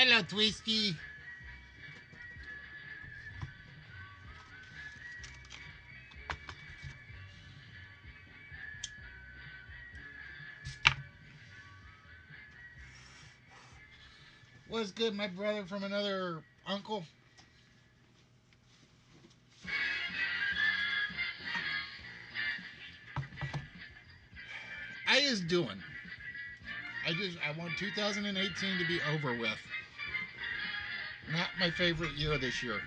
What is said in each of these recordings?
Hello, Twisty. What's good, my brother from another uncle? I is doing. I want 2018 to be over with. Not my favorite year this year.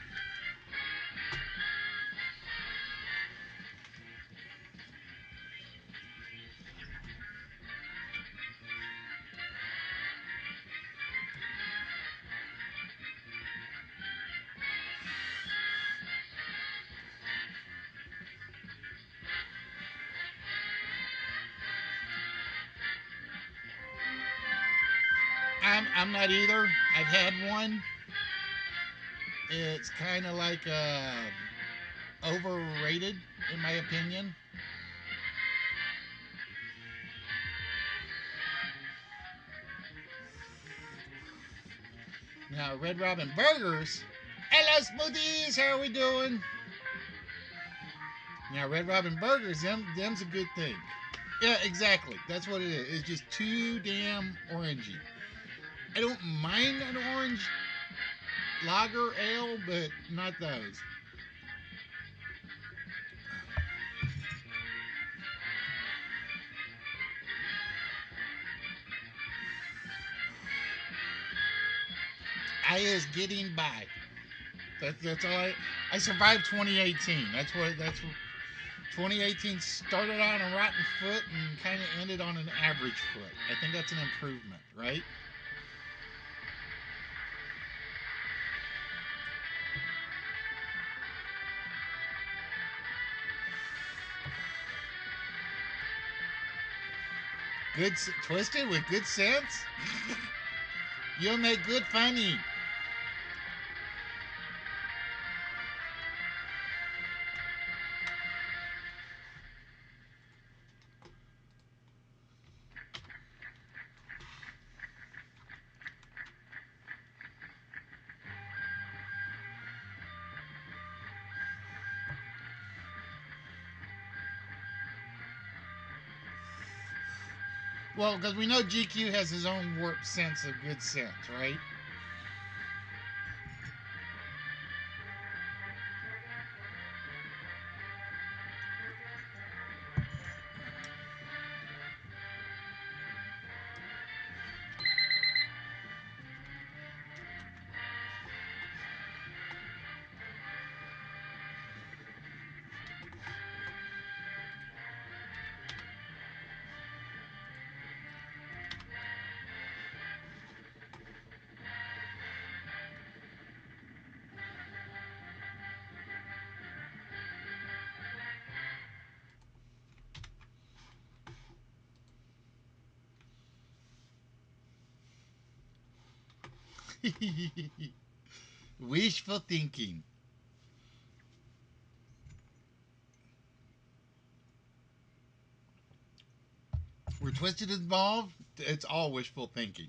I'm not either. I've had one. It's kind of like overrated, in my opinion. Now, Red Robin Burgers. Hello, Smoothies. How are we doing? Now, Red Robin Burgers, them's a good thing. Yeah, exactly. That's what it is. It's just too damn orangey. I don't mind an orange lager ale, but not those. I is getting by. That's all I survived 2018. That's what 2018 started on a rotten foot and kind of ended on an average foot. I think that's an improvement, right? Good twisted with good sense. You'll make good funny. Well, because we know GQ has his own warped sense of good sense, right? Wishful thinking. Where Twisted is involved, it's all wishful thinking.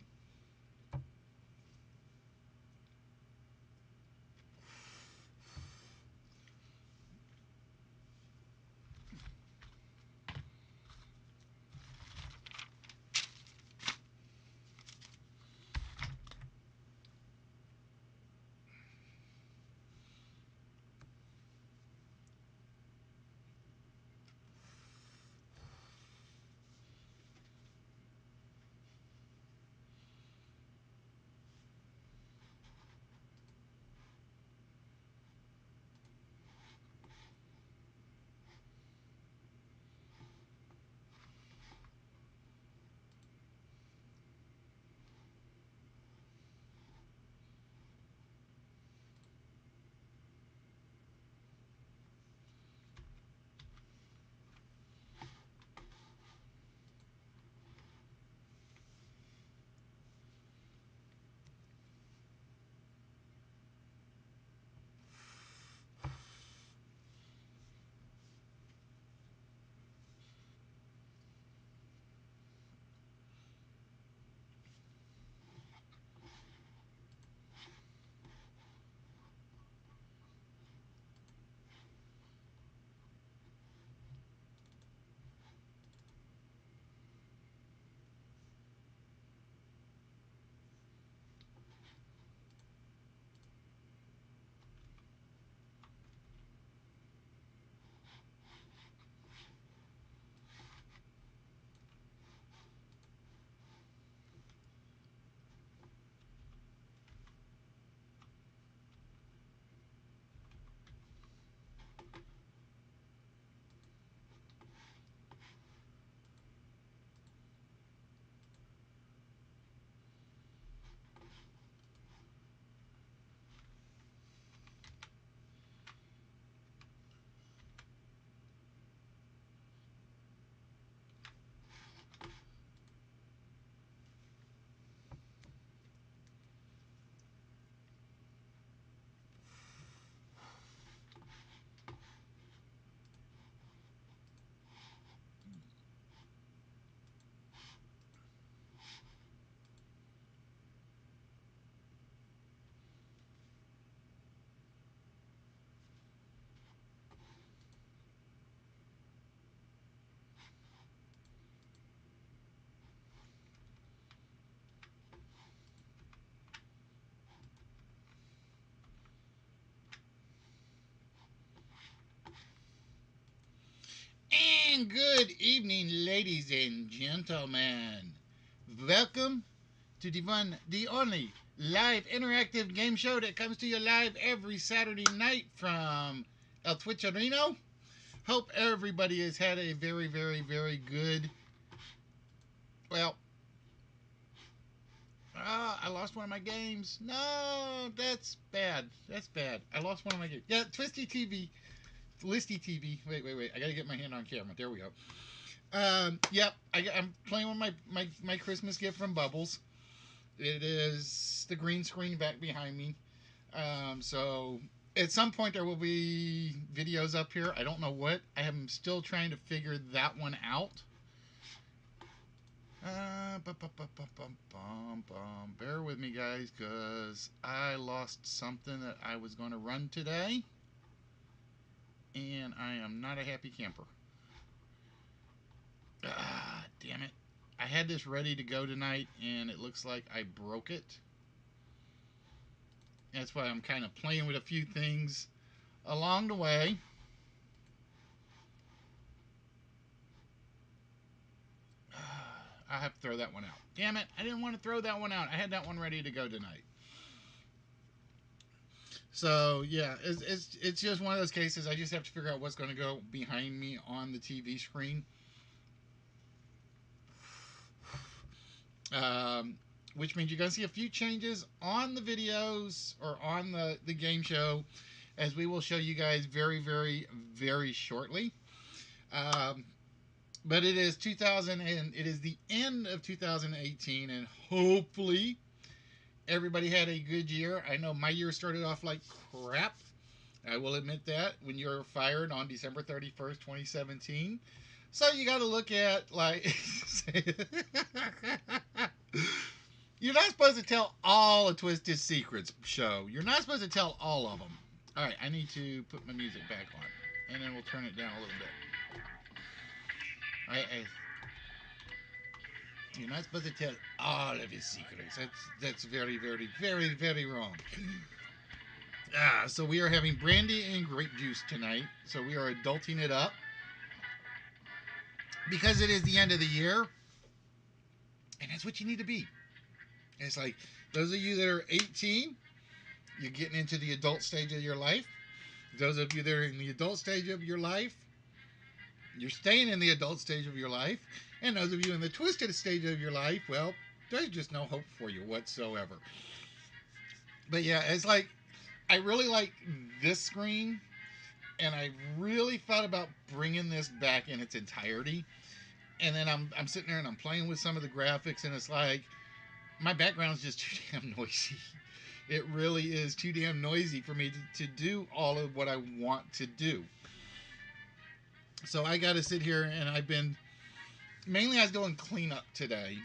And good evening, ladies and gentlemen. Welcome to the one, the only live interactive game show that comes to you live every Saturday night from El Twitcherino. Hope everybody has had a very, very, very good. Well, I lost one of my games. No, that's bad. That's bad. I lost one of my games. Yeah, Twisty TV. Listy TV. Wait. I gotta get my hand on camera. There we go. Yep. I'm playing with my Christmas gift from Bubbles. It is the green screen back behind me. So at some point there will be videos up here. I don't know what. I am still trying to figure that one out. Bear with me, guys, because I lost something that I was going to run today, and I am not a happy camper. Damn it. I had this ready to go tonight, and it looks like I broke it. That's why I'm kind of playing with a few things along the way. I have to throw that one out. Damn it, I didn't want to throw that one out. I had that one ready to go tonight. So, yeah, it's just one of those cases. I just have to figure out what's going to go behind me on the TV screen. Which means you're going to see a few changes on the videos or on the game show, as we will show you guys very, very, very shortly. But it is 2000 and it is the end of 2018, and hopefully everybody had a good year. I know my year started off like crap. I will admit that, when you're fired on December 31st, 2017. So you got to look at, like, you're not supposed to tell all of Twisted Secrets show. You're not supposed to tell all of them. All right, I need to put my music back on, and then we'll turn it down a little bit. You're not supposed to tell all of his secrets. That's very, very, very, very wrong. So we are having brandy and grape juice tonight. So we are adulting it up, because it is the end of the year, and that's what you need to be. It's like, those of you that are 18, you're getting into the adult stage of your life. Those of you that are in the adult stage of your life, you're staying in the adult stage of your life. And those of you in the twisted stage of your life, well, there's just no hope for you whatsoever. But yeah, it's like, I really like this screen, and I really thought about bringing this back in its entirety. And then I'm sitting there and I'm playing with some of the graphics, and it's like, my background's just too damn noisy. It really is too damn noisy for me to do all of what I want to do. So I got to sit here, and I was doing cleanup today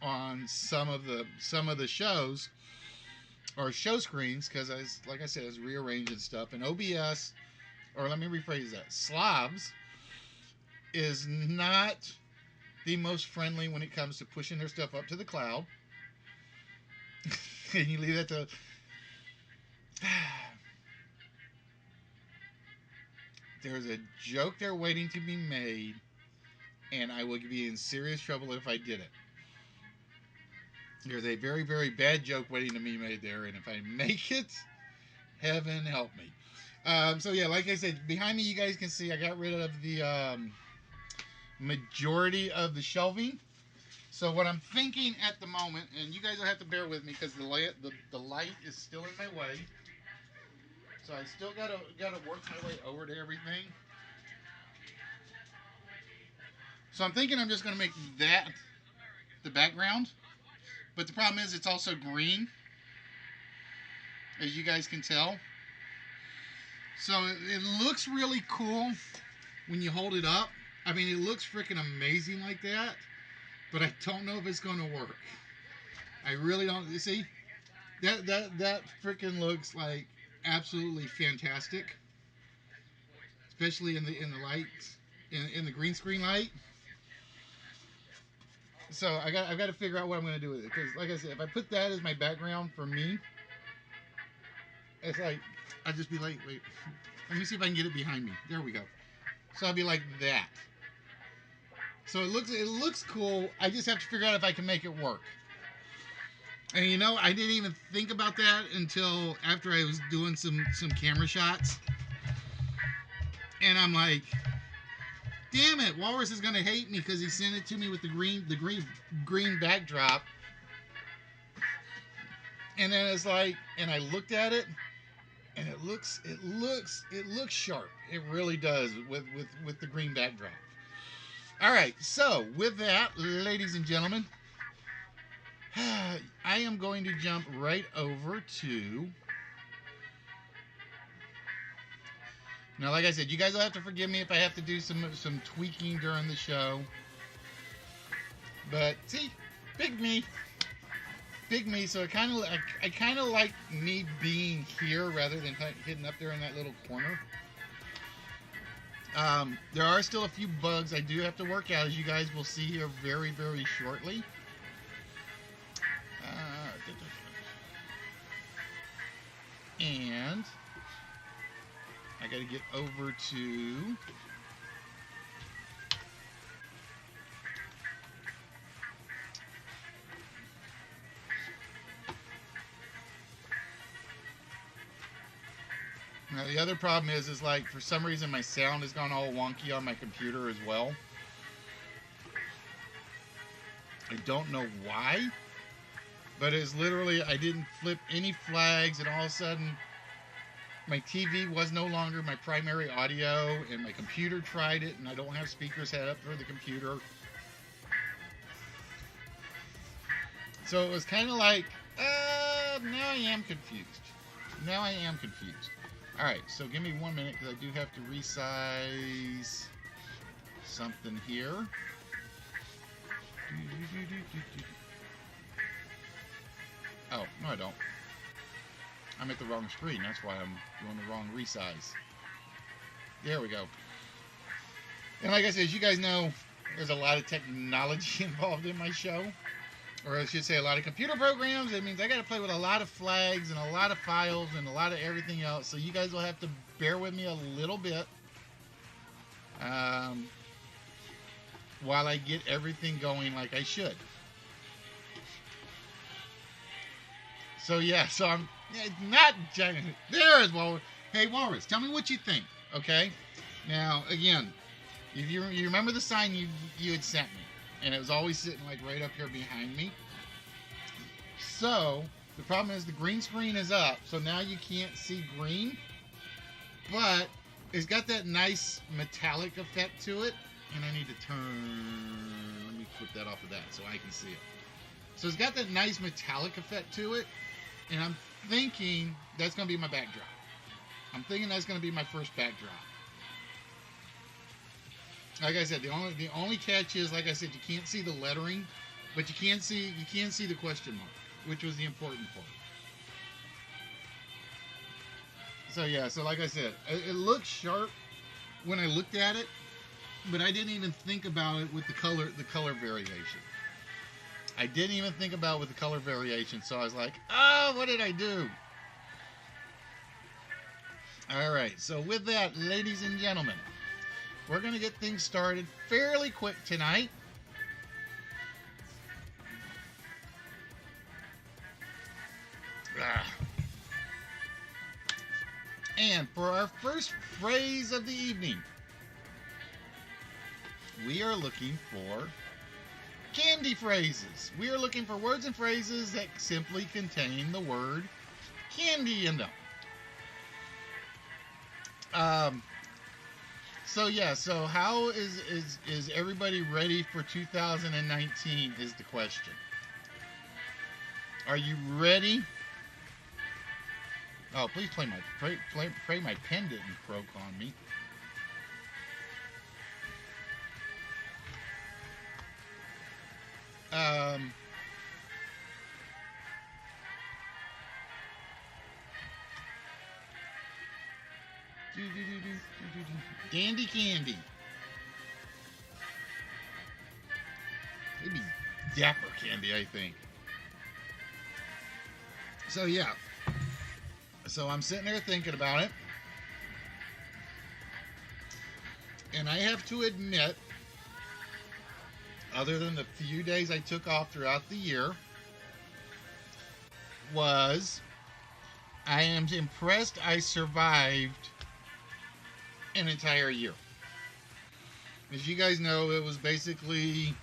on some of the shows or show screens, because like I said, I was rearranging stuff. And OBS, or let me rephrase that, Slobs is not the most friendly when it comes to pushing their stuff up to the cloud. And you leave that to there's a joke there waiting to be made, and I will be in serious trouble if I did it. There's a very, very bad joke waiting to be made there, and if I make it, heaven help me. So yeah, like I said, behind me you guys can see I got rid of the majority of the shelving. So what I'm thinking at the moment, and you guys will have to bear with me because the light is still in my way. So I still gotta work my way over to everything. So I'm thinking I'm just gonna make that the background. But the problem is it's also green, as you guys can tell. So it looks really cool when you hold it up. I mean, it looks freaking amazing like that, but I don't know if it's going to work. I really don't. You see, that freaking looks like absolutely fantastic, especially in the lights, in the green screen light. So I've got to figure out what I'm going to do with it, because like I said, if I put that as my background for me, it's like I'll just be like, wait, let me see if I can get it behind me. There we go. So I'll be like that. So it looks cool. I just have to figure out if I can make it work. And you know, I didn't even think about that until after I was doing some camera shots. And I'm like, damn it, Walrus is gonna hate me because he sent it to me with the green backdrop. And then it's like, and I looked at it, and it looks sharp. It really does with the green backdrop. All right, so with that, ladies and gentlemen, I am going to jump right over to. Now, like I said, you guys will have to forgive me if I have to do some tweaking during the show. But see, big me. So I kind of like me being here rather than hitting up there in that little corner. There are still a few bugs I do have to work out, as you guys will see here very, very shortly. And I got to get over to now. The other problem is like for some reason my sound has gone all wonky on my computer as well. I don't know why, but it's literally I didn't flip any flags, and all of a sudden my TV was no longer my primary audio, and my computer tried it, and I don't have speakers set up for the computer. So it was kind of like, now I am confused. All right, so give me 1 minute because I do have to resize something here. Oh, no I don't. I'm at the wrong screen. That's why I'm doing the wrong resize. There we go. And like I said, as you guys know, there's a lot of technology involved in my show. Or I should say a lot of computer programs. It means I got to play with a lot of flags and a lot of files and a lot of everything else. So you guys will have to bear with me a little bit while I get everything going like I should. So yeah, so I'm not giant. There is Walrus. Hey Walrus, tell me what you think. Okay. Now again, if you remember the sign you had sent me, and it was always sitting like right up here behind me. So the problem is the green screen is up, so now you can't see green, but it's got that nice metallic effect to it. And I need to turn. Let me flip that off of that so I can see it. So it's got that nice metallic effect to it. And I'm thinking that's going to be my backdrop. I'm thinking that's going to be my first backdrop. Like I said, the only catch is, like I said, you can't see the lettering, but you can see the question mark, which was the important part. So yeah, so like I said, it looked sharp when I looked at it, but I didn't even think about it with the color variation. I didn't even think about it with the color variation, so I was like, oh, what did I do? All right, so with that, ladies and gentlemen, we're going to get things started fairly quick tonight. And for our first phrase of the evening, we are looking for candy phrases. We are looking for words and phrases that simply contain the word candy in them. So yeah, so how is everybody ready for 2019 is the question. Are you ready? Oh, please pray my pen didn't croak on me. Dandy candy. Maybe Dapper candy, I think. So yeah. So I'm sitting there thinking about it. And I have to admit other than the few days I took off throughout the year, was I am impressed I survived an entire year. As you guys know, it was basically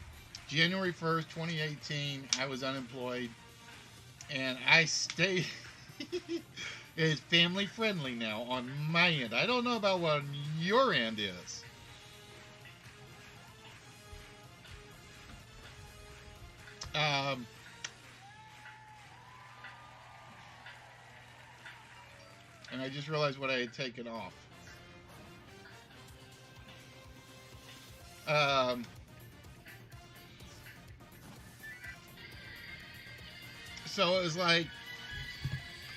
January 1st, 2018. I was unemployed, and I stayed. It's family friendly now on my end. I don't know about what your end is. Um, and I just realized what I had taken off. Um, so it was like,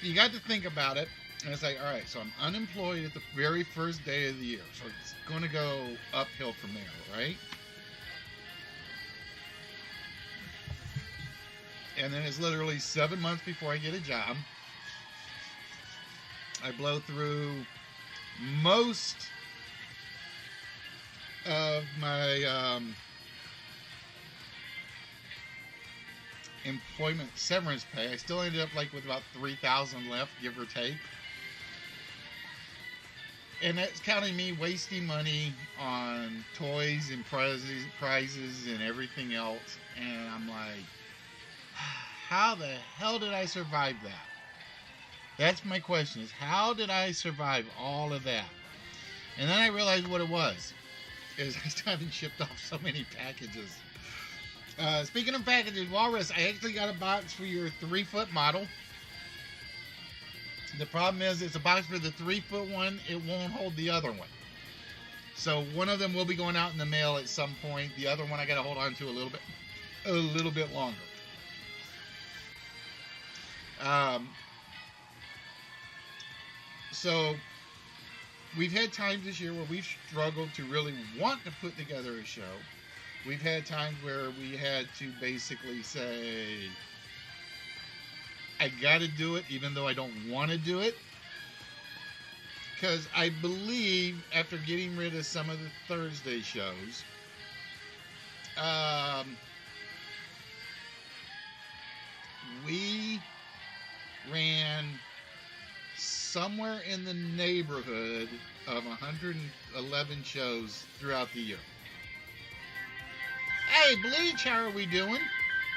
you got to think about it, and it's like, all right, so I'm unemployed at the very first day of the year, so it's going to go uphill from there, right? And then it's literally 7 months before I get a job. I blow through most of my employment severance pay. I still ended up like with about $3,000 left, give or take. And that's counting me wasting money on toys and prizes and everything else. And I'm like, how the hell did I survive that? That's my question, is how did I survive all of that? And then I realized what it was. Is I still haven't shipped off so many packages. Speaking of packages, Walrus, I actually got a box for your 3-foot model. The problem is it's a box for the 3-foot one. It won't hold the other one. So one of them will be going out in the mail at some point. The other one I got to hold on to a little bit longer. So we've had times this year where we've struggled to really want to put together a show. We've had times where we had to basically say, I got to do it even though I don't want to do it. Because I believe after getting rid of some of the Thursday shows, we ran somewhere in the neighborhood of 111 shows throughout the year. Hey, Bleach, how are we doing?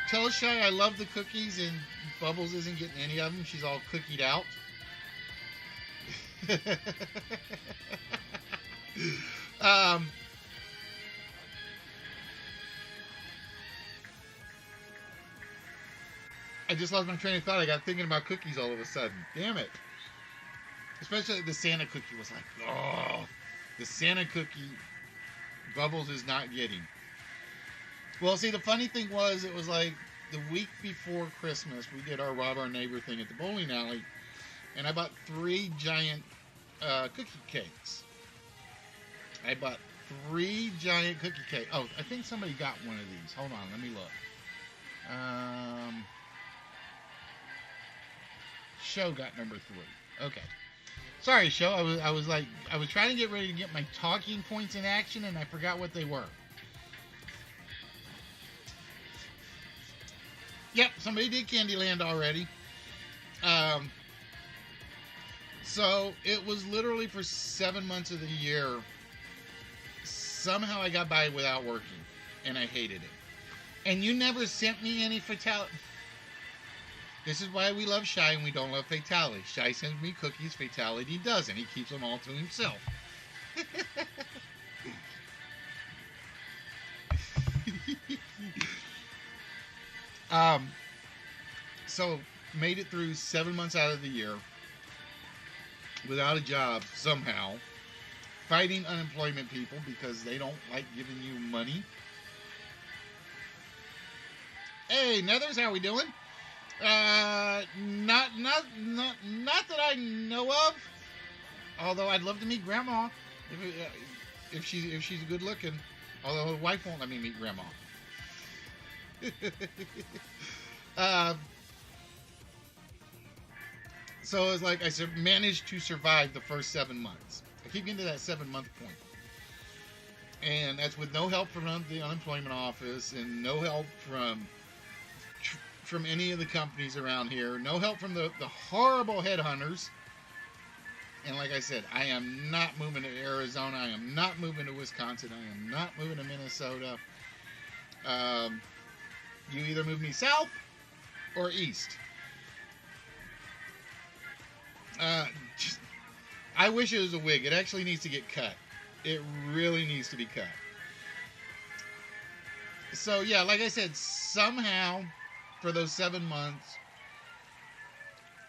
Tell Shy I love the cookies and Bubbles isn't getting any of them. She's all cookied out. I just lost my train of thought. I got thinking about cookies all of a sudden. Damn it. Especially the Santa cookie was like, oh, the Santa cookie Bubbles is not getting. Well, see, the funny thing was, it was like the week before Christmas, we did our Rob Our Neighbor thing at the bowling alley, and I bought 3 giant cookie cakes. I bought 3 giant cookie cakes. Oh, I think somebody got one of these. Hold on, let me look. Show got number 3. Okay. Sorry, Show. I was trying to get ready to get my talking points in action, and I forgot what they were. Yep, somebody did Candyland already. So it was literally for 7 months of the year. Somehow I got by without working, and I hated it. And you never sent me any fatality. This is why we love Shy and we don't love Fatality. Shy sends me cookies, Fatality doesn't. He keeps them all to himself. So made it through 7 months out of the year without a job somehow, fighting unemployment people because they don't like giving you money. Hey, Nethers, how we doing? Not that I know of. Although I'd love to meet Grandma if she's good looking. Although her wife won't let me meet Grandma. So it's like I managed to survive the first 7 months. I keep getting to that 7-month point. and that's with no help from the unemployment office and no help from any of the companies around here. No help from the horrible headhunters. And like I said, I am not moving to Arizona. I am not moving to Wisconsin. I am not moving to Minnesota. You either move me south or east. I wish it was a wig. It actually needs to get cut. It really needs to be cut. So yeah, like I said, somehow for those 7 months,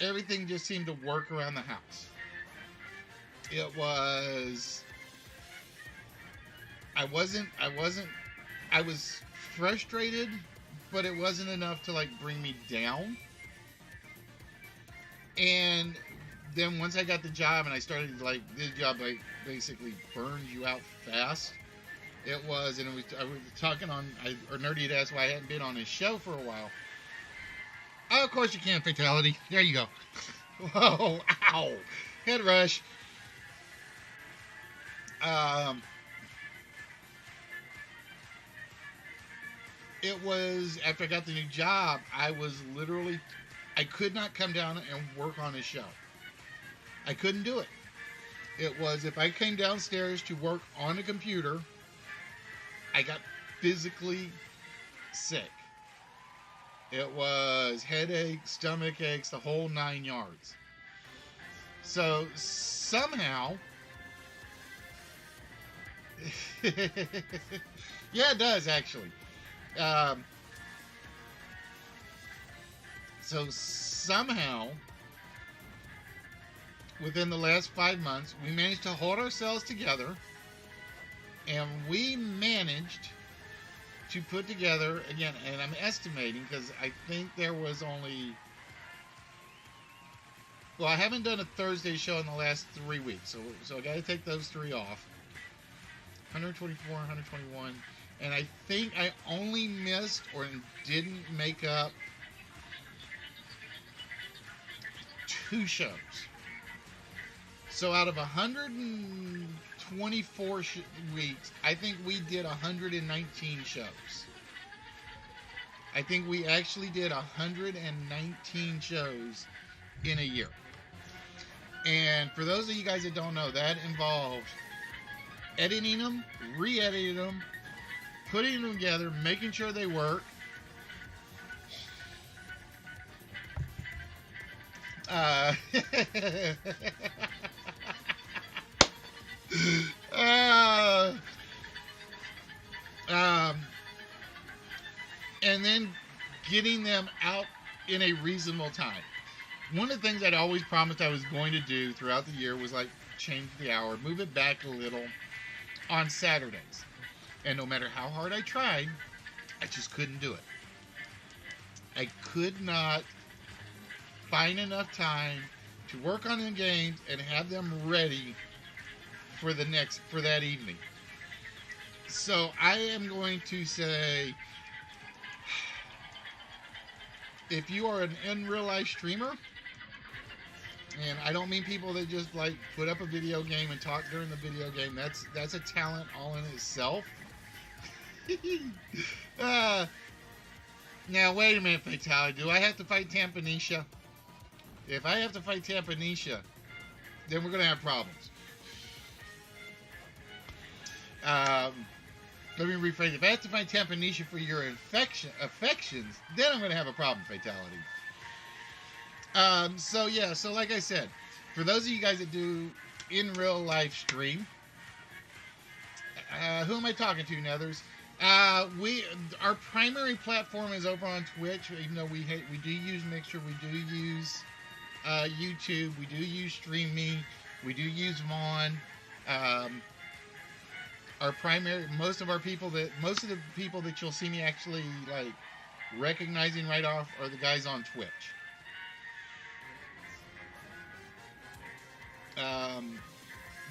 everything just seemed to work around the house. I was frustrated, but it wasn't enough to like bring me down. And then once I got the job and I started like this job, like basically burns you out fast. I was talking on, or Nerdy had asked why I hadn't been on his show for a while. Oh, of course you can, Fatality. There you go. Whoa, ow. Head rush. It was, after I got the new job, I could not come down and work on his show. I couldn't do it. It was, if I came downstairs to work on a computer, I got physically sick. It was headaches, stomach aches, the whole 9 yards. So somehow, yeah, it does actually. So somehow, within the last 5 months, we managed to hold ourselves together, and we managed to put together, again, and I'm estimating because I think there was only, well, I haven't done a Thursday show in the last 3 weeks, so I got to take those 3 off. 124, 121, and I think I only missed or didn't make up 2 shows. So out of 124 weeks, I think we did 119 shows. I think we actually did 119 shows in a year. And for those of you guys that don't know, that involved editing them, re-editing them, putting them together, making sure they work. And then getting them out in a reasonable time. One of the things I'd always promised I was going to do throughout the year was like change the hour, move it back a little on Saturdays. And no matter how hard I tried, I just couldn't do it. I could not find enough time to work on the games and have them ready for that evening. So I am going to say, if you are an in real life streamer, and I don't mean people that just like put up a video game and talk during the video game, that's a talent all in itself. Now wait a minute, Fatality. Do I have to fight Tampanisha? If I have to fight Tampanisha, then we're gonna have problems. Let me rephrase. If I have to fight Tampanisha for your affections, then I'm gonna have a problem, Fatality. So yeah, so like I said, for those of you guys that do in real life stream, who am I talking to, Nethers? Our primary platform is over on Twitch, even though we do use Mixer, we do use YouTube, we do use StreamMe, we do use Vaughn. Most of the people that you'll see me actually like recognizing right off are the guys on Twitch.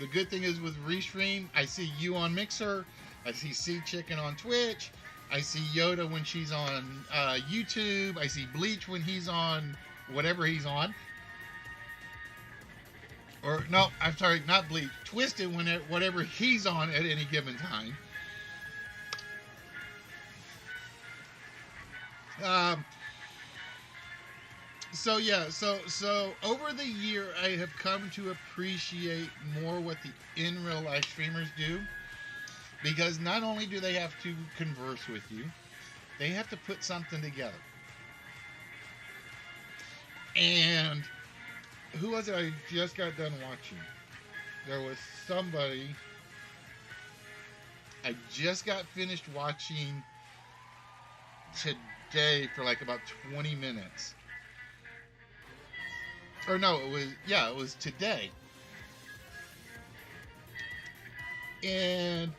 The good thing is with Restream, I see you on Mixer, I see Sea Chicken on Twitch, I see Yoda when she's on YouTube, I see Bleach when he's on whatever he's on. Or no, I'm sorry, not Bleach, Twisted whatever he's on at any given time. Um, so yeah, so over the year, I have come to appreciate more what the in real life streamers do, because not only do they have to converse with you, they have to put something together. And who was it I just got done watching? There was somebody. I just got finished watching today for like about 20 minutes. Or no, it was today. And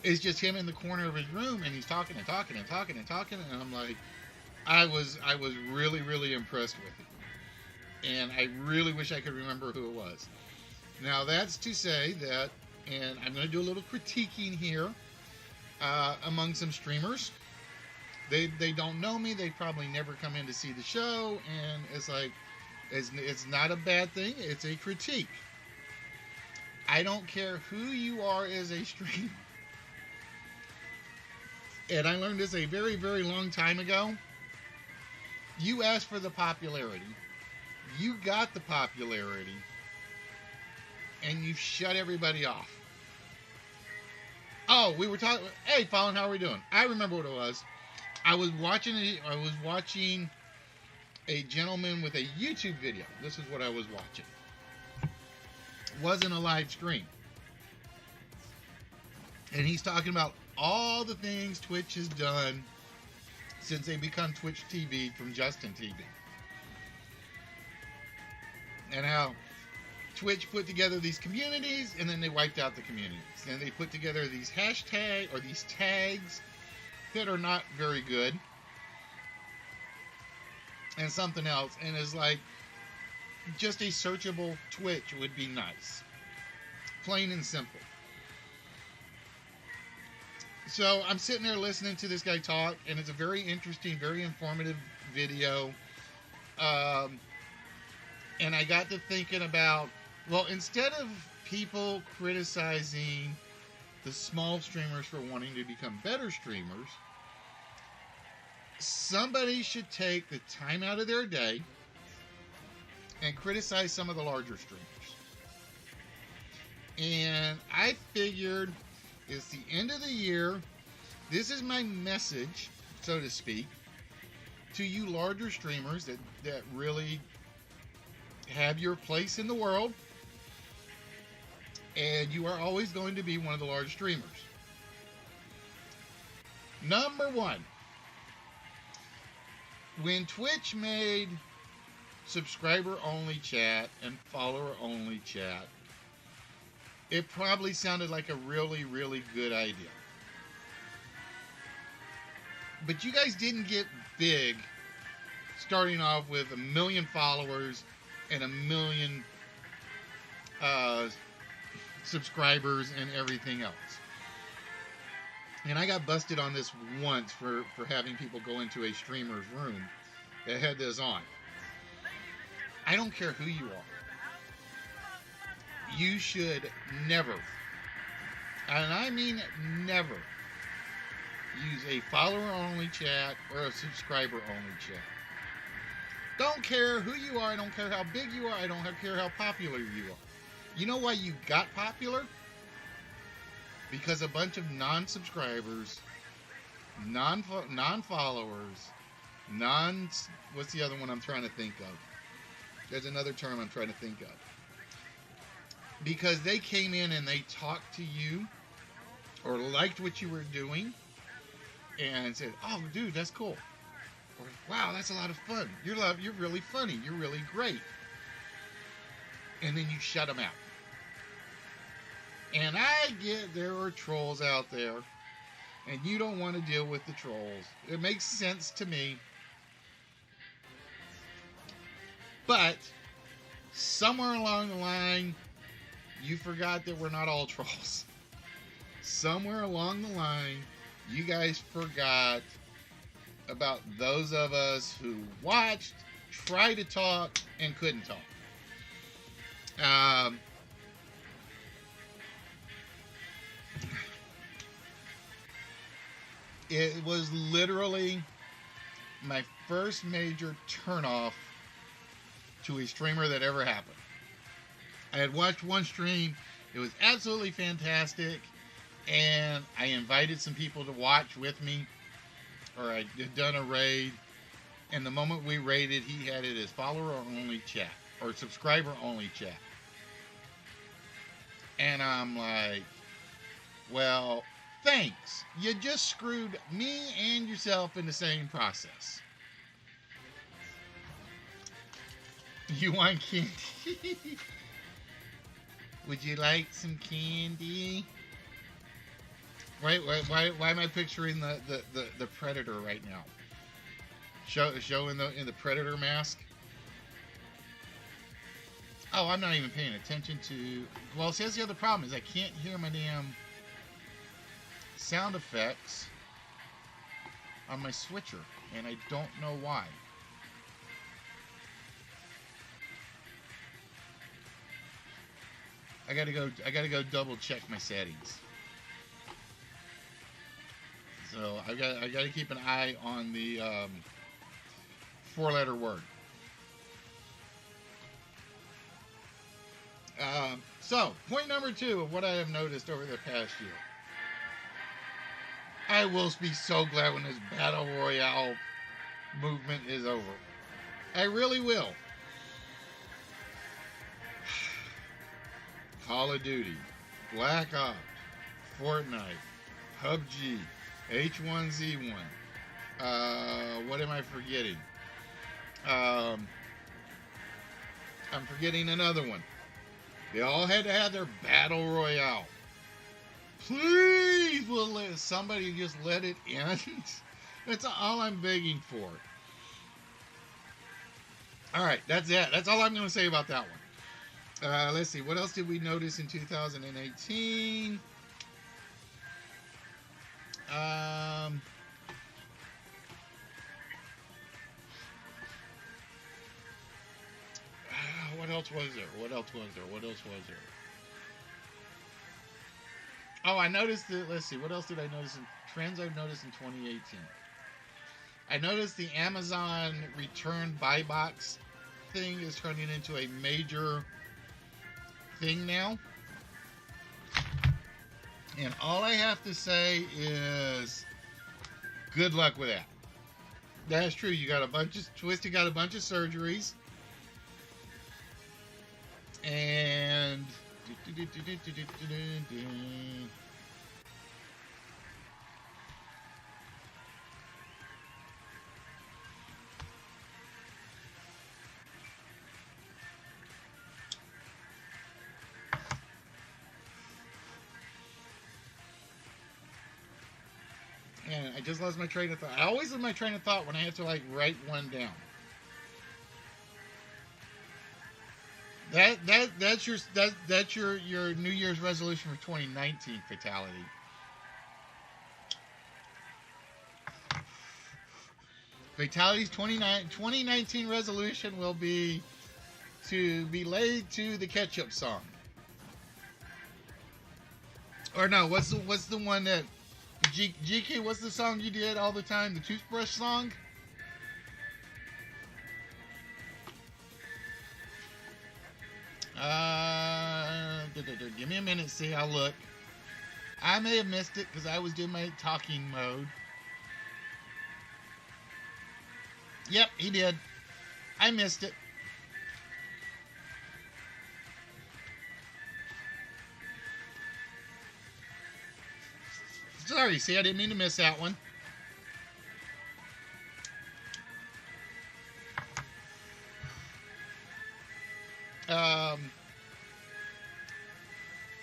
it's just him in the corner of his room, and he's talking and talking and talking and talking, and I'm like, I was really really impressed with it, and I really wish I could remember who it was. Now that's to say that, and I'm going to do a little critiquing here among some streamers. They don't know me. They probably never come in to see the show, and it's like, it's not a bad thing. It's a critique. I don't care who you are as a streamer. And I learned this a very, very long time ago. You asked for the popularity. You got the popularity. And you shut everybody off. Oh, we were talking. Hey, Fallon, how are we doing? I remember what it was. I was watching a gentleman with a YouTube video. This is what I was watching. Wasn't a live stream. And he's talking about all the things Twitch has done since they become Twitch TV from Justin TV. And how Twitch put together these communities, and then they wiped out the communities. Then they put together these hashtags or these tags that are not very good, and something else. And it's like, just a searchable Twitch would be nice. Plain and simple. So I'm sitting there listening to this guy talk, and it's a very interesting, very informative video. And I got to thinking about, well, instead of people criticizing the small streamers for wanting to become better streamers, somebody should take the time out of their day and criticize some of the larger streamers. And I figured it's the end of the year. This is my message, so to speak, to you larger streamers that really have your place in the world, and you are always going to be one of the large streamers. Number one, when Twitch made subscriber-only chat and follower-only chat, it probably sounded like a really, really good idea. But you guys didn't get big starting off with 1 million followers and 1 million subscribers and everything else. And I got busted on this once for having people go into a streamer's room that had this on. I don't care who you are. You should never, and I mean never, use a follower-only chat or a subscriber-only chat. Don't care who you are. I don't care how big you are. I don't care how popular you are. You know why you got popular? Because a bunch of non-subscribers, non-followers, what's the other one I'm trying to think of? There's another term I'm trying to think of. Because they came in and they talked to you or liked what you were doing and said, "Oh, dude, that's cool." Or, "Wow, that's a lot of fun. You're really funny. You're really great." And then you shut them out. And I get there are trolls out there, and you don't want to deal with the trolls. It makes sense to me. But somewhere along the line, you forgot that we're not all trolls. Somewhere along the line, you guys forgot about those of us who watched, tried to talk, and couldn't talk. It was literally my first major turnoff to a streamer that ever happened. I had watched one stream. It was absolutely fantastic. And I invited some people to watch with me. Or I had done a raid. And the moment we raided, he had it as follower-only chat. Or subscriber-only chat. And I'm like, well, thanks. You just screwed me and yourself in the same process. You want candy? Would you like some candy? Why am I picturing the predator right now? Show in the predator mask. Oh, I'm not even paying attention to. Well, see, that's the other problem is I can't hear my damn sound effects on my switcher, and I don't know why. I gotta go double check my settings. So I gotta keep an eye on the 4-letter word. So point number 2 of what I have noticed over the past year. I will be so glad when this Battle Royale movement is over. I really will. Call of Duty, Black Ops, Fortnite, PUBG, H1Z1. What am I forgetting? I'm forgetting another one. They all had to have their Battle Royale. Please, will somebody just let it end? That's all I'm begging for. Alright, that's it. That's all I'm going to say about that one. Let's see. What else did we notice in 2018? What else was there? What else was there? Oh, I noticed that. Let's see. What else did I notice? Trends I've noticed in 2018. I noticed the Amazon return buy box thing is turning into a major thing now. And all I have to say is good luck with that. That's true. You got a bunch of Twisted got a bunch of surgeries. And I just lost my train of thought. I always lose my train of thought when I have to like write one down. That's your New Year's resolution for 2019, Fatality. Fatality's 2019 resolution will be to be laid to the ketchup song. Or no, what's the one that GK? What's the song you did all the time? The toothbrush song. Give me a minute, see, I'll look. I may have missed it because I was doing my talking mode. Yep, he did. I missed it. Sorry, see, I didn't mean to miss that one.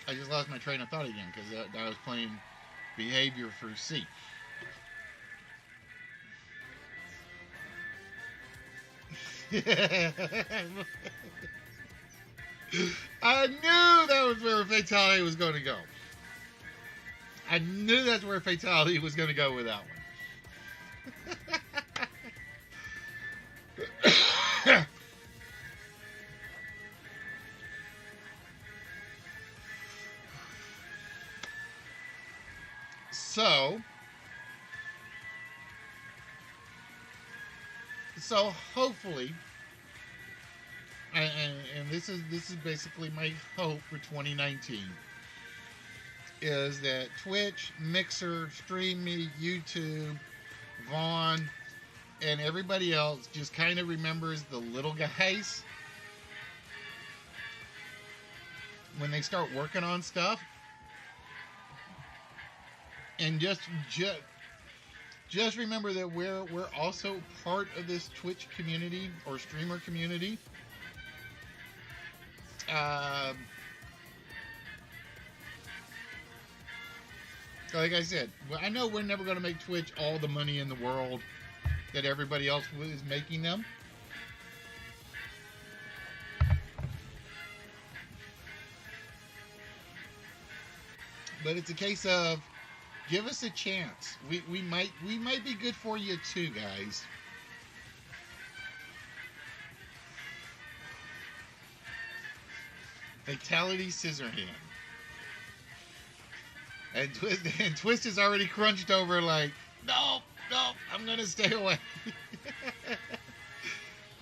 I just lost my train of thought again because I was playing Behavior for C. I knew that was where Fatality was going to go. I knew that's where Fatality was going to go with that one. So, So hopefully, and this is basically my hope for 2019, is that Twitch, Mixer, StreamMe, YouTube, Vaughn, and everybody else just kind of remembers the little guys when they start working on stuff, and just remember that we're also part of this Twitch community or streamer community. Like I said, I know we're never going to make Twitch all the money in the world that everybody else is making them. But it's a case of give us a chance. We might be good for you too, guys. Fatality Scissorhand. And Twist is already crunched over like, no, I'm going to stay away.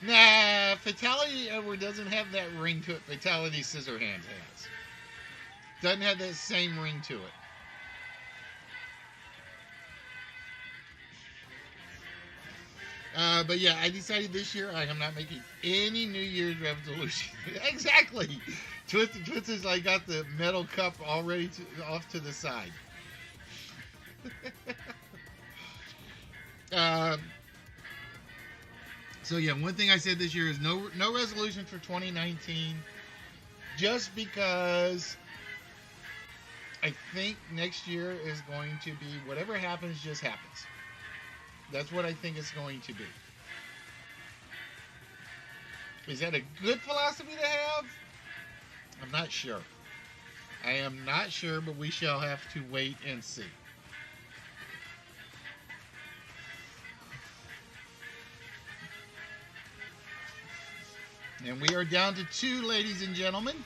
Nah, Fatality Edward doesn't have that ring to it Fatality Scissorhand has. Doesn't have that same ring to it. But yeah, I decided this year I am not making any New Year's resolution. Exactly. Twist is like got the metal cup already off to the side. So yeah, one thing I said this year is no resolution for 2019, just because I think next year is going to be whatever happens just happens. That's what I think it's going to be. Is that a good philosophy to have? I'm not sure. I am not sure, but we shall have to wait and see. And we are down to 2, ladies and gentlemen,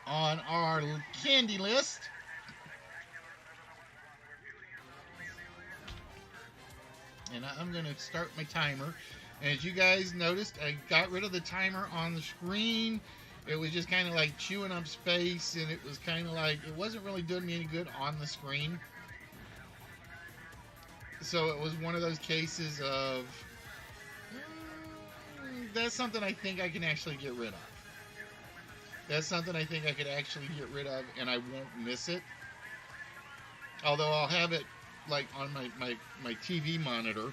on our candy list. And I'm going to start my timer. As you guys noticed, I got rid of the timer on the screen. It was just kind of like chewing up space, and it was kind of like, it wasn't really doing me any good on the screen. So it was one of those cases of, that's something I think I can actually get rid of. That's something I think I could actually get rid of, and I won't miss it. Although I'll have it like on my TV monitor.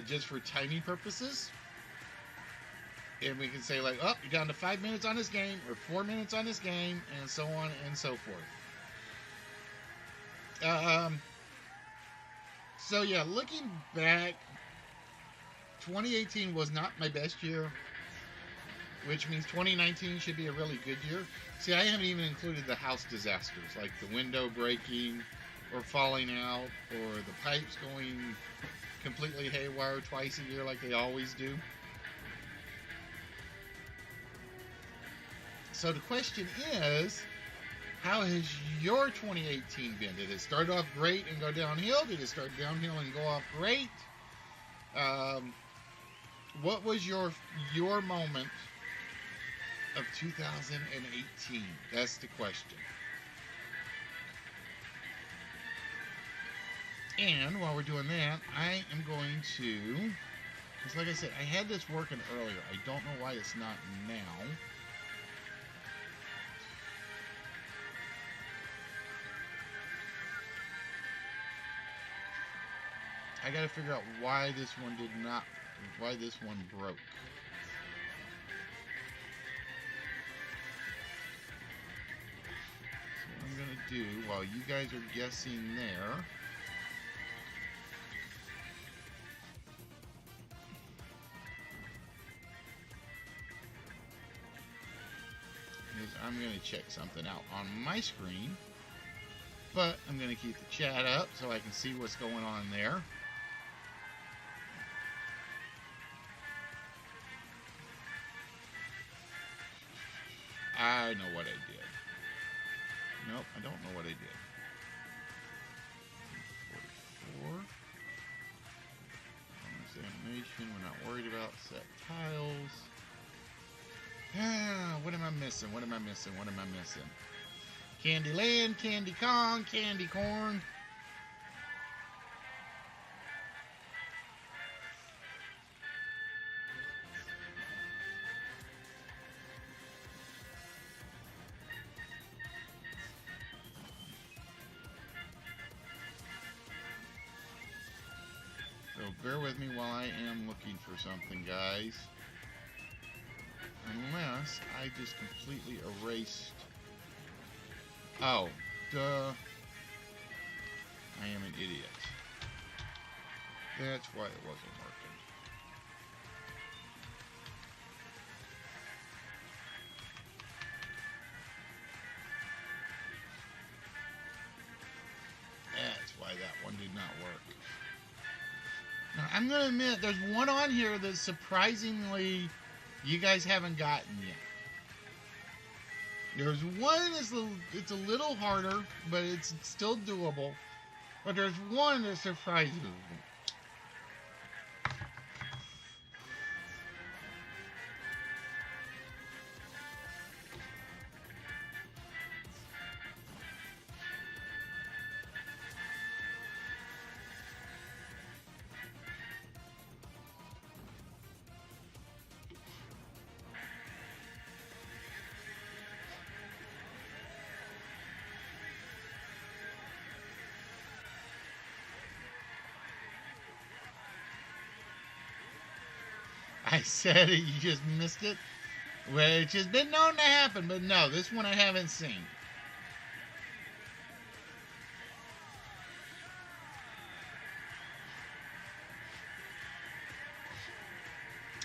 Just for timing purposes. And we can say like, oh, you're down to 5 minutes on this game, or 4 minutes on this game, and so on and so forth. So yeah, looking back, 2018 was not my best year, which means 2019 should be a really good year. See, I haven't even included the house disasters, like the window breaking, or falling out, or the pipes going completely haywire twice a year like they always do. So the question is, how has your 2018 been? Did it start off great and go downhill? Did it start downhill and go off great? What was your moment of 2018? That's the question. And while we're doing that, I am going to, because like I said, I had this working earlier. I don't know why it's not now. I gotta figure out why this one broke. So what I'm gonna do while you guys are guessing there is I'm gonna check something out on my screen, but I'm gonna keep the chat up so I can see what's going on there. I know what I did. Nope, I don't know what I did. 44. Animation, we're not worried about. Set tiles. What am I missing? What am I missing? What am I missing? Candyland, Candy Kong, Candy Corn. So bear with me while I am looking for something, guys. Unless I just completely erased... Oh, duh. I am an idiot. That's why it wasn't working. That's why that one did not work. Now, I'm going to admit, there's one on here that surprisingly you guys haven't gotten yet. There's one that's it's a little harder, but it's still doable. But there's one that surprises me. I said it, you just missed it, which has been known to happen, but no, this one I haven't seen.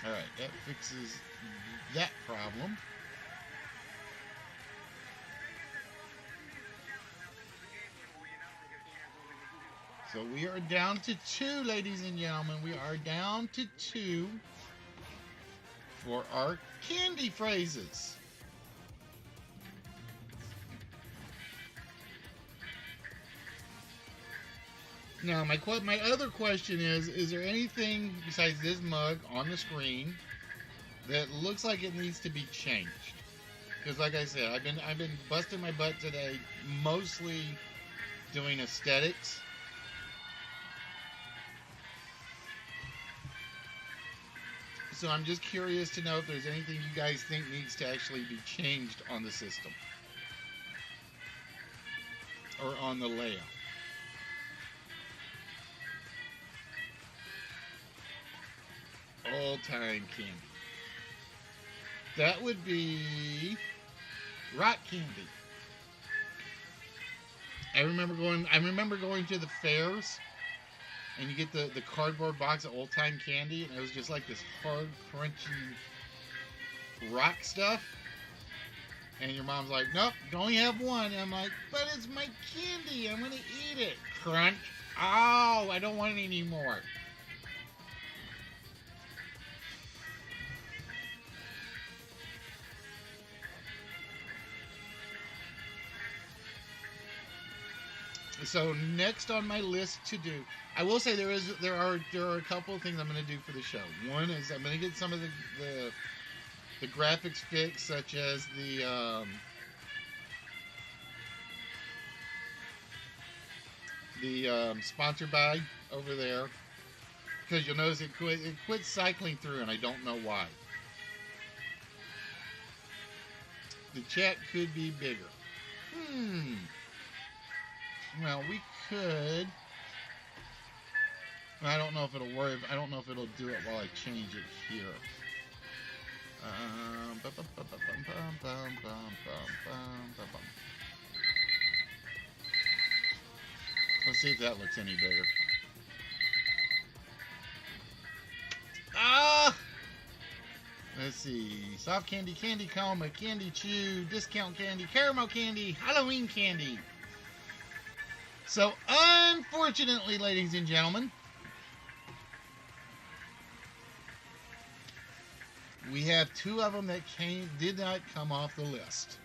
Alright, that fixes that problem. So we are down to 2, ladies and gentlemen. We are down to 2 for our candy phrases. Now, my other question is there anything besides this mug on the screen that looks like it needs to be changed? Because, like I said, I've been busting my butt today, mostly doing aesthetics. So I'm just curious to know if there's anything you guys think needs to actually be changed on the system or on the layout. All-time candy. That would be rock candy. I remember going to the fairs, and you get the cardboard box of old-time candy, and it was just like this hard, crunchy rock stuff. And your mom's like, nope, you only have one. And I'm like, but it's my candy. I'm going to eat it. Crunch. Oh, I don't want it anymore. So next on my list to do, I will say there are a couple of things I'm going to do for the show. One is I'm going to get some of the graphics fixed, such as the sponsored by over there, because you'll notice it quit cycling through, and I don't know why. The chat could be bigger. Well, we could. I don't know if it'll work. I don't know if it'll do it while I change it here. Let's see if that looks any bigger. Let's see. Soft candy, candy coma, candy chew, discount candy, caramel candy, Halloween candy. So, unfortunately, ladies and gentlemen, we have 2 of them that did not come off the list.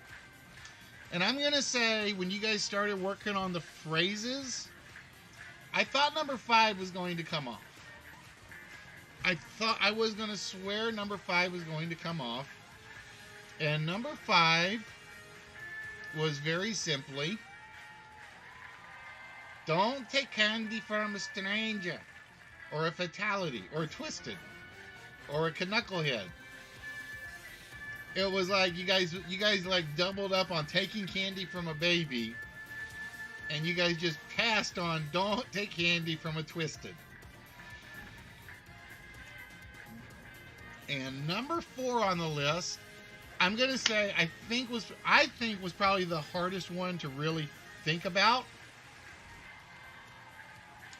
And I'm going to say, when you guys started working on the phrases, I thought number 5 was going to come off. I thought I was going to swear number 5 was going to come off. And number 5 was very simply, don't take candy from a stranger, or a fatality, or a twisted, or a knucklehead. It was like you guys like doubled up on taking candy from a baby, and you guys just passed on don't take candy from a twisted. And number 4 on the list, I'm gonna say I think was probably the hardest one to really think about,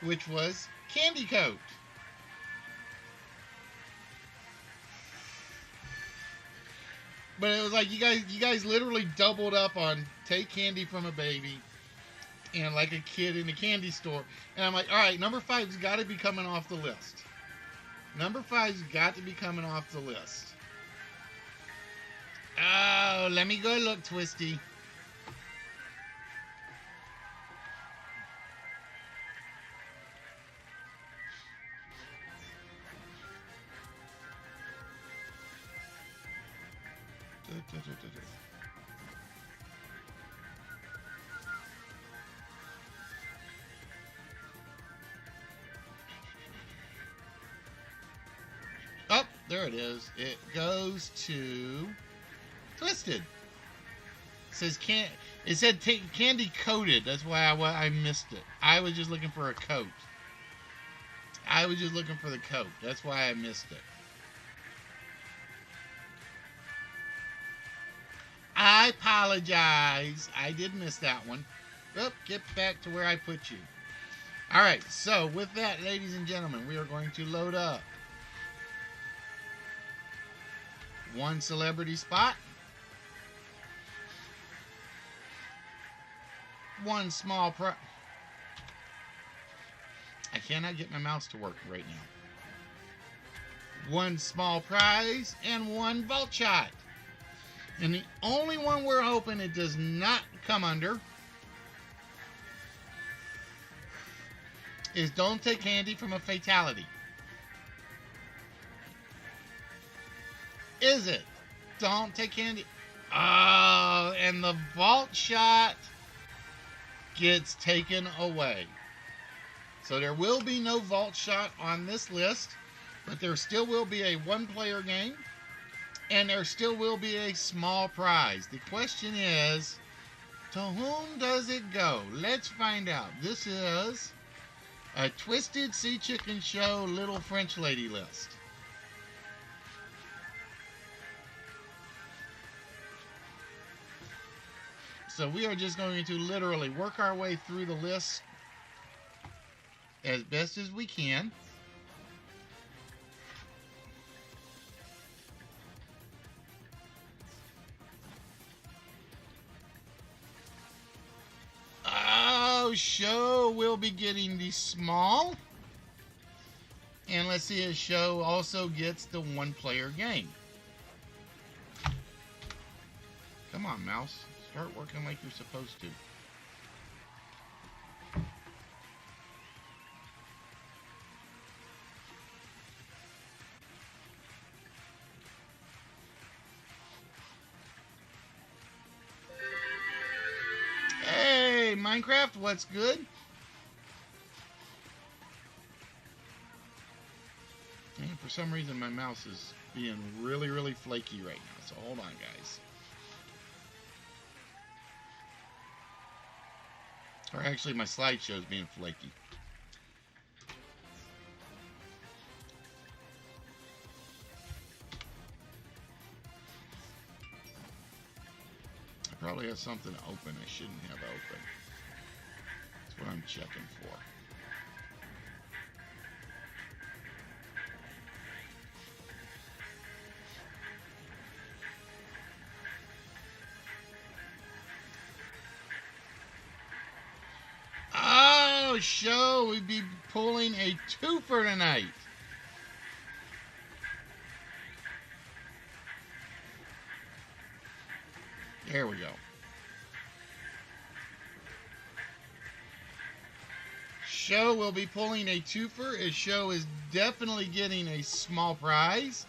which was candy coat. But it was like you guys literally doubled up on take candy from a baby and like a kid in a candy store. And I'm like, all right, number 5's got to be coming off the list. Number 5's got to be coming off the list. Oh, let me go look, Twisty. Oh, there it is. It goes to Twisted. It said candy coated. That's why I missed it. I was just looking for a coat. I was just looking for the coat. That's why I missed it. I apologize. I did miss that one. Oh, get back to where I put you. All right, so with that, ladies and gentlemen, we are going to load up one celebrity spot, one small prize. I cannot get my mouse to work right now. One small prize and one vault shot. And the only one we're hoping it does not come under is don't take candy from a fatality. Is it? Don't take candy. Oh, and the vault shot gets taken away. So there will be no vault shot on this list, but there still will be a one-player game, and there still will be a small prize. The question is, to whom does it go? Let's find out. This is a Twisted Sea Chicken Show Little French Lady list. So we are just going to literally work our way through the list as best as we can. Oh, Show will be getting the small. And let's see if Show also gets the one-player game. Come on, mouse. Start working like you're supposed to. Hey, Minecraft, what's good? And for some reason, my mouse is being really, really flaky right now. So hold on, guys. Or actually, my slideshow is being flaky. I probably have something open I shouldn't have open. That's what I'm checking for. Show we'd be pulling a twofer tonight. There we go. Show will be pulling a twofer. His show is definitely getting a small prize.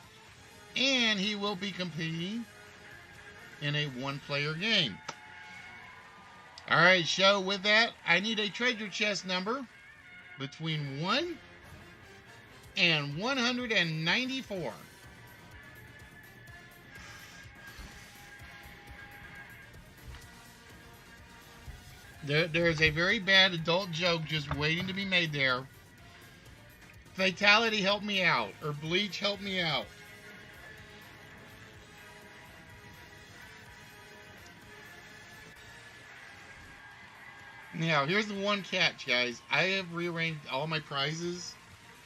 And he will be competing in a one-player game. All right, Show, with that, I need a treasure chest number between 1 and 194. There's a very bad adult joke just waiting to be made there. Fatality, help me out. Or Bleach, help me out. Now, here's the one catch, guys. I have rearranged all my prizes,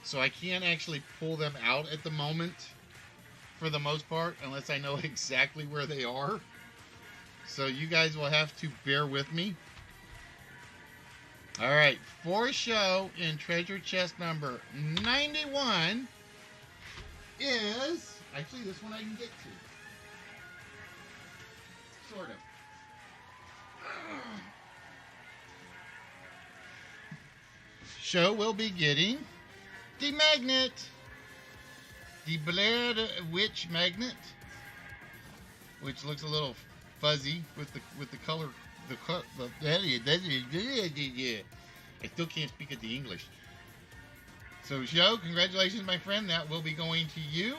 so I can't actually pull them out at the moment, for the most part, unless I know exactly where they are. So you guys will have to bear with me. Alright, for Show in treasure chest number 91 is... Actually, this one I can get to. Sort of. Show will be getting the magnet. The Blair Witch magnet. Which looks a little fuzzy with the color. I still can't speak the English. So, Show, congratulations, my friend. That will be going to you.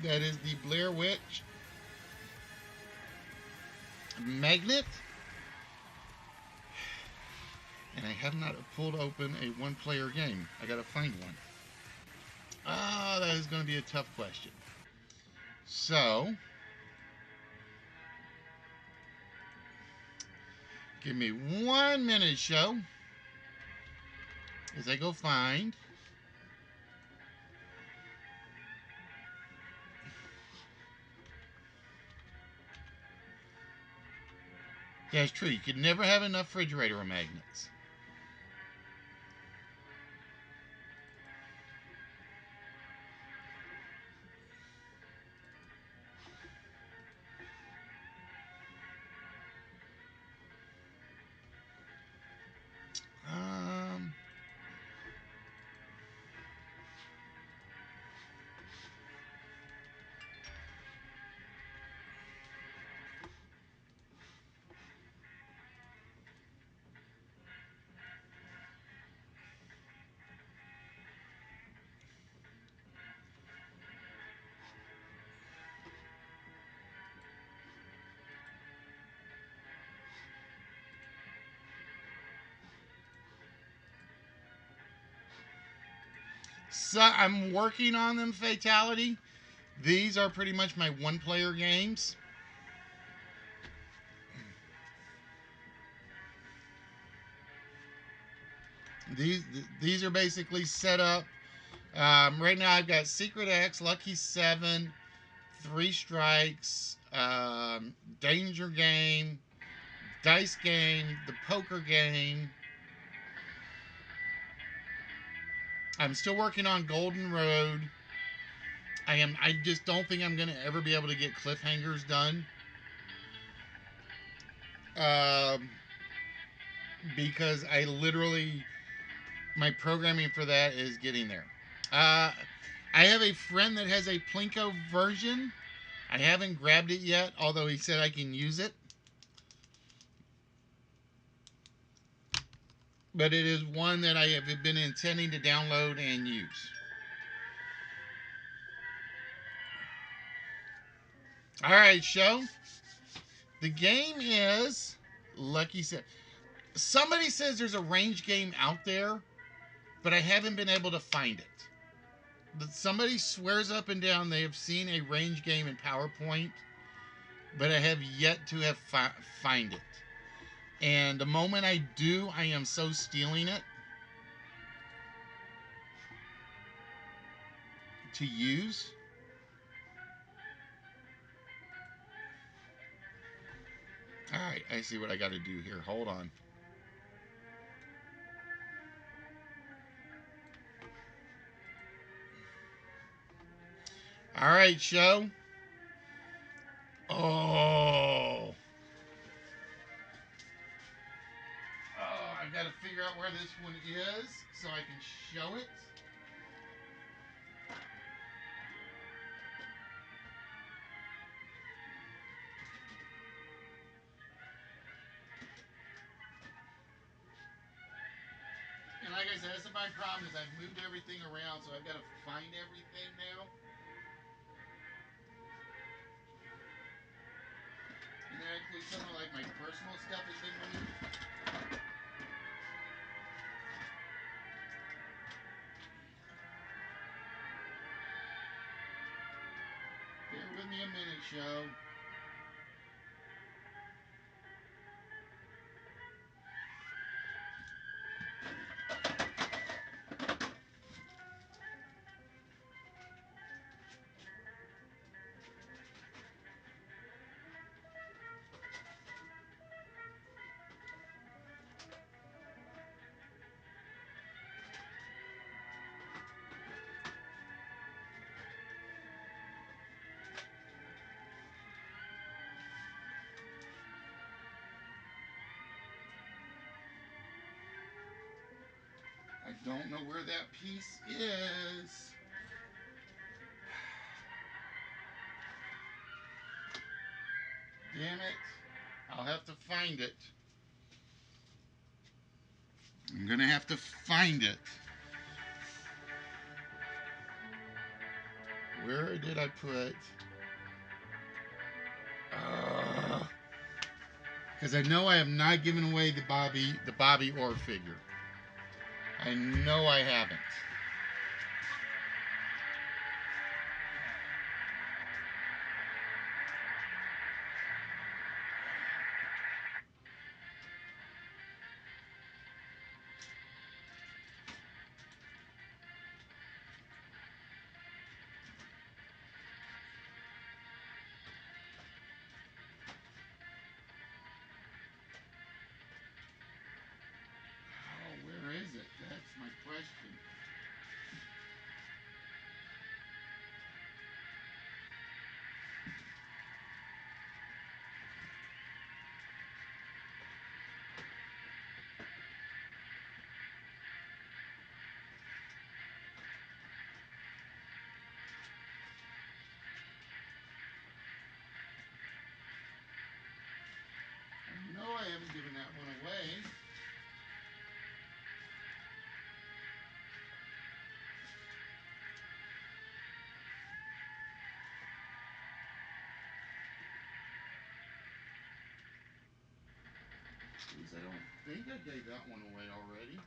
That is the Blair Witch magnet. And I have not pulled open a one-player game. I gotta find one. That is going to be a tough question. So, give me 1 minute, Show, as I go find That's true. You could never have enough refrigerator magnets. So I'm working on them, Fatality. These are pretty much my one-player games. These are basically set up. Right now I've got Secret X, Lucky 7, 3 Strikes, Danger Game, Dice Game, the Poker Game. I'm still working on Golden Road. I just don't think I'm going to ever be able to get cliffhangers done. Because I literally, my programming for that is getting there. I have a friend that has a Plinko version. I haven't grabbed it yet, although he said I can use it. But it is one that I have been intending to download and use. Alright, show. The game is Lucky 7. Somebody says there's a range game out there, but I haven't been able to find it. But somebody swears up and down they have seen a range game in PowerPoint, but I have yet to have find it. And the moment I do, I am so stealing it to use. Alright, I see what I got to do here. Hold on. Alright, show. Oh, I got to figure out where this one is so I can show it. And like I said, that's my problem is I've moved everything around, so I've got to find everything now. And that includes some of like my personal stuff has been moved. Bear with me a minute, show. I don't know where that piece is. Damn it. I'll have to find it. I'm gonna have to find it. Where did I put? Because I know I have not given away the Bobby Orr figure. I know I haven't. Oh, where is it? That's my question. I know I haven't given that one away. At least I don't think I gave that one away already.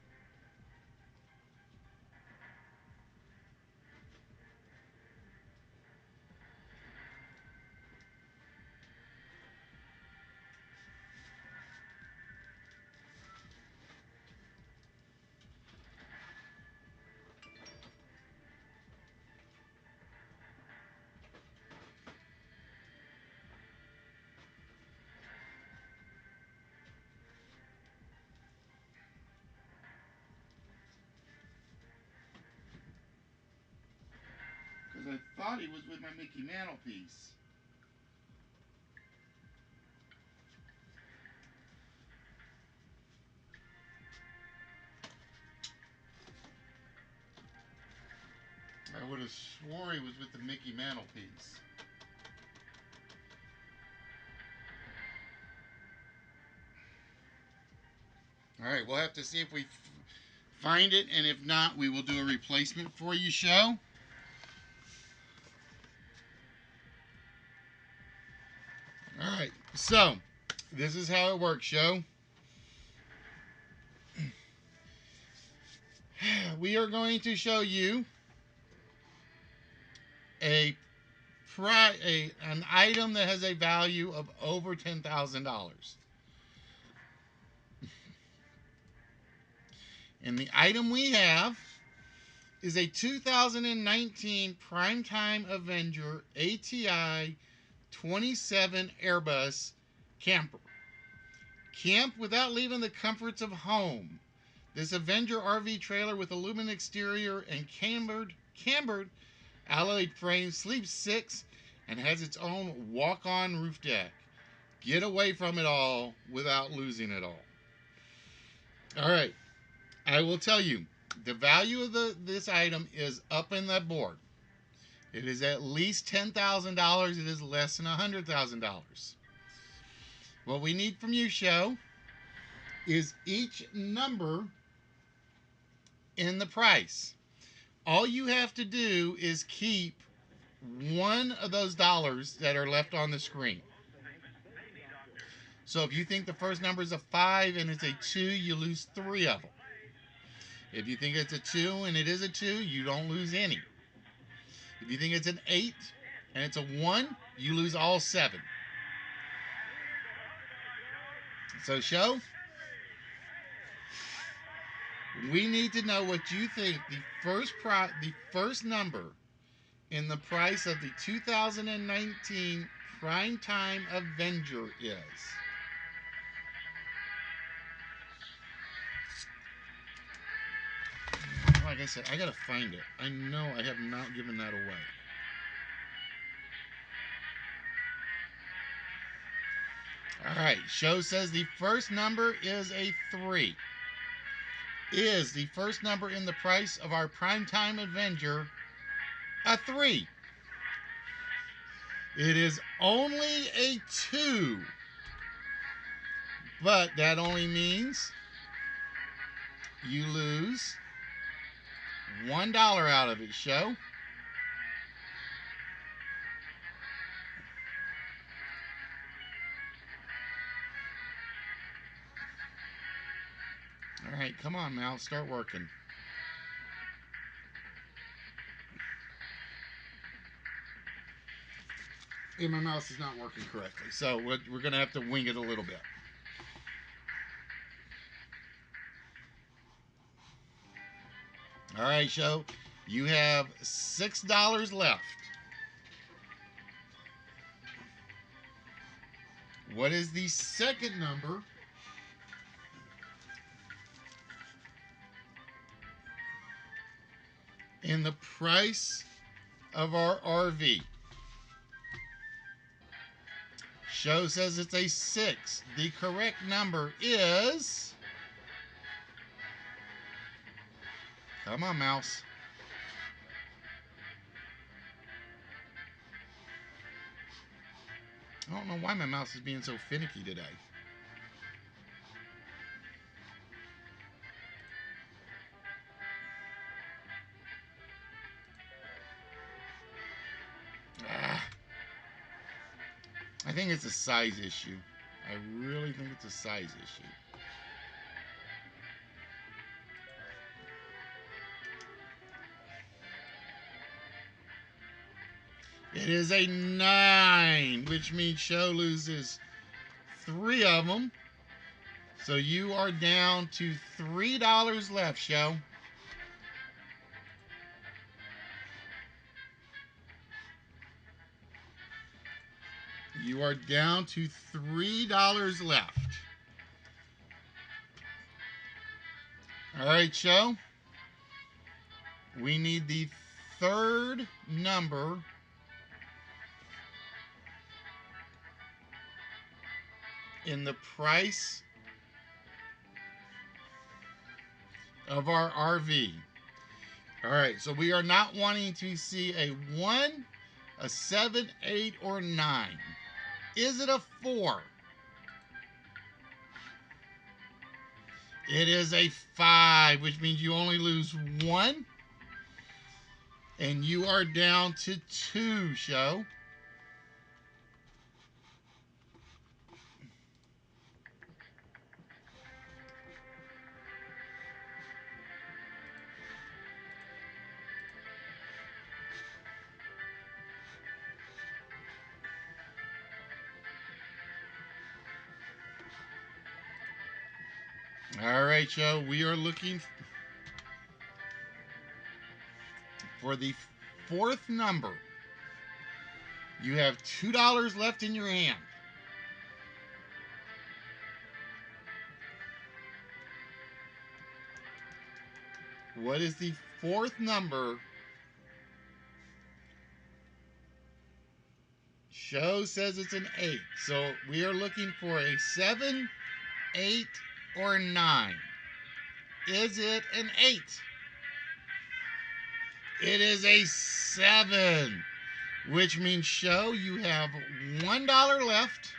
Because I thought he was with my Mickey Mantle piece. I would have swore he was with the Mickey Mantle piece. All right, we'll have to see if we find it, and if not, we will do a replacement for you, show. All right, so this is how it works, show. We are going to show you an item that has a value of over $10,000. And the item we have is a 2019 Primetime Avenger ATI 27 Airbus camper. Camp without leaving the comforts of home. This Avenger RV trailer with aluminum exterior and cambered alloy frame sleeps 6 and has its own walk-on roof deck. Get away from it all without losing it all. All right. I will tell you, the value of this item is up in that board. It is at least $10,000. It is less than $100,000. What we need from you, Show, is each number in the price. All you have to do is keep one of those dollars that are left on the screen. So if you think the first number is a 5 and it's a 2, you lose 3 of them. If you think it's a 2 and it is a 2, you don't lose any. If you think it's an 8 and it's a 1, you lose all 7. So, Show, we need to know what you think the first number in the price of the 2019 Primetime Avenger is. Like I said, I gotta find it. I know I have not given that away. Alright, Show says the first number is a 3. Is the first number in the price of our Primetime Avenger a 3? It is only a 2. But that only means you lose $1 out of it, Show. All right, come on, Mal, start working. Yeah, my mouse is not working correctly, so we're going to have to wing it a little bit. All right, Show, you have $6 left. What is the second number in the price of our RV? Show says it's a 6. The correct number is... Come on, mouse. I don't know why my mouse is being so finicky today. I think it's a size issue. I really think it's a size issue. It is a 9, which means Show loses 3 of them. So you are down to $3 left, Show. You are down to $3 left. All right, Show. We need the third number in the price of our RV. All right, so we are not wanting to see a 1, a 7, 8, or 9. Is it a 4? It is a 5, which means you only lose 1. And you are down to 2, Show. All right, Show. We are looking for the fourth number. You have $2 left in your hand. What is the fourth number? Show says it's an 8. So we are looking for a 7, 8, or 9. Is it an 8? It is a 7, which means, show, you have $1 left,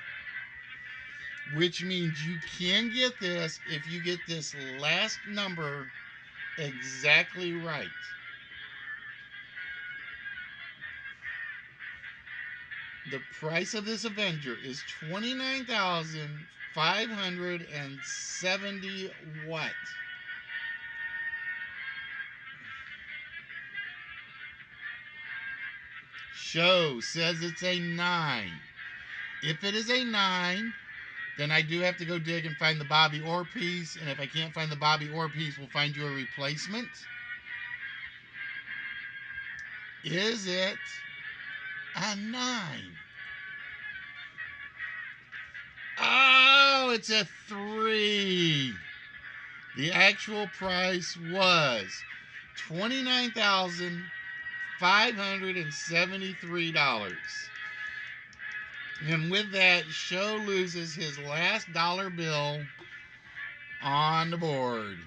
which means you can get this if you get this last number exactly right. The price of this Avenger is 29,570 what? Show says it's a 9. If it is a 9, then I do have to go dig and find the Bobby Orr piece, and if I can't find the Bobby Orr piece, we'll find you a replacement. Is it a 9? Oh, it's a 3. The actual price was $29,573. And with that, Show loses his last dollar bill on the board.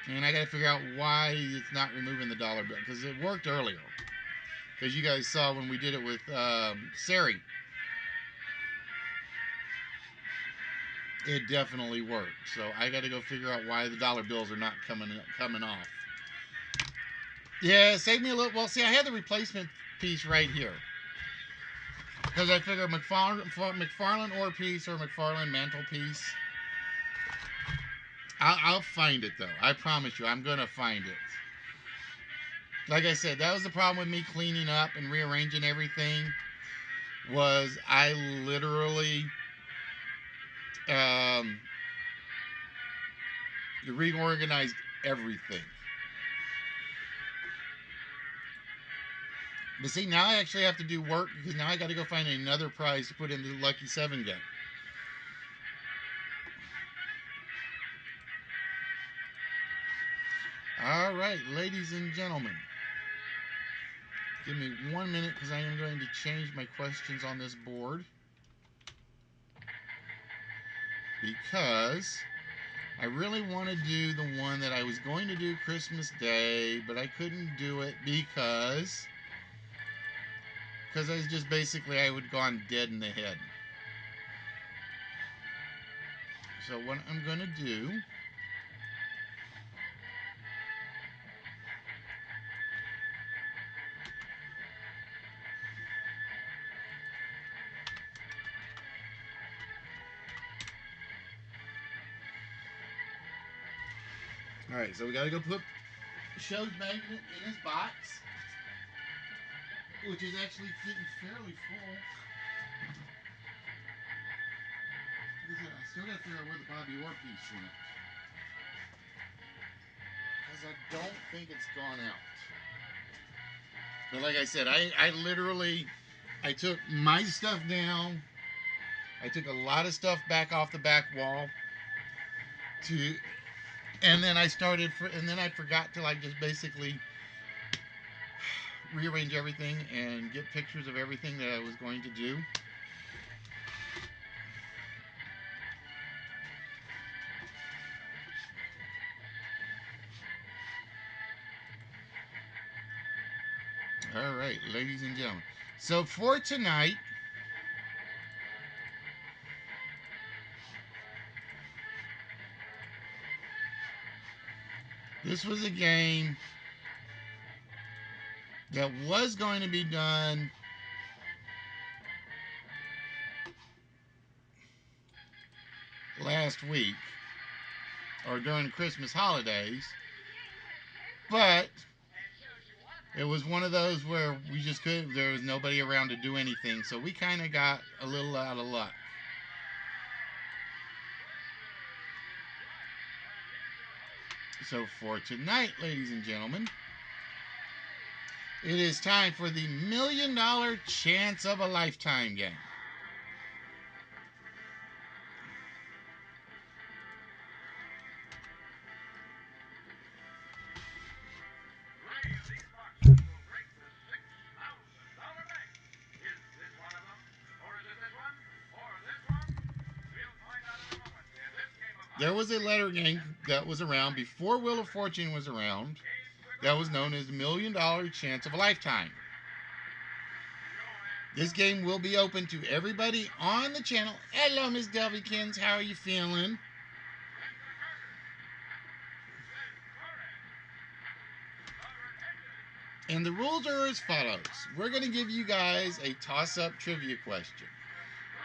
And I got to figure out why it's not removing the dollar bill, because it worked earlier. Because you guys saw when we did it with Sari. It definitely worked. So I got to go figure out why the dollar bills are not coming off. Yeah, save me a little. Well, see, I had the replacement piece right here. Because I figure McFarlane Orr piece or McFarlane mantle piece. I'll find it, though. I promise you, I'm going to find it. Like I said, that was the problem with me cleaning up and rearranging everything. Was I literally reorganized everything. But see, now I actually have to do work, because now I got to go find another prize to put into the Lucky 7 game. All right, ladies and gentlemen. Give me 1 minute, because I am going to change my questions on this board. Because I really want to do the one that I was going to do Christmas Day, but I couldn't do it because I was just basically, I would have gone dead in the head. So what I'm going to do, alright, so we got to go put Show's magnet in his box, which is actually getting fairly full. Like I said, I still got to figure out where the Bobby Orr piece went, because I don't think it's gone out. But like I said, I literally, I took my stuff down. I took a lot of stuff back off the back wall and then I forgot to like just basically rearrange everything and get pictures of everything that I was going to do. All right, ladies and gentlemen. So for tonight, this was a game that was going to be done last week or during the Christmas holidays, but it was one of those where we just couldn't, there was nobody around to do anything, so we kind of got a little out of luck. So for tonight, ladies and gentlemen, it is time for the $1 Million Chance of a Lifetime game. There was a letter game that was around before Wheel of Fortune was around that was known as $1,000,000 Chance of a Lifetime. This game will be open to everybody on the channel. Hello, Miss Delvikins. How are you feeling? And the rules are as follows. We're going to give you guys a toss-up trivia question.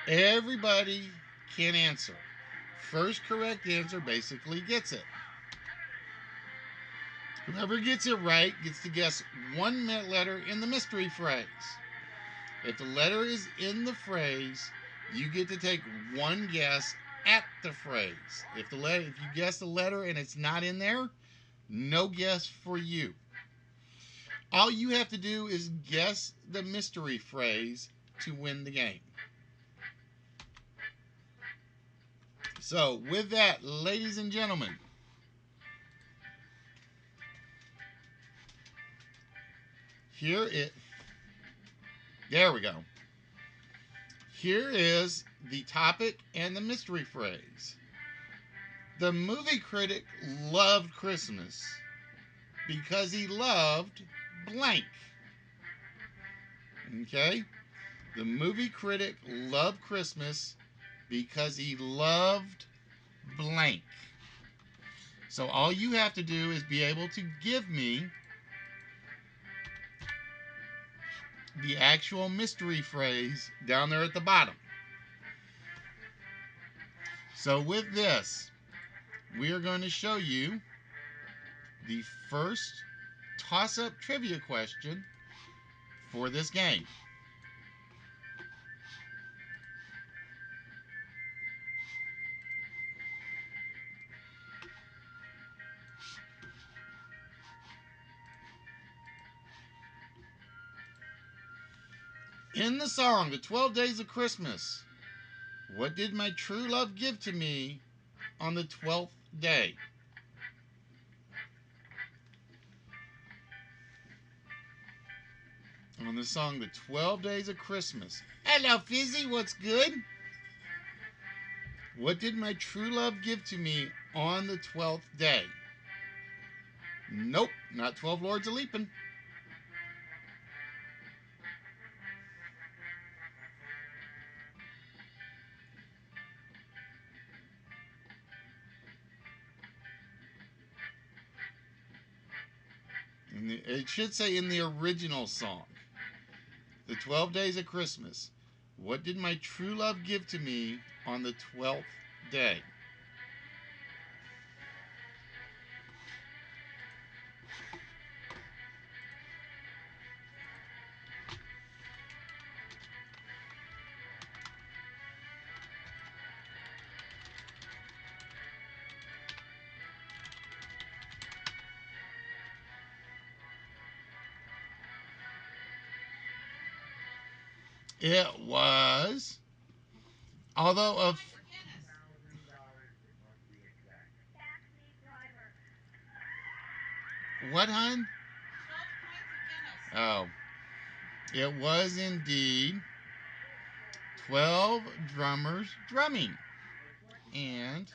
Everybody can answer. First correct answer basically gets it. Whoever gets it right gets to guess one letter in the mystery phrase. If the letter is in the phrase, you get to take one guess at the phrase. If you guess the letter and it's not in there, no guess for you. All you have to do is guess the mystery phrase to win the game. So, with that, ladies and gentlemen, there we go. Here is the topic and the mystery phrase. The movie critic loved Christmas because he loved blank. Okay? The movie critic loved Christmas because he loved blank. So all you have to do is be able to give me the actual mystery phrase down there at the bottom. So with this, we are going to show you the first toss-up trivia question for this game. In the song, The 12 Days of Christmas, what did my true love give to me on the 12th day? On the song, The 12 Days of Christmas. Hello, Fizzy, what's good? What did my true love give to me on the 12th day? Nope, not 12 Lords of Leaping. It should say in the original song, The 12 Days of Christmas. What did my true love give to me on the 12th day? It was, although of what, hon? Oh, it was indeed 12 drummers drumming. And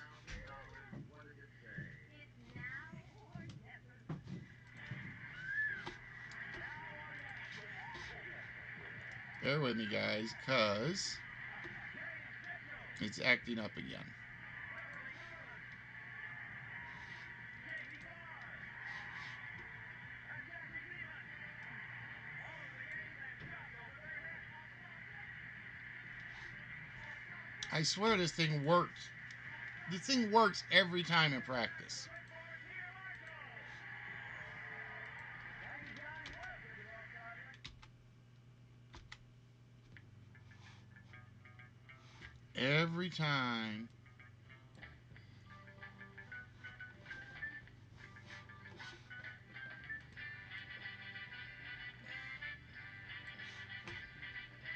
bear with me, guys, because it's acting up again. I swear this thing works. This thing works every time in practice. Every time.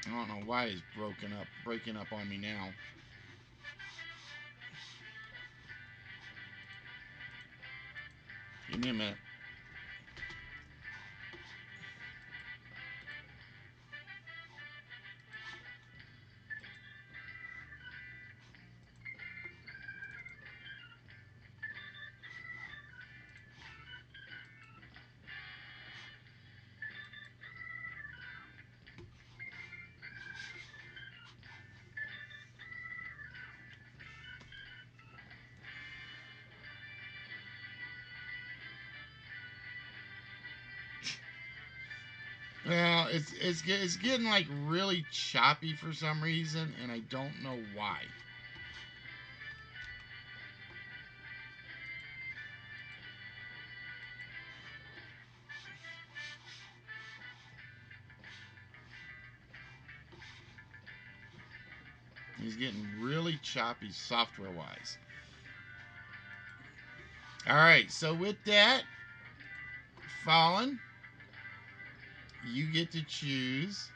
I don't know why it's breaking up on me now. Give me a minute. Well, it's getting like really choppy for some reason, and I don't know why. He's getting really choppy software wise. All right, so with that, Fallen, you get to choose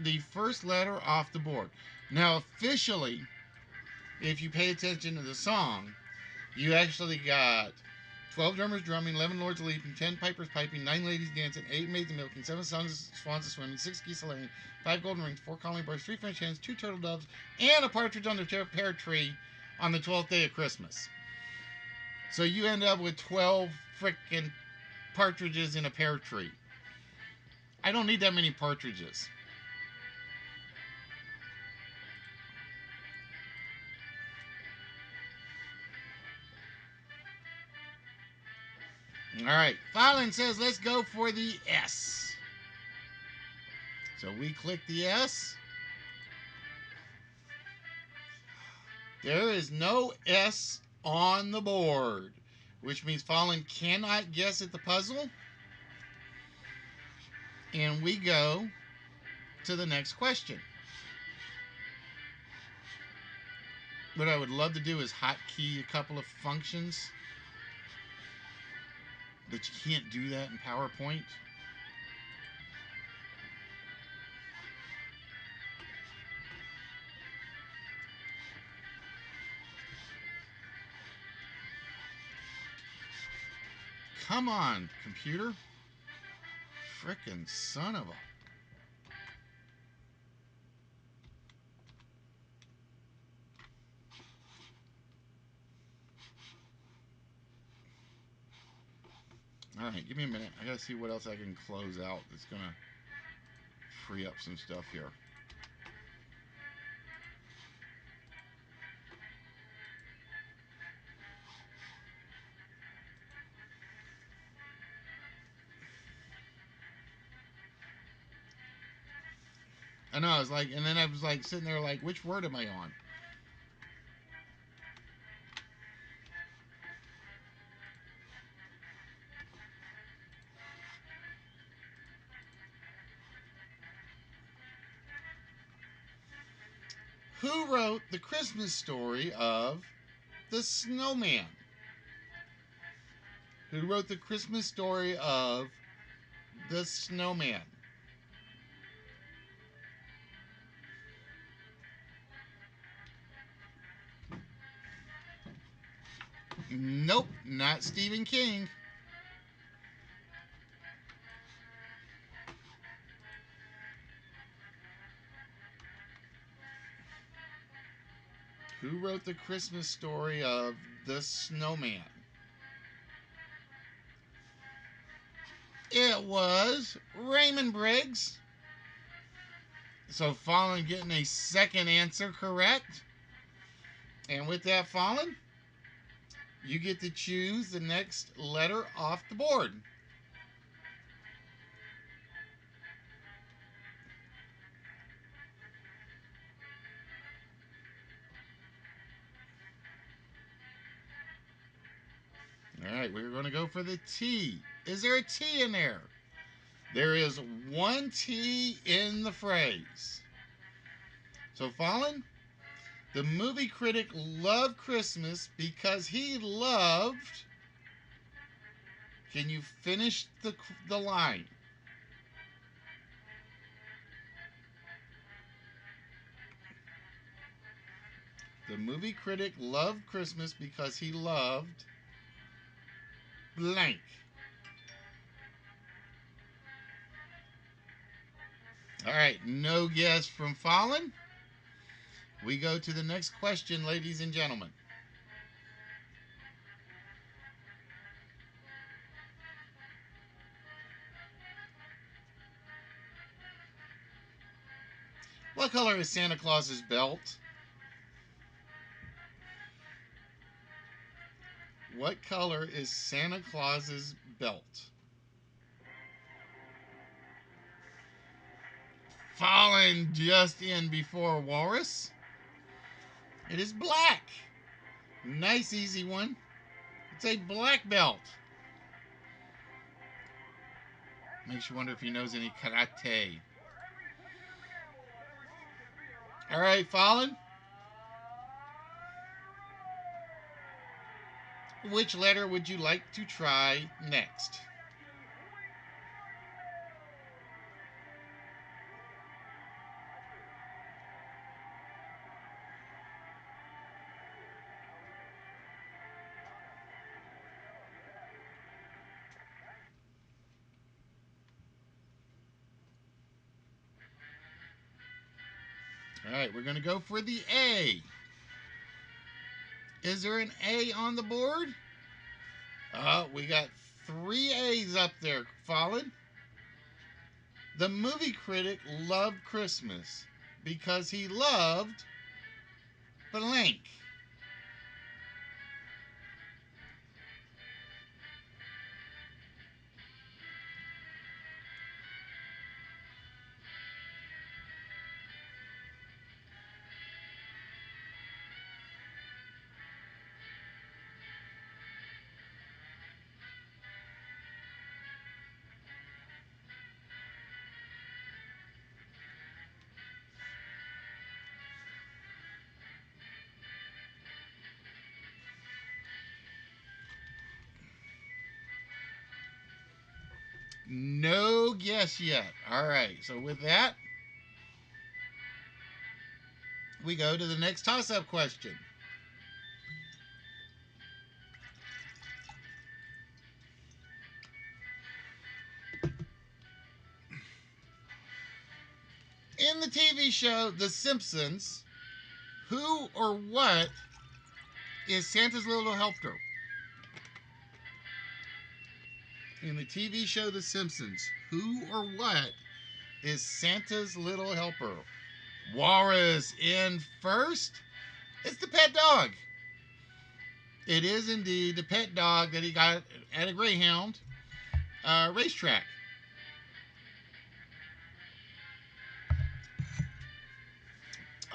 the first letter off the board. Now, officially, if you pay attention to the song, you actually got 12 drummers drumming, 11 lords leaping, 10 pipers piping, 9 ladies dancing, 8 maids milking, 7 swans swimming, 6 geese laying, 5 golden rings, 4 calling birds, 3 French hens, 2 turtle doves, and a partridge on the pear tree on the 12th day of Christmas. So you end up with 12 frickin' partridges in a pear tree. I don't need that many partridges. All right, Fallon says let's go for the S. So we click the S. There is no S on the board, which means Fallon cannot guess at the puzzle. And we go to the next question. What I would love to do is hotkey a couple of functions, but you can't do that in PowerPoint. Come on, computer. Frickin' son of a... All right, give me a minute. I gotta see what else I can close out that's gonna free up some stuff here. I know, I was like, and then I was like sitting there like, which word am I on? Who wrote the Christmas story of the snowman? Who wrote the Christmas story of the snowman? Nope, not Stephen King. Who wrote the Christmas story of the snowman? It was Raymond Briggs. So Fallen getting a second answer correct. And with that, Fallen, you get to choose the next letter off the board. All right, we're going to go for the T. Is there a T in there? There is one T in the phrase. So, Fallen, the movie critic loved Christmas because he loved... Can you finish the line? The movie critic loved Christmas because he loved blank. All right, no guess from Fallen. We go to the next question, ladies and gentlemen. What color is Santa Claus's belt? What color is Santa Claus's belt? Fallen just in before Walrus. It is black. Nice, easy one. It's a black belt. Makes you wonder if he knows any karate. All right, Fallen. Which letter would you like to try next? All right, we're going to go for the A. Is there an A on the board? We got 3 A's up there, Fallen. The movie critic loved Christmas because he loved blank. No guess yet. All right, so with that, we go to the next toss-up question. In the TV show The Simpsons, who or what is Santa's little helper? In the TV show The Simpsons, who or what is Santa's little helper? Walrus in first. It's the pet dog. It is indeed the pet dog that he got at a Greyhound racetrack.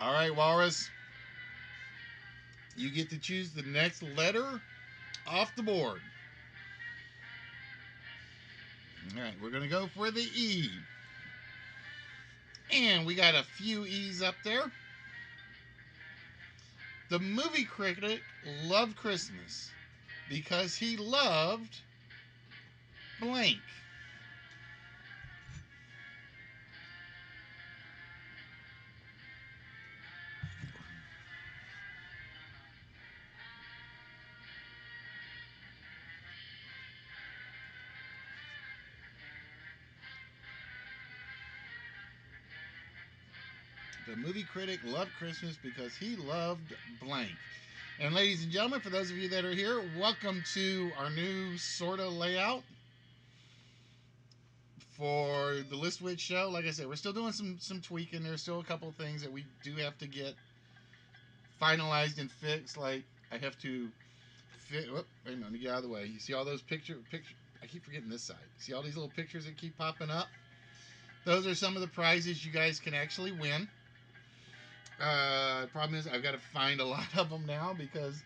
All right, Walrus. You get to choose the next letter off the board. All right, we're going to go for the E. And we got a few E's up there. The movie critic loved Christmas because he loved blank. The movie critic loved Christmas because he loved blank. And ladies and gentlemen, for those of you that are here, welcome to our new sort of layout for the Listwitch show. Like I said, we're still doing some tweaking. There's still a couple things that we do have to get finalized and fixed. Like I have to fit. Whoop, wait a minute, let me get out of the way. You see all those pictures? I keep forgetting this side. See all these little pictures that keep popping up? Those are some of the prizes you guys can actually win. Problem is, I've got to find a lot of them now because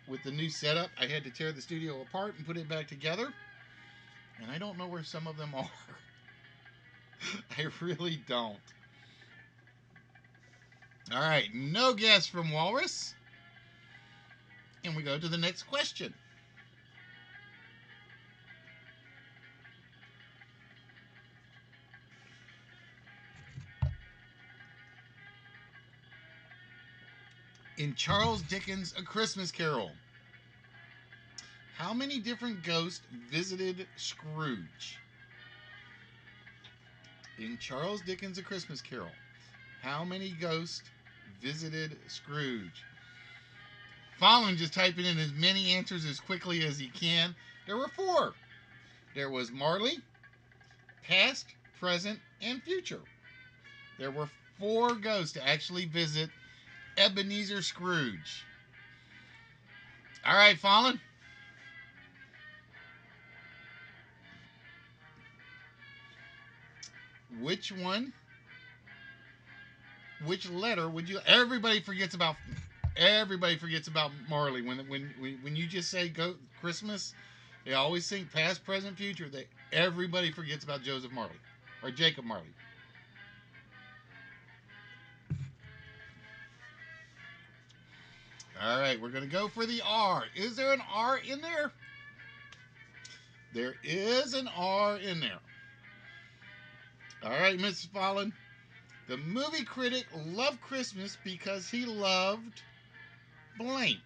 with the new setup, I had to tear the studio apart and put it back together. And I don't know where some of them are. I really don't. All right, no guess from Walrus. And we go to the next question. In Charles Dickens' A Christmas Carol, how many different ghosts visited Scrooge? In Charles Dickens' A Christmas Carol, how many ghosts visited Scrooge? Fallen just typing in as many answers as quickly as he can. There were 4. There was Marley, past, present, and future. There were 4 ghosts to actually visit Ebenezer Scrooge. All right, Fallen. Which one Which letter would you? Everybody forgets about. Everybody forgets about Marley when you just say go Christmas. They always think past, present, future. Everybody forgets about Joseph Marley or Jacob Marley. All right, we're gonna go for the R. Is there an R in there? There is an R in there. All right, Mrs. Fallon. The movie critic loved Christmas because he loved blank.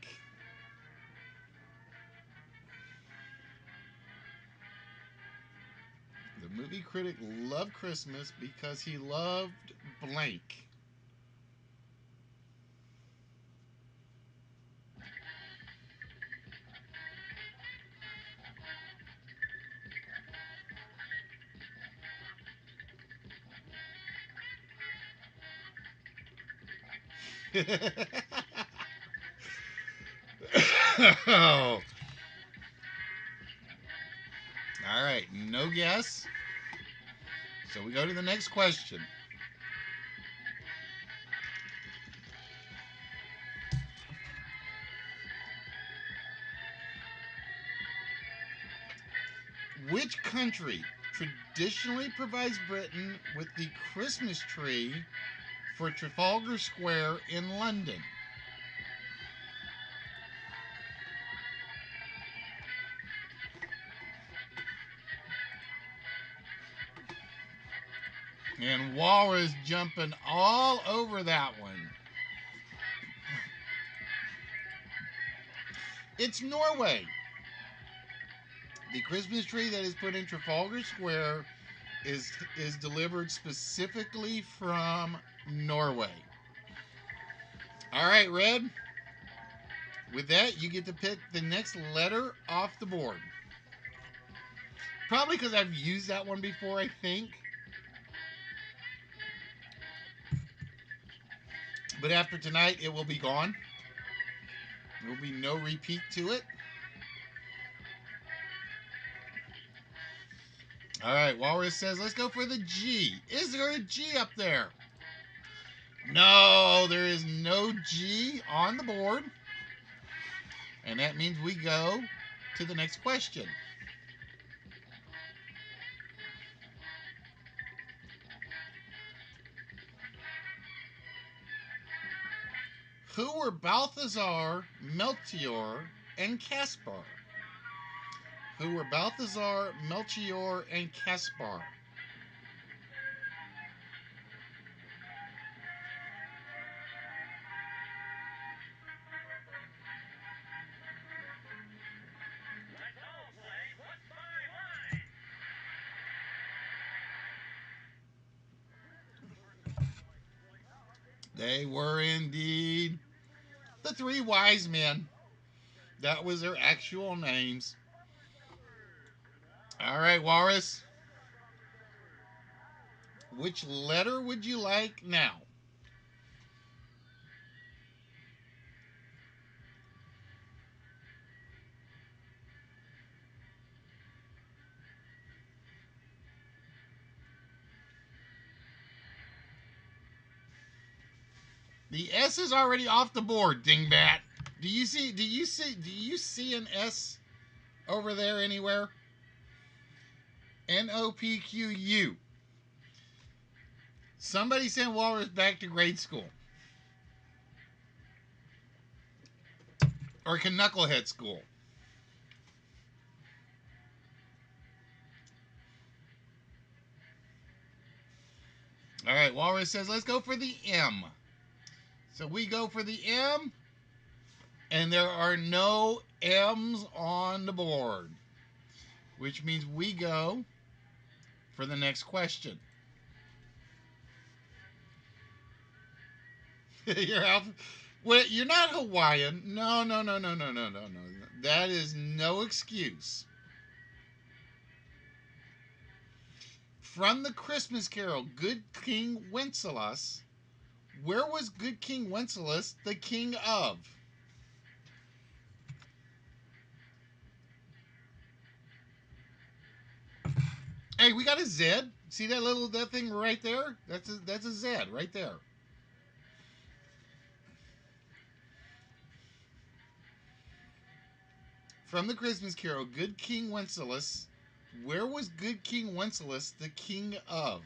The movie critic loved Christmas because he loved blank. Oh. All right, no guess. So we go to the next question. Which country traditionally provides Britain with the Christmas tree for Trafalgar Square in London? And Walrus jumping all over that one. It's Norway. The Christmas tree that is put in Trafalgar Square is delivered specifically from Norway. All right, Red. With that, you get to pick the next letter off the board. Probably because I've used that one before, I think. But after tonight, it will be gone. There will be no repeat to it. All right, Walrus says, let's go for the G. Is there a G up there? No, there is no G on the board. And that means we go to the next question. Who were Balthazar, Melchior, and Caspar? Who were Balthazar, Melchior, and Caspar? They were indeed the three wise men. That was their actual names. All right, Walrus. Which letter would you like now? The S is already off the board, dingbat. Do you see an S over there anywhere? NOPQU. Somebody sent Walrus back to grade school. Or Knucklehead school. All right, Walrus says, let's go for the M. So we go for the M, and there are no M's on the board, which means we go for the next question. Wait, you're not Hawaiian. No. That is no excuse. From the Christmas Carol, Good King Wenceslas. Where was Good King Wenceslas the king of? Hey, we got a Z. See that thing right there? That's a Z right there. From the Christmas Carol, Good King Wenceslas. Where was Good King Wenceslas the king of?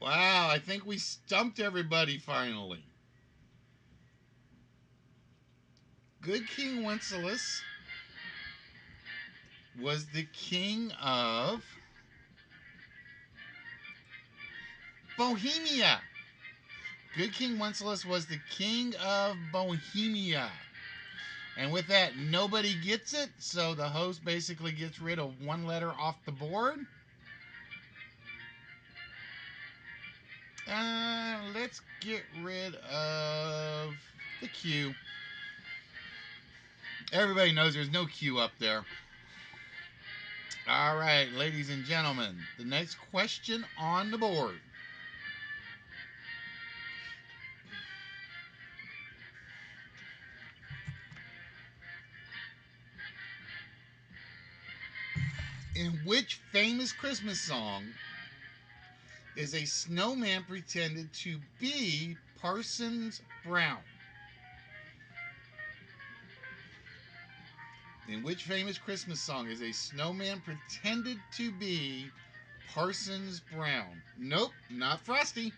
Wow, I think we stumped everybody finally. Good King Wenceslas was the king of Bohemia. Good King Wenceslas was the king of Bohemia. And with that, nobody gets it, so the host basically gets rid of one letter off the board. Let's get rid of the Q. Everybody knows there's no Q up there. All right, ladies and gentlemen, the next question on the board. In which famous Christmas song is a snowman pretended to be Parsons Brown? In which famous Christmas song is a snowman pretended to be Parsons Brown? Nope, not Frosty.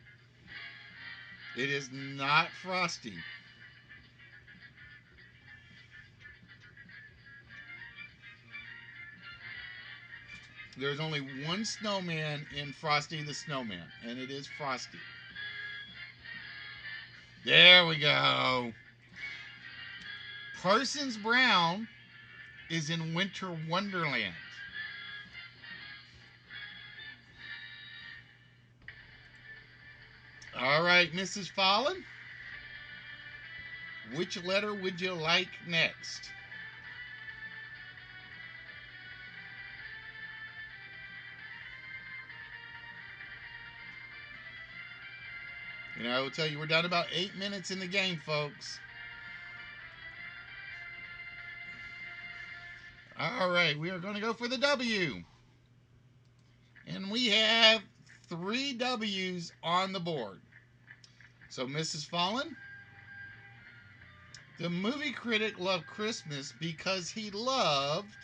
It is not Frosty. There's only one snowman in Frosty the Snowman, and it is Frosty. There we go. Parsons Brown is in Winter Wonderland. All right, Mrs. Fallon. Which letter would you like next? And I will tell you, we're down about 8 minutes in the game, folks. All right, we are going to go for the W. And we have 3 W's on the board. So, Mrs. Fallon, the movie critic loved Christmas because he loved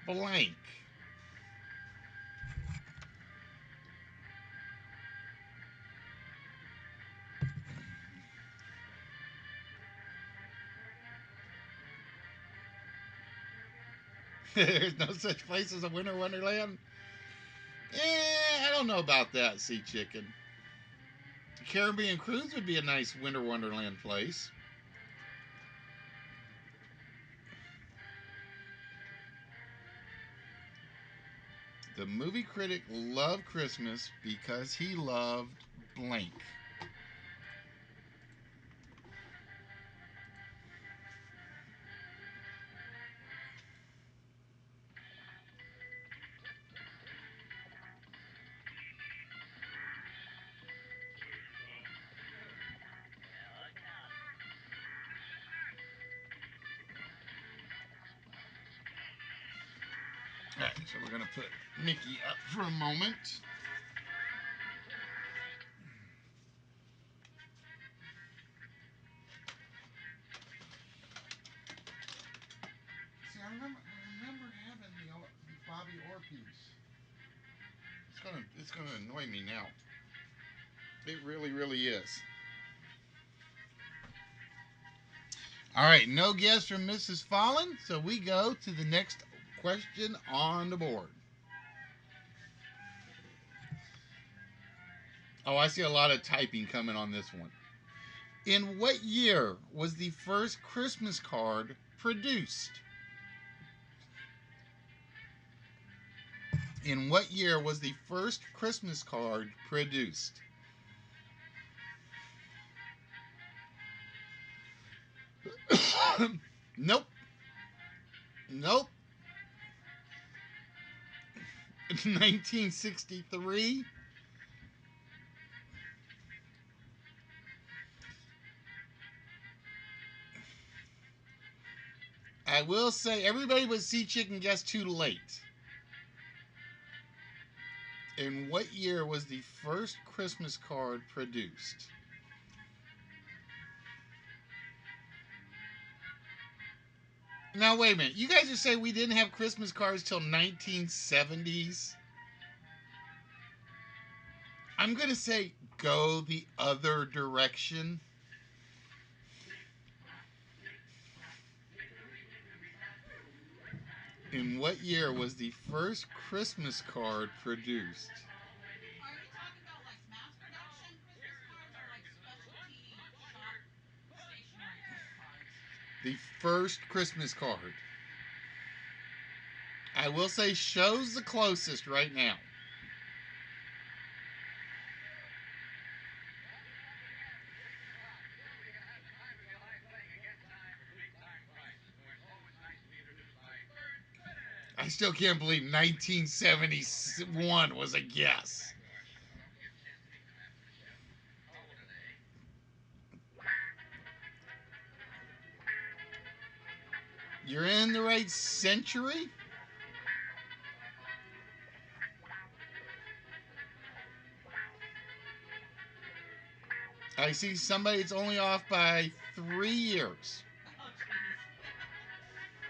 blank. There's no such place as a Winter Wonderland? I don't know about that, Sea Chicken. The Caribbean Cruise would be a nice Winter Wonderland place. The movie critic loved Christmas because he loved blank. Alright, so we're going to put Mickey up for a moment. See, I remember having the Bobby Orr piece. It's gonna annoy me now. It really, really is. All right, no guess from Mrs. Fallon, so we go to the next question on the board. Oh, I see a lot of typing coming on this one. In what year was the first Christmas card produced? In what year was the first Christmas card produced? Nope. Nope. 1963. I will say everybody but Sea Chicken guessed too late. In what year was the first Christmas card produced? Now wait a minute. You guys are saying we didn't have Christmas cards till 1970s? I'm going to say go the other direction. In what year was the first Christmas card produced? Are you talking about like mass production Christmas cards or like specialty shop stationery cards? The first Christmas card. I will say show's the closest right now. I still can't believe 1971 was a guess. You're in the right century? I see somebody that's only off by 3 years. Oh,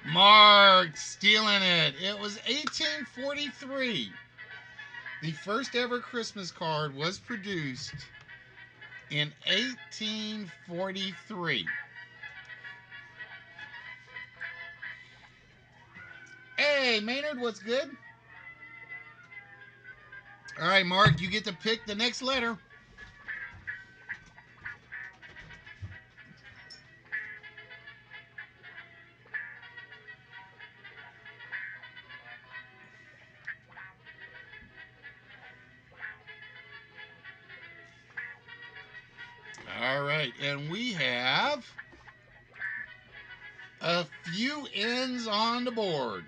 jeez. Mark stealing it. It was 1843. The first ever Christmas card was produced in 1843. Hey, Maynard, what's good? All right, Mark, you get to pick the next letter. All right, and we have a few ends on the board.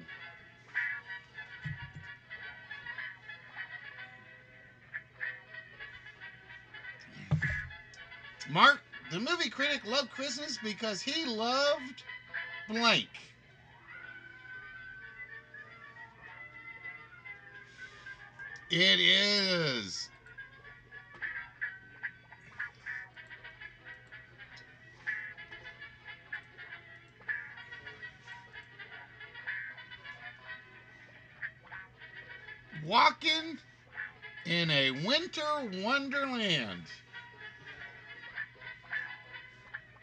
Mark, the movie critic loved Christmas because he loved blank. It is. Walking in a winter wonderland.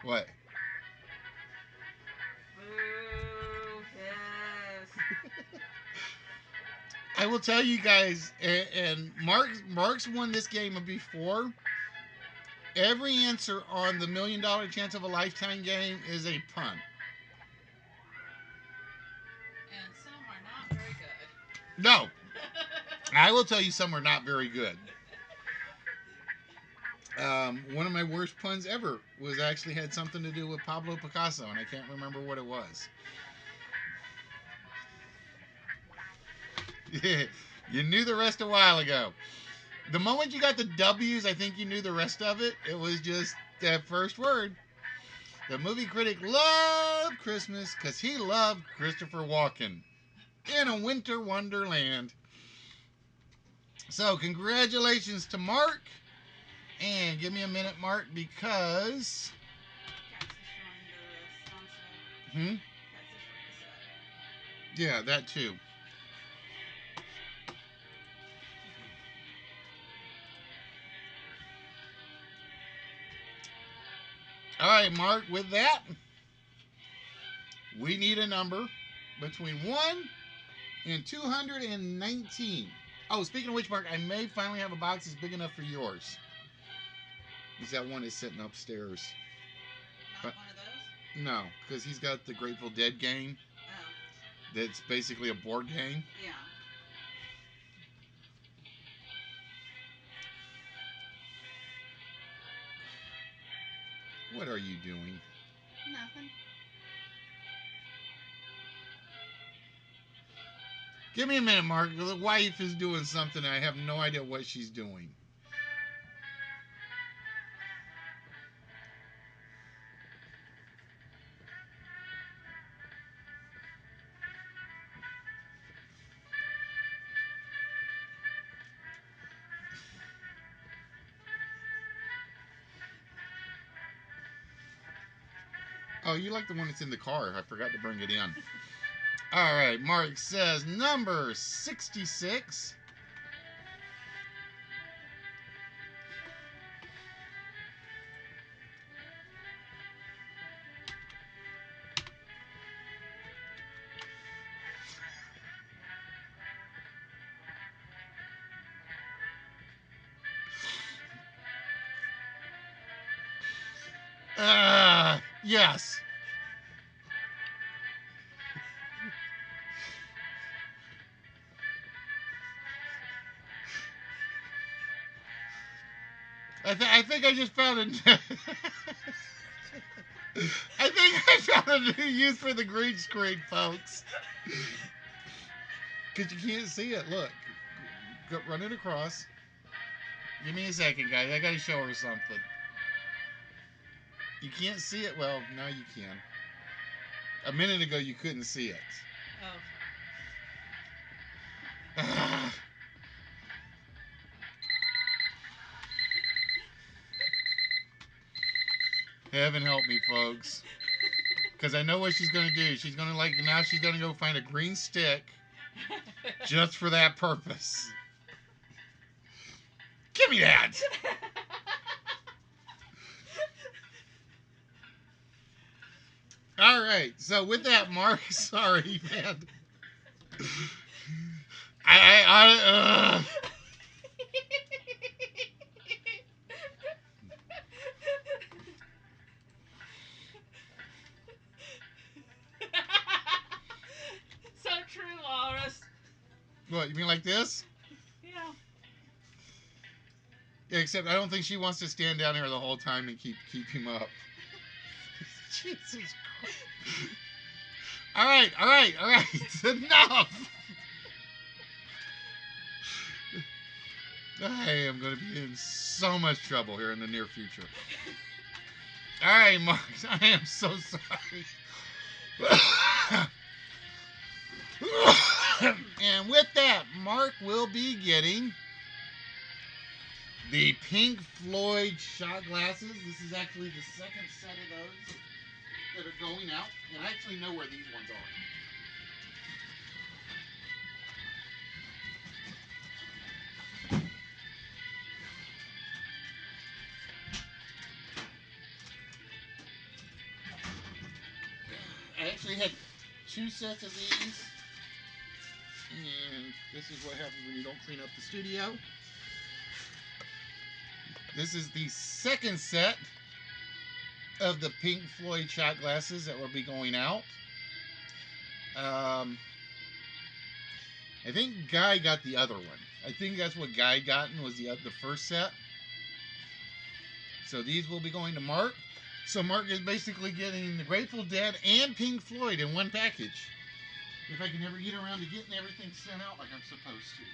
What? Boo, yes. I will tell you guys, and Mark's won this game before. Every answer on the $1,000,000 Chance of a Lifetime game is a pun. And some are not very good. No, I will tell you some are not very good. One of my worst puns ever was actually had something to do with Pablo Picasso, and I can't remember what it was. You knew the rest a while ago. The moment you got the W's, I think you knew the rest of it. It was just that first word. The movie critic loved Christmas because he loved Christopher Walken in a winter wonderland. So, congratulations to Mark. And give me a minute, Mark, because... Cats destroying the sunset. Hmm? Cats destroying the set. Yeah, that too. All right, Mark, with that, we need a number between 1 and 219. Oh, speaking of which, Mark, I may finally have a box that's big enough for yours. Because that one is sitting upstairs. Not one of those? No, because he's got the Grateful Dead game. Oh. That's basically a board game. Yeah. What are you doing? Nothing. Give me a minute, Mark. The wife is doing something. I have no idea what she's doing. Oh, you like the one that's in the car. I forgot to bring it in. All right, Mark says number 66. Yes. I think I just found a. I think I found a new use for the green screen, folks. Because you can't see it. Look. Run it across. Give me a second, guys. I gotta show her something. You can't see it. Well, now you can. A minute ago, you couldn't see it. Oh. Heaven help me, folks. Because I know what she's going to do. She's going to, now she's going to go find a green stick just for that purpose. Give me that! All right. So with that, Mark, sorry, man. So true, Loris. What, you mean like this? Yeah. Yeah, except I don't think she wants to stand down here the whole time and keep him up. Jesus Christ. All right. Enough. I am going to be in so much trouble here in the near future. All right, Mark. I am so sorry. And with that, Mark will be getting the Pink Floyd shot glasses. This is actually the second set of those that are going out. And I actually know where these ones are. I actually had 2 sets of these. And this is what happens when you don't clean up the studio. This is the second set of the Pink Floyd shot glasses that will be going out. I think Guy got the other one. I think that's what Guy gotten was the first set. So these will be going to Mark. So Mark is basically getting the Grateful Dead and Pink Floyd in one package. If I can ever get around to getting everything sent out like I'm supposed to.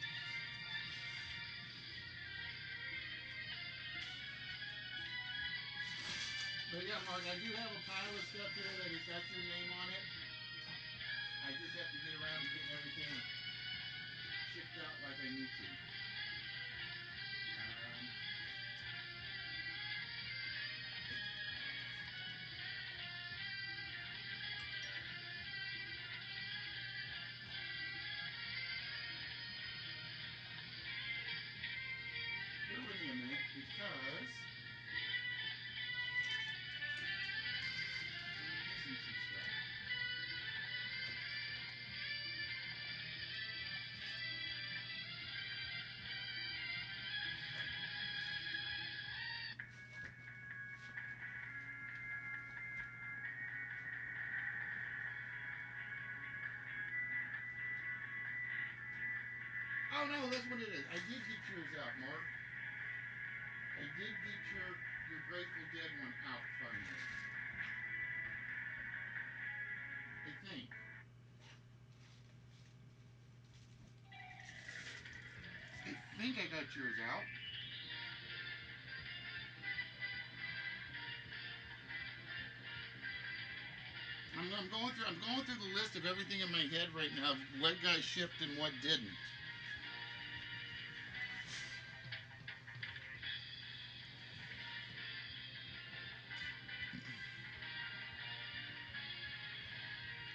But yeah, Mark, I do have a pile of stuff here that has got your name on it. I just have to get around to getting everything shipped out like I need to. Bear with me a minute because I'm missing some stuff. Oh no, that's what it is. I did get yours out, Mark. I did get your Grateful Dead one out finally. I think. think I got yours out. I'm going through the list of everything in my head right now, what got shipped and what didn't.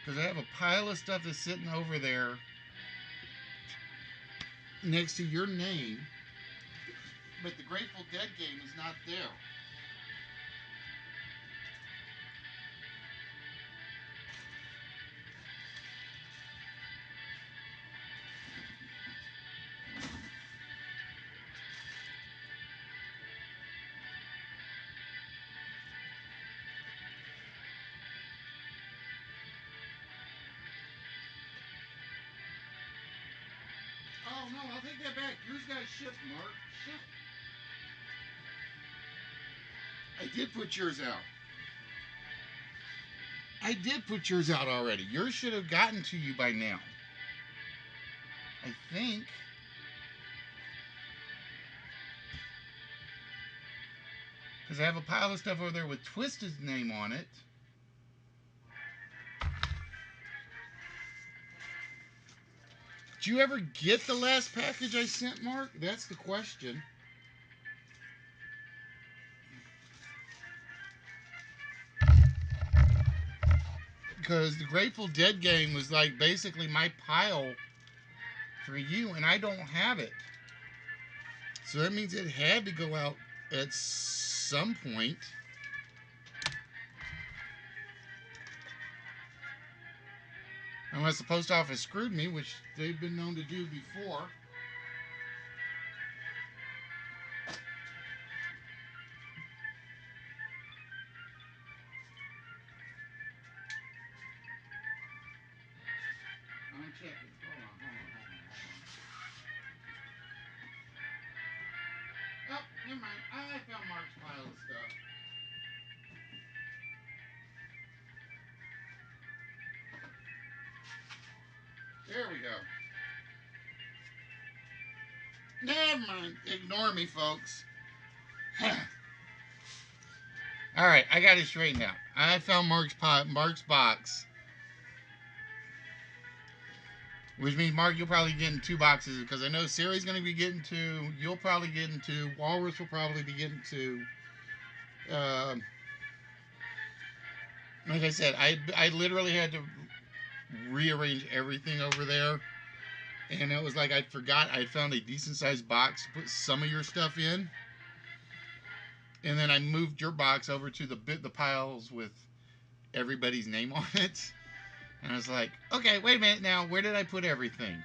Because I have a pile of stuff that's sitting over there next to your name, but the Grateful Dead game is not there. Oh no, I'll take that back. Yours got shipped, Mark. Shit. I did put yours out. I did put yours out already. Yours should have gotten to you by now. I think. Because I have a pile of stuff over there with Twisted's name on it. Did you ever get the last package I sent, Mark? That's the question. Because the Grateful Dead game was like basically my pile for you, and I don't have it. So that means it had to go out at some point. Unless the post office screwed me, which they've been known to do before. I'm checking. Hold on. Oh, never mind. I found Mark's pile of stuff. There we go. Never mind. Ignore me, folks. All right, I got it straightened out. I found Mark's box, which means Mark, you'll probably get in 2 boxes because I know Sari's going to be getting 2. You'll probably get in 2. Walrus will probably be getting 2. Like I said, I literally had to rearrange everything over there, and it was like I forgot I found a decent sized box to put some of your stuff in. And then I moved your box over to the piles with everybody's name on it. And I was like, okay, wait a minute now. Where did I put everything?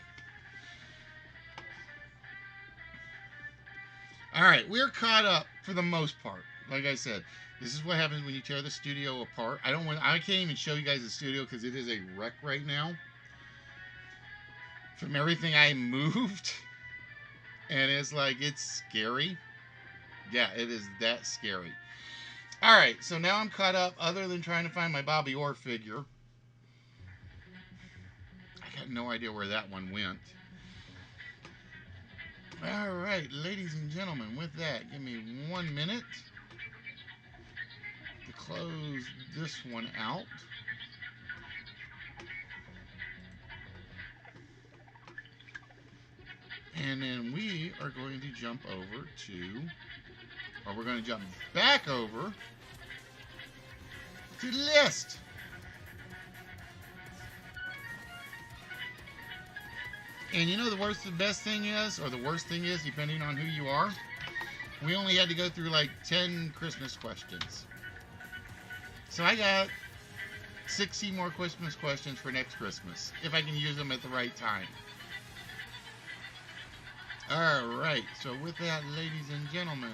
All right, we're caught up for the most part. Like I said, this is what happens when you tear the studio apart. I can't even show you guys the studio because it is a wreck right now. From everything I moved. And it's like, it's scary. Yeah, it is that scary. All right, so now I'm caught up other than trying to find my Bobby Orr figure. I got no idea where that one went. All right, ladies and gentlemen, with that, give me 1 minute to close this one out. And then we are going to jump over to, or we're going to jump back over to the list. And you know the best thing is, or the worst thing is, depending on who you are, we only had to go through like 10 Christmas questions. So I got 60 more Christmas questions for next Christmas, if I can use them at the right time. Alright, so with that, ladies and gentlemen,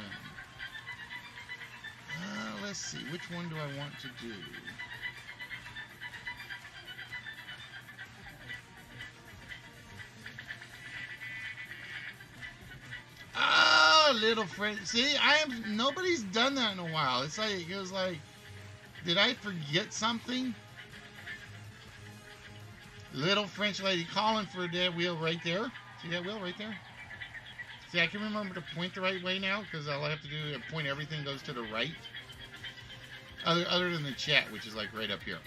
let's see, which one do I want to do? Oh, little friend. See, nobody's done that in a while. It was like, did I forget something? Little French lady calling for a dead wheel right there. See that wheel right there? See, I can remember to point the right way now because all I have to do is point everything goes to the right. Other than the chat, which is like right up here.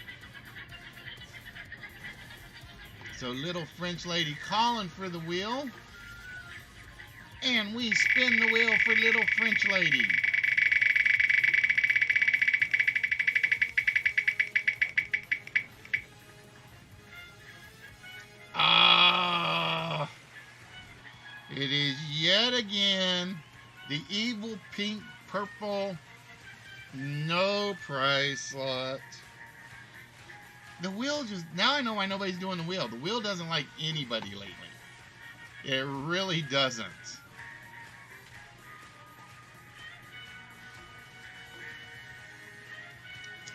So little French lady calling for the wheel. And we spin the wheel for little French lady. Ah, it is yet again the evil pink purple no price slot. The wheel just, now I know why nobody's doing the wheel. The wheel doesn't like anybody lately. It really doesn't.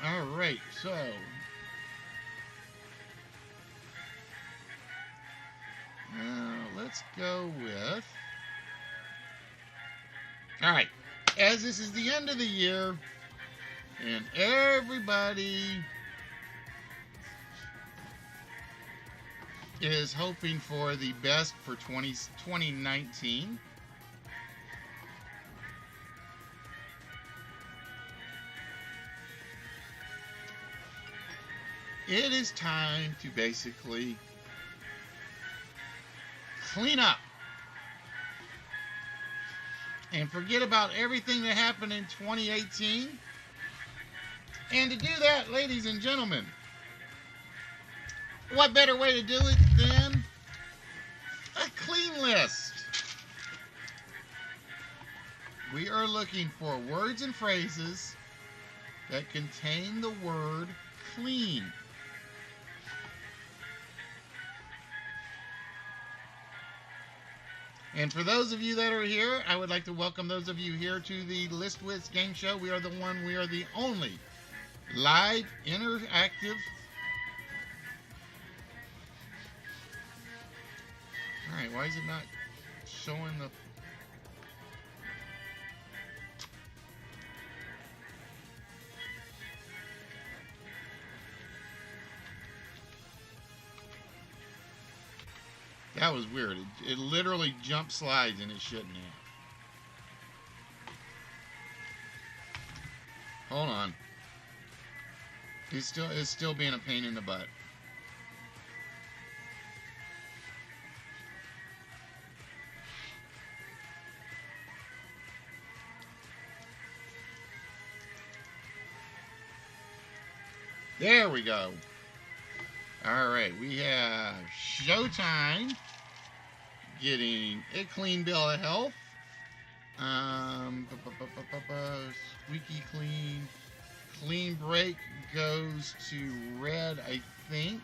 All right, so let's go with, all right, as this is the end of the year and everybody is hoping for the best for 2019. It is time to basically clean up and forget about everything that happened in 2018. And to do that, ladies and gentlemen, what better way to do it than a clean list? We are looking for words and phrases that contain the word clean. And for those of you that are here, I would like to welcome those of you here to the List Wiz Game Show. We are the only live, interactive. All right, why is it not showing the... That was weird. It literally jump slides and it shouldn't have. Hold on. It's still being a pain in the butt. There we go. All right, we have Showtime getting a clean bill of health. Squeaky clean. Clean break goes to red, I think.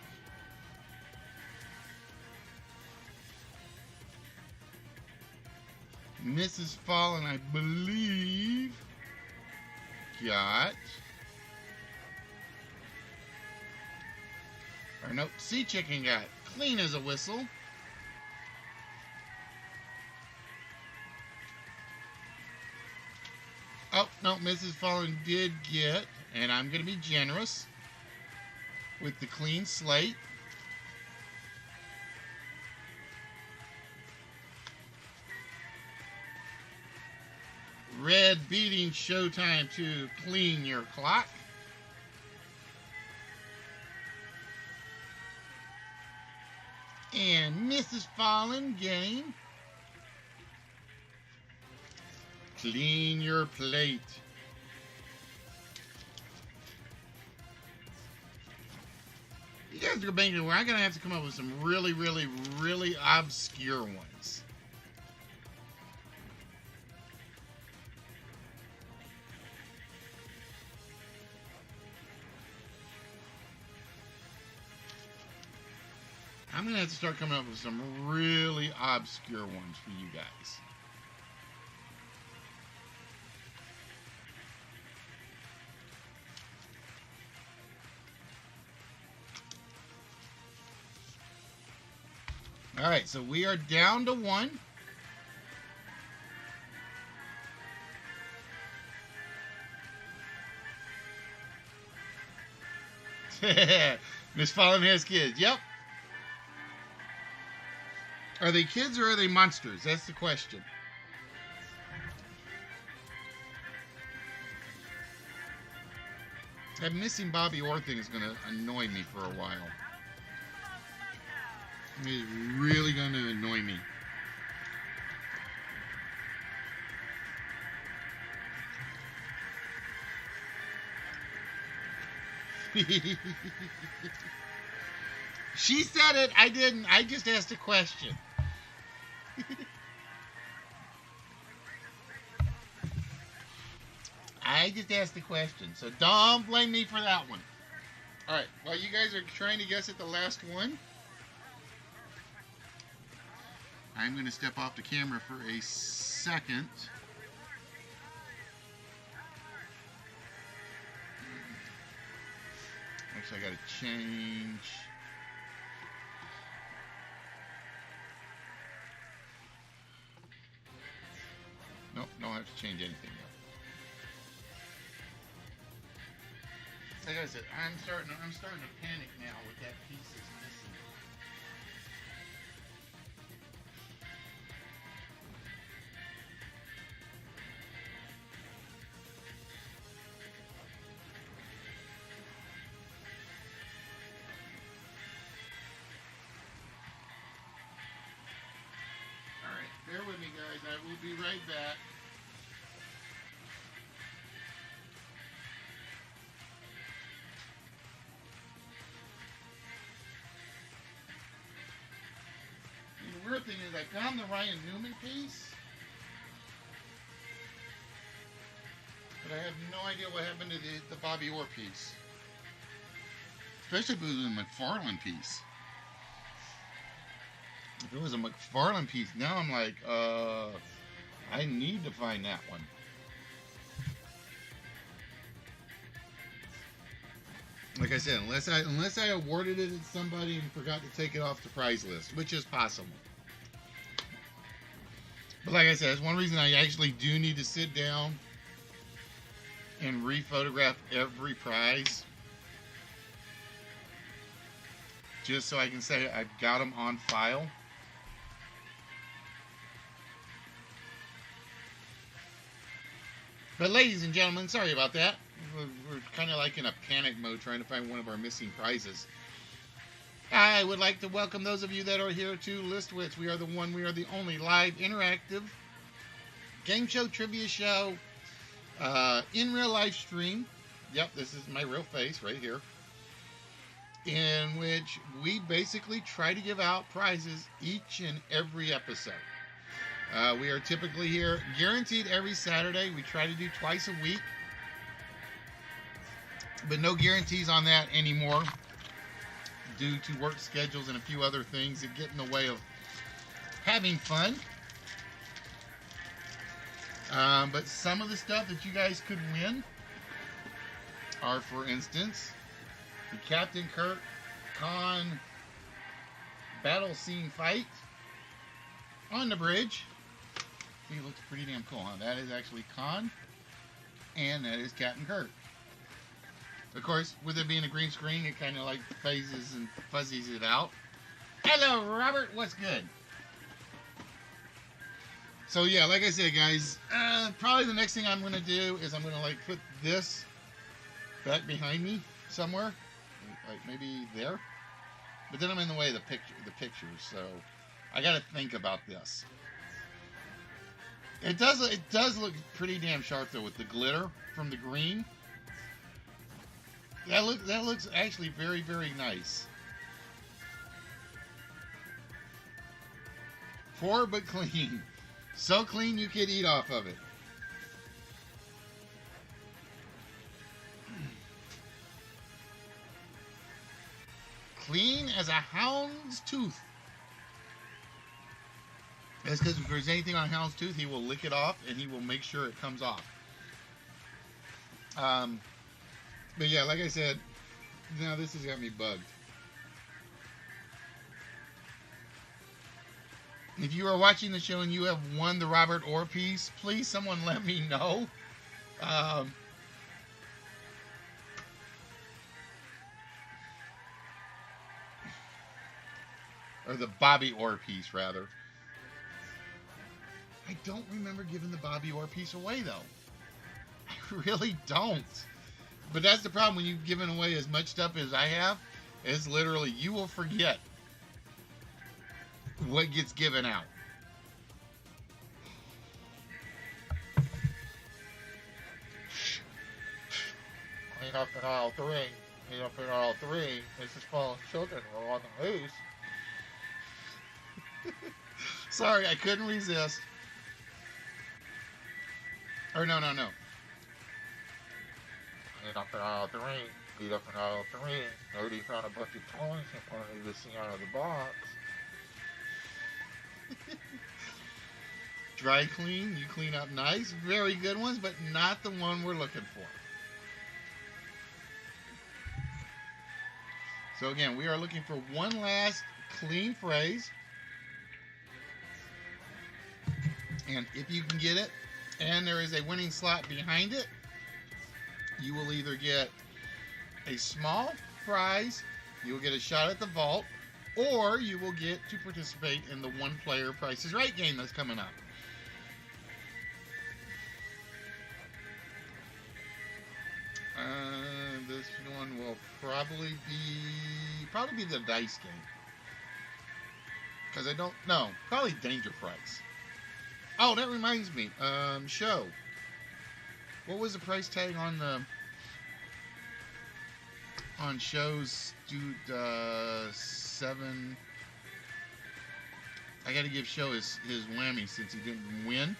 Mrs. Fallen, I believe, got... Or nope, Sea Chicken got clean as a whistle. Oh, no, Mrs. Fallen did get, and I'm going to be generous with the clean slate. Red beating Showtime to clean your clock. And Mrs. Fallen getting clean your plate. You guys are banking where I'm going to have to come up with some really, really, really obscure ones. I'm going to have to start coming up with some really obscure ones for you guys. All right, so we are down to one. Miss Fallen has kids. Yep. Are they kids or are they monsters? That's the question. That missing Bobby Orr thing is going to annoy me for a while. It is really going to annoy me. She said it. I didn't. I just asked a question. I just asked the question. So don't blame me for that one. All right. While you guys are trying to guess at the last one, I'm going to step off the camera for a second. Actually, I got to change. Nope, don't have to change anything yet. Like I said, I'm starting to panic now with that piece that's missing. Alright, bear with me guys, I will be right back. The weird thing is I found the Ryan Newman piece, but I have no idea what happened to the Bobby Orr piece. Especially if it was a McFarlane piece. If it was a McFarlane piece, now I'm like, I need to find that one. Like I said, unless I awarded it to somebody and forgot to take it off the prize list, which is possible. But like I said, it's one reason I actually do need to sit down and re-photograph every prize, just so I can say I've got them on file. But ladies and gentlemen, sorry about that. We're kind of like in a panic mode trying to find one of our missing prizes. I would like to welcome those of you that are here to Listwits. We are the one, we are the only live interactive game show trivia show in real life stream. Yep, this is my real face right here. In which we basically try to give out prizes each and every episode. We are typically here guaranteed every Saturday. We try to do twice a week. But no guarantees on that anymore due to work schedules and a few other things that get in the way of having fun. But some of the stuff that you guys could win are, for instance, the Captain Kirk Khan battle scene fight on the bridge. See, it looks pretty damn cool, huh? That is actually Khan, and that is Captain Kirk. Of course, with it being a green screen, it kind of like phases and fuzzies it out. Hello, Robert. What's good? So yeah, like I said, guys, probably the next thing I'm going to do is I'm going to like put this back behind me somewhere, like maybe there. But then I'm in the way of the pictures, so I got to think about this. It does look pretty damn sharp though with the glitter from the green. That looks actually very, very nice. Poor but clean. So clean you could eat off of it. Clean as a hound's tooth. That's because if there's anything on a hound's tooth, he will lick it off and he will make sure it comes off. But yeah, like I said, now this has got me bugged. If you are watching the show and you have won the Robert Orr piece, please someone let me know. Or the Bobby Orr piece, rather. I don't remember giving the Bobby Orr piece away, though. I really don't. But that's the problem when you've given away as much stuff as I have. It's literally you will forget what gets given out. Clean up in aisle three. Clean up in aisle three. Mrs. Paul's children were on the loose. Sorry, I couldn't resist. Or no. Clean up in aisle three. Clean up in aisle three. Nobody found a bunch of toys and wanted to see out of the box. Dry clean, you clean up nice, very good ones, but not the one we're looking for. So again, we are looking for one last clean phrase. And if you can get it, and there is a winning slot behind it, you will either get a small prize, you will get a shot at the vault, or you will get to participate in the one-player Price is Right game that's coming up. This one will probably be the dice game, because I don't know, probably Danger Price. Oh, that reminds me, show. What was the price tag on shows? Dude, 7. I got to give Show his whammy since he didn't win.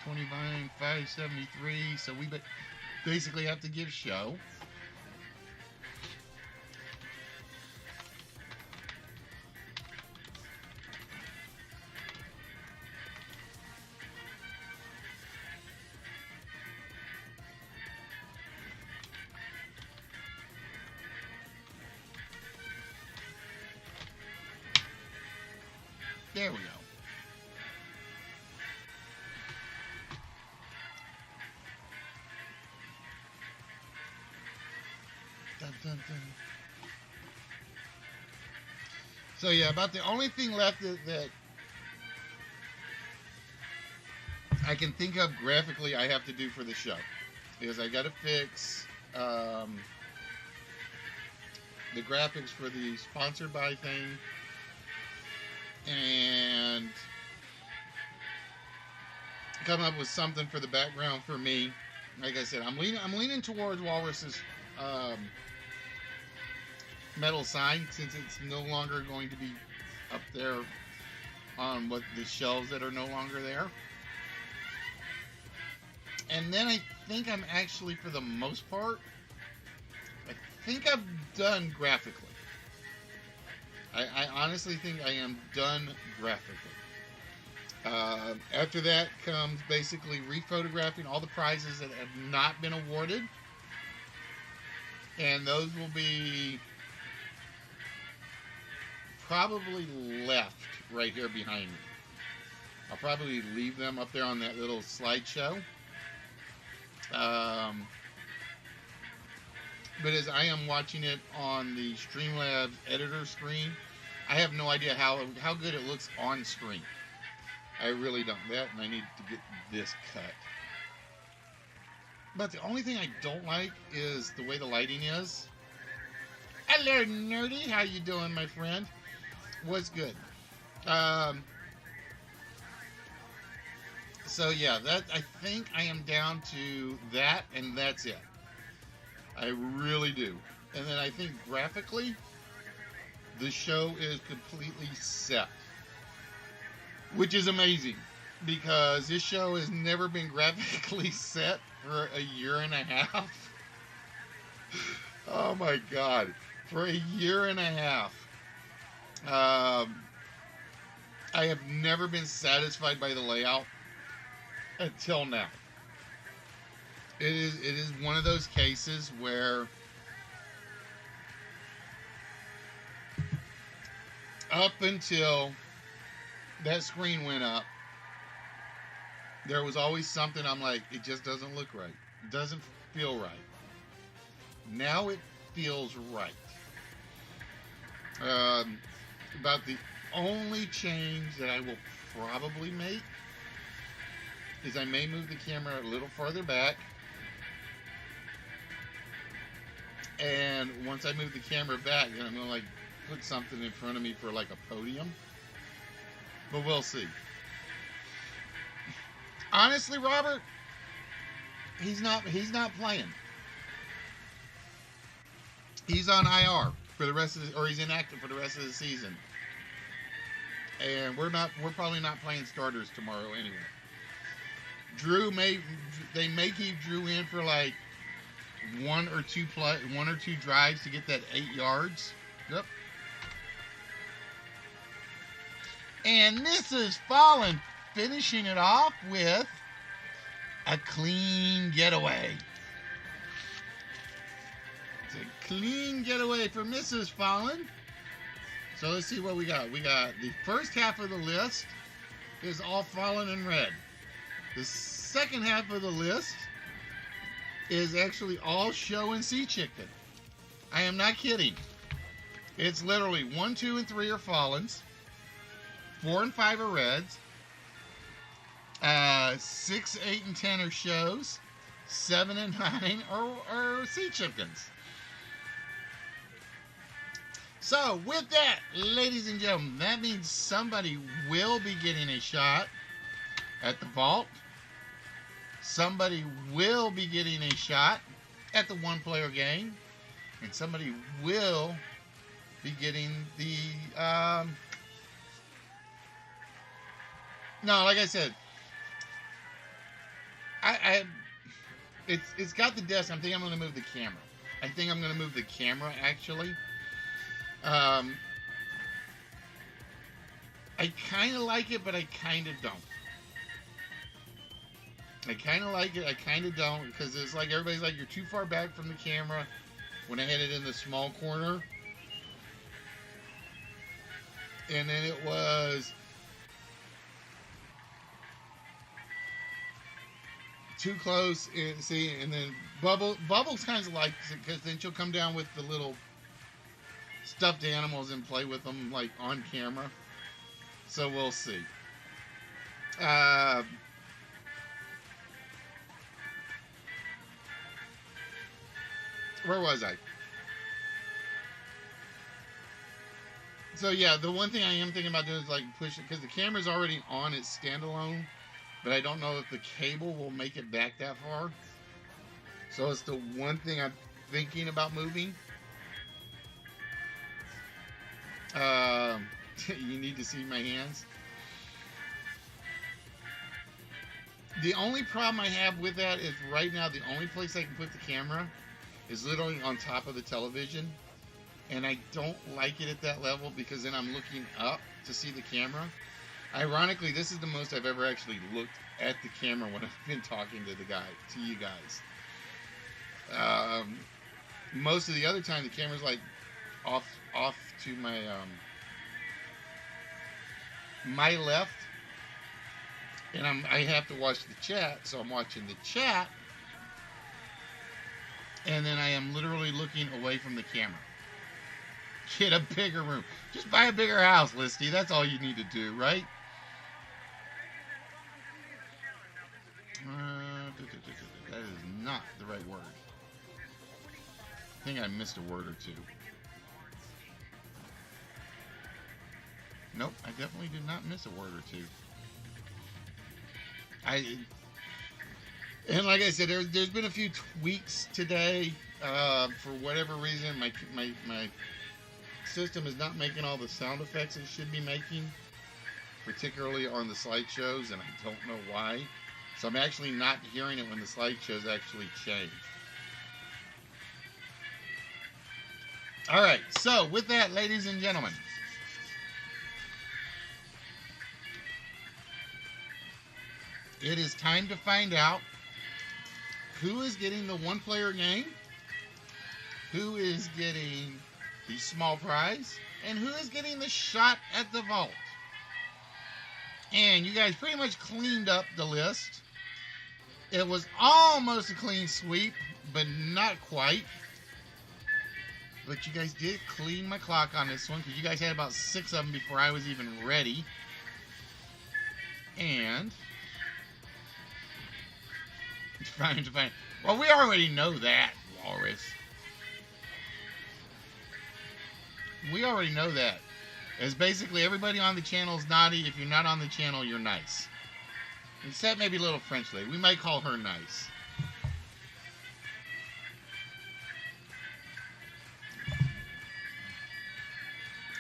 $25,573. So we basically have to give Show. There we go. Dun, dun, dun. So yeah, about the only thing left that I can think of graphically I have to do for the show is I got to fix the graphics for the sponsored by thing, and come up with something for the background for me. Like I said, I'm leaning towards Walrus's metal sign, since it's no longer going to be up there on what the shelves that are no longer there. And then I think I'm actually, for the most part, I think I'm done graphically. I honestly think I am done graphically. After that comes basically rephotographing all the prizes that have not been awarded. And those will be probably left right here behind me. I'll probably leave them up there on that little slideshow. But as I am watching it on the Streamlabs editor screen, I have no idea how good it looks on screen. I really don't. And I need to get this cut. But the only thing I don't like is the way the lighting is. Hello, Nerdy. How you doing, my friend? What's good? So yeah, I think I am down to that, and that's it. I really do. And then I think graphically, the show is completely set, which is amazing, because this show has never been graphically set for a year and a half. Oh my God, for a year and a half. I have never been satisfied by the layout until now. It is one of those cases where up until that screen went up, there was always something I'm like, it just doesn't look right. It doesn't feel right. Now it feels right. About the only change that I will probably make is I may move the camera a little farther back. And once I move the camera back, then I'm going to like put something in front of me for like a podium. But we'll see. Honestly, Robert, he's not playing. He's on IR for the rest of the, or he's inactive for the rest of the season. And we're probably not playing starters tomorrow anyway. They may keep Drew in for like one or two drives to get that 8 yards. Yep. And this is Fallen finishing it off with a clean getaway. It's a clean getaway for Mrs. Fallen. So let's see what we got. We got the first half of the list is all Fallen in red. The second half of the list is actually all show and sea chicken. I am not kidding. It's literally 1, 2, and 3 are Fallens. 4 and 5 are reds. 6, 8, and 10 are shows. 7 and 9 are sea chickens. So, with that, ladies and gentlemen, that means somebody will be getting a shot at the vault. Somebody will be getting a shot at the one-player game. And somebody will be getting the... No, like I said, it's got the desk. I'm thinking I'm going to move the camera. I think I'm going to move the camera, actually. I kind of like it, but I kind of don't. I kind of like it, I kind of don't, because it's like everybody's like, you're too far back from the camera when I had it in the small corner. And then it was too close, and see, and then Bubbles kind of likes it, because then she'll come down with the little stuffed animals and play with them, like, on camera. So we'll see. Where was I? So yeah, the one thing I am thinking about doing is like push it, because the camera's already on its standalone, but I don't know if the cable will make it back that far. So it's the one thing I'm thinking about moving. You need to see my hands. The only problem I have with that is right now the only place I can put the camera is literally on top of the television, and I don't like it at that level because then I'm looking up to see the camera. Ironically, this is the most I've ever actually looked at the camera when I've been talking to you guys. Most of the other time the camera's like off to my my left, and I have to watch the chat, so I'm watching the chat. And then I am literally looking away from the camera. Get a bigger room. Just buy a bigger house, Listy. That's all you need to do, right? That is not the right word. I think I missed a word or two. Nope, I definitely did not miss a word or two. And like I said, there's been a few tweaks today. For whatever reason, my system is not making all the sound effects it should be making, particularly on the slideshows, and I don't know why. So I'm actually not hearing it when the slideshows actually change. All right, so with that, ladies and gentlemen, it is time to find out who is getting the one-player game, who is getting the small prize, and who is getting the shot at the vault. And you guys pretty much cleaned up the list. It was almost a clean sweep, but not quite. But you guys did clean my clock on this one, because you guys had about 6 of them before I was even ready. And fine. Well, we already know that, Walrus. We already know that. As basically everybody on the channel is naughty. If you're not on the channel, you're nice. Except maybe little French lady. We might call her nice.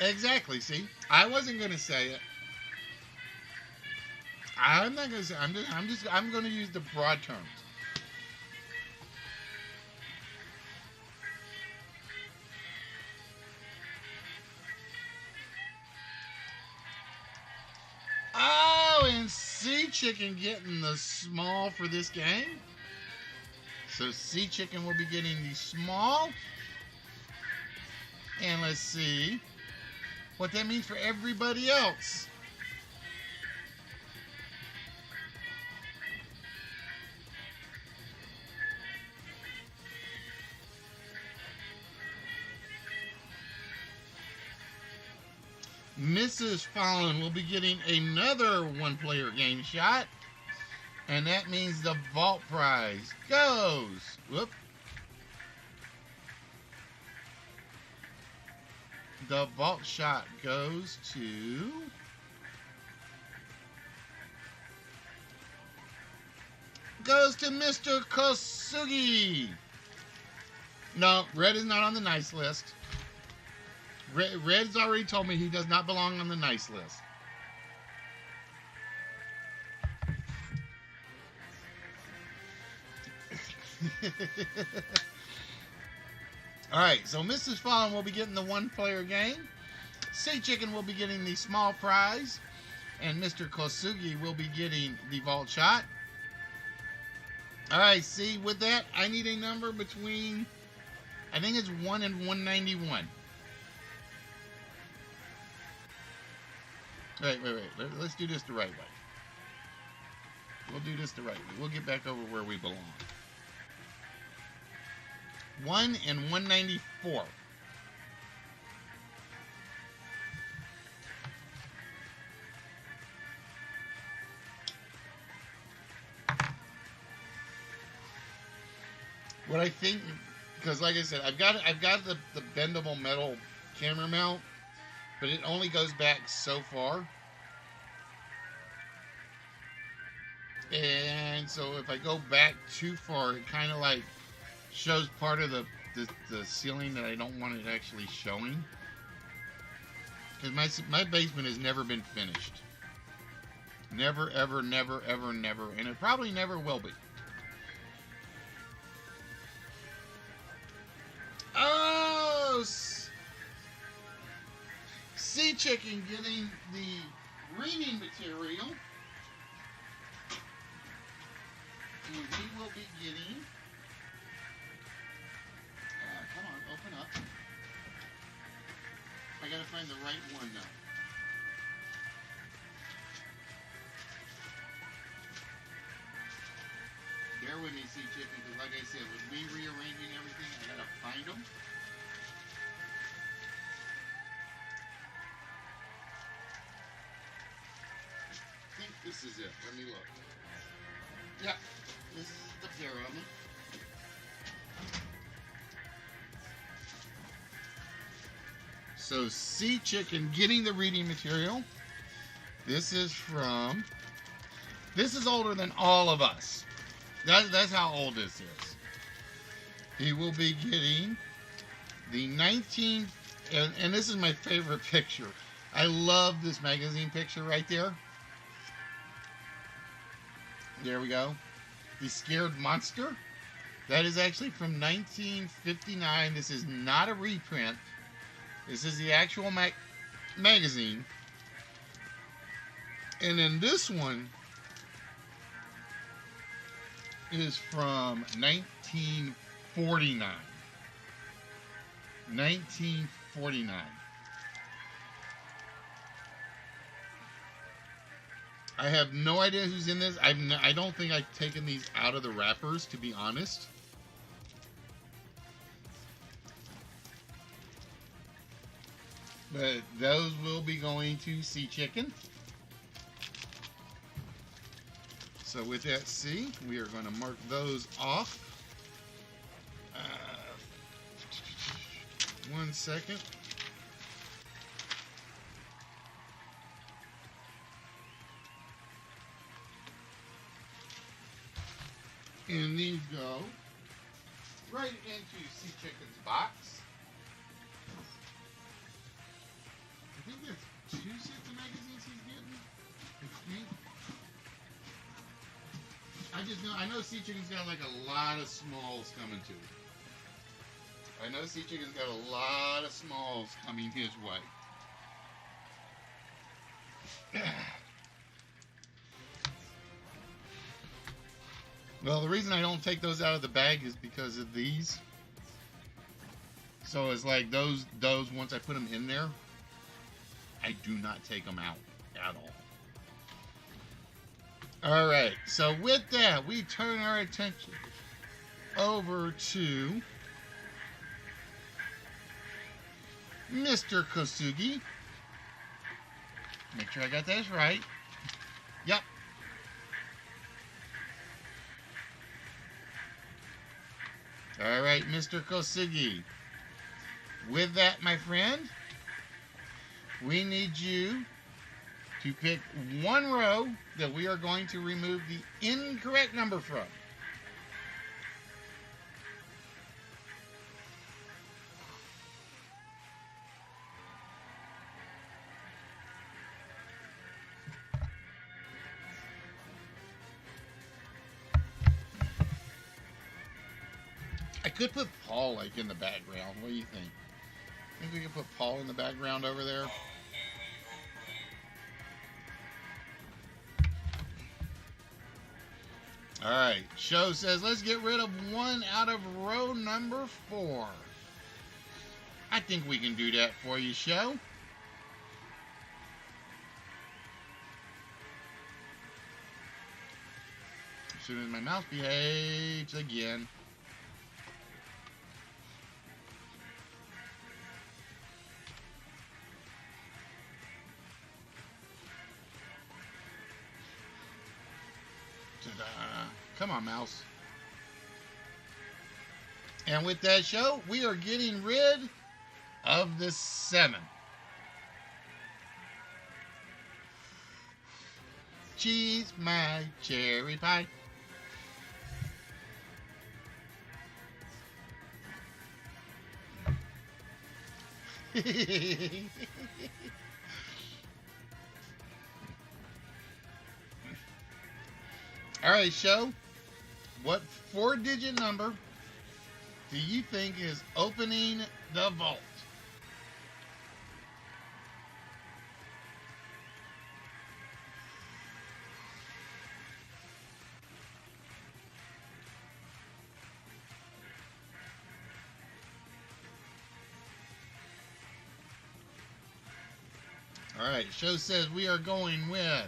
Exactly. See, I wasn't gonna say it. I'm not gonna say. I'm gonna use the broad terms. Oh, and Sea Chicken getting the small for this game. So Sea Chicken will be getting the small. And let's see what that means for everybody else. Mrs. Fallon will be getting another one-player game shot. And that means the vault prize goes. Whoop. The vault shot goes to Mr. Kosugi. No, Red is not on the nice list. Red's already told me he does not belong on the nice list. Alright, so Mrs. Fallon will be getting the one-player game. Sea Chicken will be getting the small prize. And Mr. Kosugi will be getting the vault shot. Alright, see, with that, I need a number between, I think it's 1 and 191. Wait. Let's do this the right way. We'll do this the right way. We'll get back over where we belong. 1 and 194. What I think, because like I said, I've got the bendable metal camera mount, but it only goes back so far. And so if I go back too far, it kind of like shows part of the ceiling that I don't want it actually showing. Because my basement has never been finished. Never, ever, never, ever, never. And it probably never will be. Oh! Sea Chicken getting the reading material. And he will be getting... come on, open up. I gotta find the right one now. Bear with me, Sea Chicken, because like I said, with me rearranging everything, I gotta find them. I think this is it. Let me look. Yeah, this is the pair of them. So, Sea Chicken getting the reading material. This is older than all of us. That's how old this is. He will be getting the 19... And this is my favorite picture. I love this magazine picture right there. There we go. The Scared Monster. That is actually from 1959. This is not a reprint. This is the actual magazine. And then this one is from 1949. 1949. I have no idea who's in this. I don't think I've taken these out of the wrappers, to be honest. But those will be going to Sea Chicken. So with that C, we are going to mark those off. 1 second. And these go right into Sea Chicken's box. I think that's 2 sets of magazines he's getting. I think. I know Sea Chicken's got like a lot of smalls coming to it. I know Sea Chicken's got a lot of smalls coming his way. Well, the reason I don't take those out of the bag is because of these. So it's like those once I put them in there, I do not take them out at all. All right, so with that, we turn our attention over to Mr. Kosugi. Make sure I got this right. Yep. All right, Mr. Kosugi. With that, my friend, we need you to pick one row that we are going to remove the incorrect number from. I could put Paul like in the background. What do you think? Think we could put Paul in the background over there? All right, show says let's get rid of one out of row number 4. I think we can do that for you, show. As soon as my mouse behaves again. Come on, mouse. And with that, show, we are getting rid of the 7. Cheese my cherry pie. All right, show. What 4-digit number do you think is opening the vault? All right, show says we are going with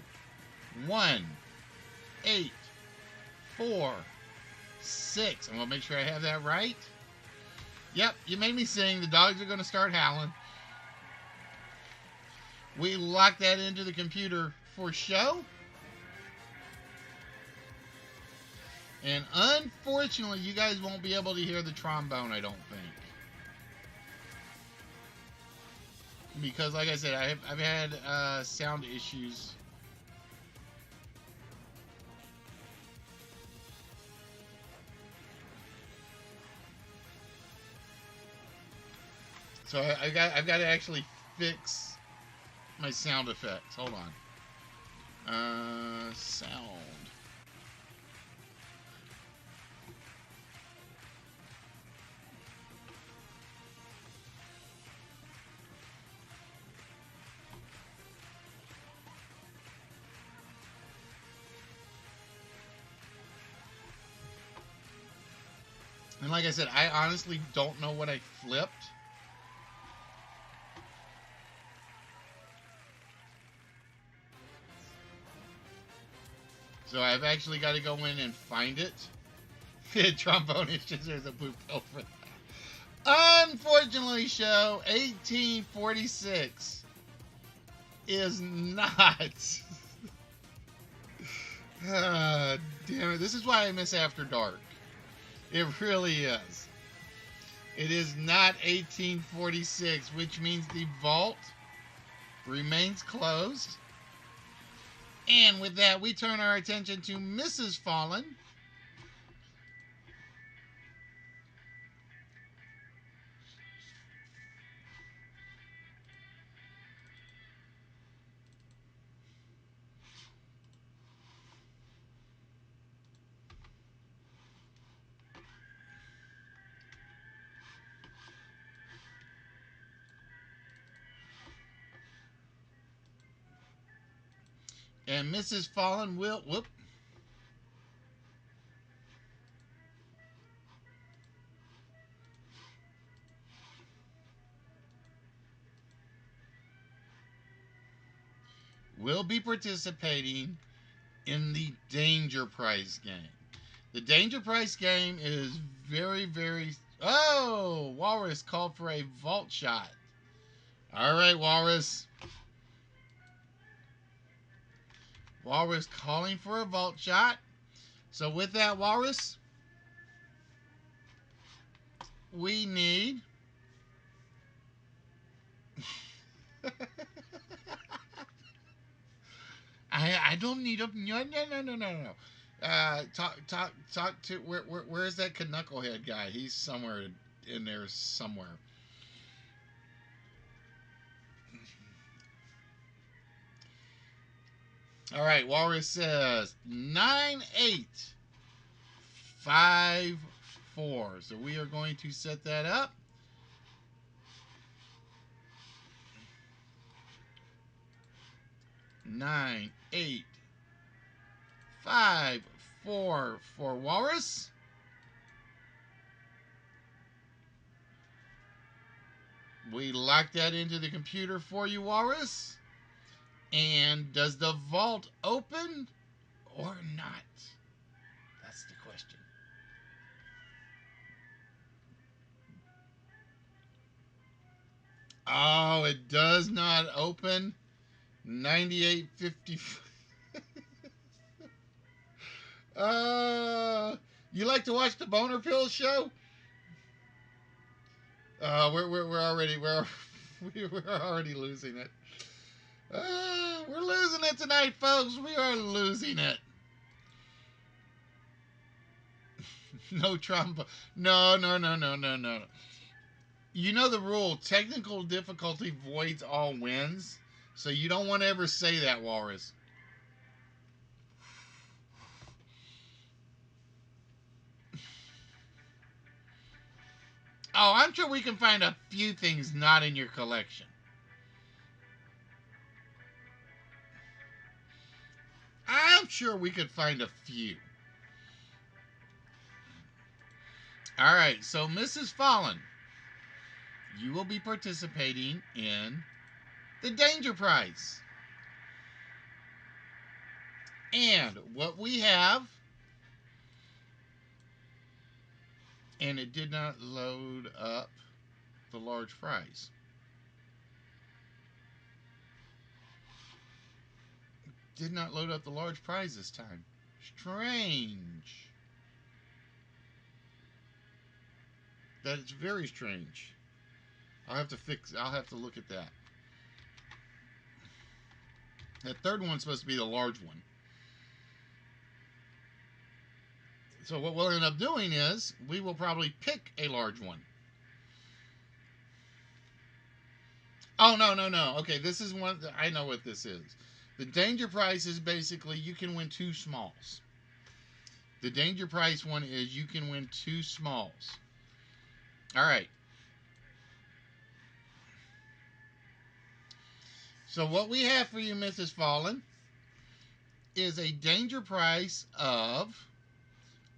1, 8, 4, 6. I'm going to make sure I have that right. Yep, you made me sing. The dogs are going to start howling. We locked that into the computer for show. And unfortunately, you guys won't be able to hear the trombone, I don't think. Because, like I said, I've had sound issues. So I've got to actually fix my sound effects. Hold on. Sound. And like I said, I honestly don't know what I flipped. So I've actually got to go in and find it. Trombone issues, there's a blue pill for that. Unfortunately, show 1846 is not. Damn it. This is why I miss After Dark. It really is. It is not 1846, which means the vault remains closed. And with that, we turn our attention to Mrs. Fallen. And Mrs. Fallen will be participating in the Danger Prize game. The Danger Prize game is very, very. Oh, Walrus called for a vault shot. All right, Walrus. Walrus calling for a vault shot. So with that, Walrus, we need. I don't need a no. Talk to where's that knucklehead guy? He's somewhere in there somewhere. All right, Walrus says 9854. So we are going to set that up. 9854 for Walrus. We lock that into the computer for you, Walrus. And does the vault open or not? That's the question. Oh, it does not open. 9850. You like to watch the Boner Pills show? We're already we're already losing it. We're losing it tonight, folks. We are losing it. No trombone. No. You know the rule: technical difficulty voids all wins. So you don't want to ever say that, Walrus. Oh, I'm sure we can find a few things not in your collection. I'm sure we could find a few. All right, so Mrs. Fallen, you will be participating in the Danger Prize. And what we have, and it did not load up the large prize. Did not load up the large prize this time. Strange. That is very strange. I'll have to look at that. That third one's supposed to be the large one. So what we'll end up doing is we will probably pick a large one. Oh, no. Okay, this is one. I know what this is. The danger price is basically you can win 2 smalls. The danger price one is you can win 2 smalls. All right. So what we have for you, Mrs. Fallen, is a danger price of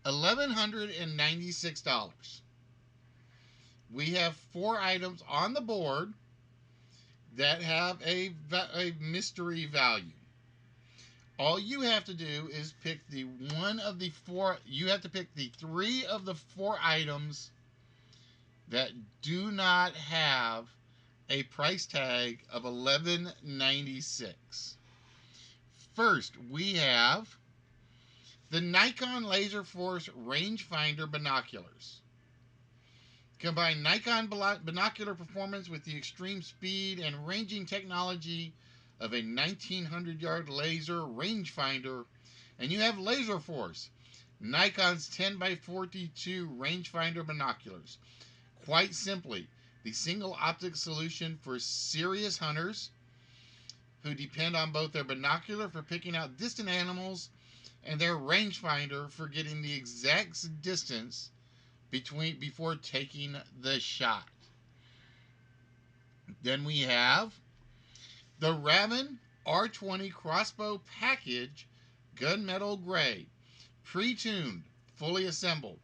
$1,196. We have 4 items on the board that have a mystery value. All you have to do is pick the one of the 4. You have to pick the 3 of the 4 items that do not have a price tag of $11.96. First, we have The Nikon Laser Force Rangefinder Binoculars. Combine Nikon binocular performance with the extreme speed and ranging technology of a 1900-yard laser rangefinder, and you have Laser Force, Nikon's 10 by 42 rangefinder binoculars. Quite simply, the single optic solution for serious hunters who depend on both their binocular for picking out distant animals and their rangefinder for getting the exact distance before taking the shot. Then we have the Raven R20 Crossbow Package Gunmetal Gray, pre-tuned, fully assembled.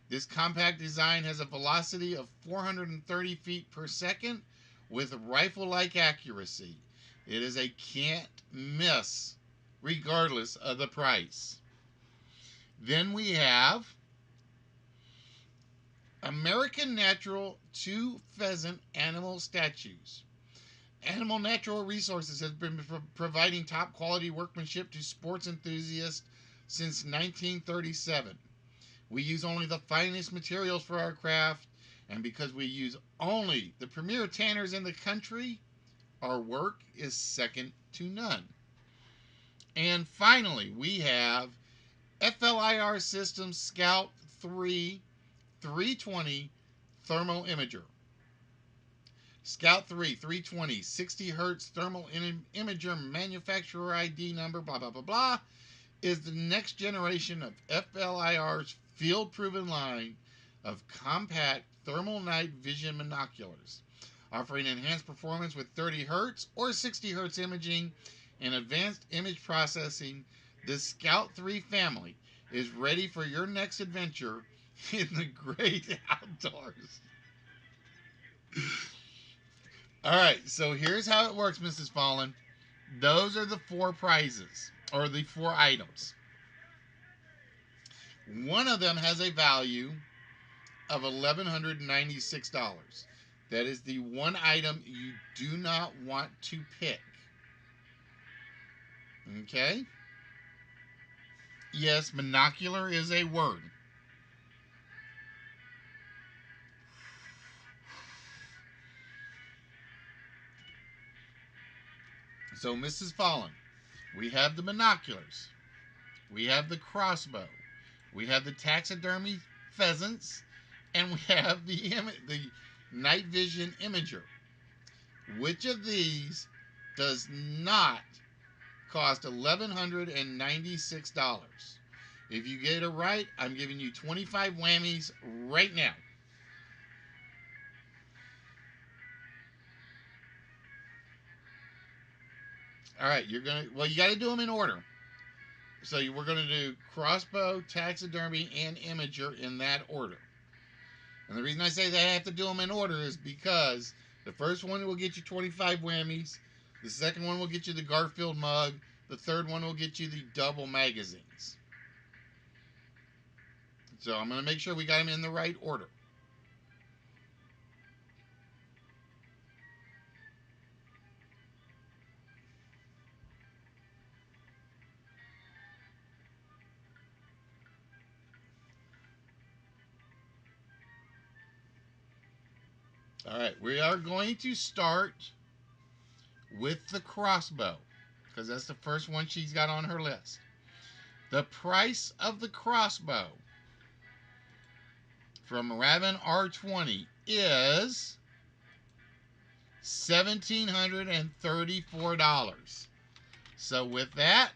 This compact design has a velocity of 430 feet per second with rifle-like accuracy. It is a can't miss regardless of the price. Then we have American Natural 2 Pheasant Animal Statues. Animal Natural Resources has been providing top quality workmanship to sports enthusiasts since 1937. We use only the finest materials for our craft, and because we use only the premier tanners in the country, our work is second to none. And finally, we have FLIR Systems Scout 3 320 Thermal Imager. Scout 3 320 60 Hertz Thermal Imager manufacturer ID number blah blah blah blah is the next generation of FLIR's field-proven line of compact thermal night vision binoculars, offering enhanced performance with 30 Hertz or 60 Hertz imaging and advanced image processing. The Scout 3 family is ready for your next adventure in the great outdoors. All right, so here's how it works, Mrs. Fallen. Those are the four prizes, or the four items. One of them has a value of $1,196. That is the one item you do not want to pick. Okay? Yes, monocular is a word. So, Mrs. Fallen, we have the binoculars. We have the crossbow. We have the taxidermy pheasants. And we have the night vision imager. Which of these does not cost $1,196? If you get it right, I'm giving you 25 whammies right now. All right, you got to do them in order. So we're going to do crossbow, taxidermy, and imager in that order. And the reason I say that I have to do them in order is because the first one will get you 25 whammies. The second one will get you the Garfield mug. The third one will get you the double magazines. So I'm going to make sure we got them in the right order. All right, we are going to start with the crossbow because that's the first one she's got on her list. The price of the crossbow from Raven R20 is $1,734. So with that,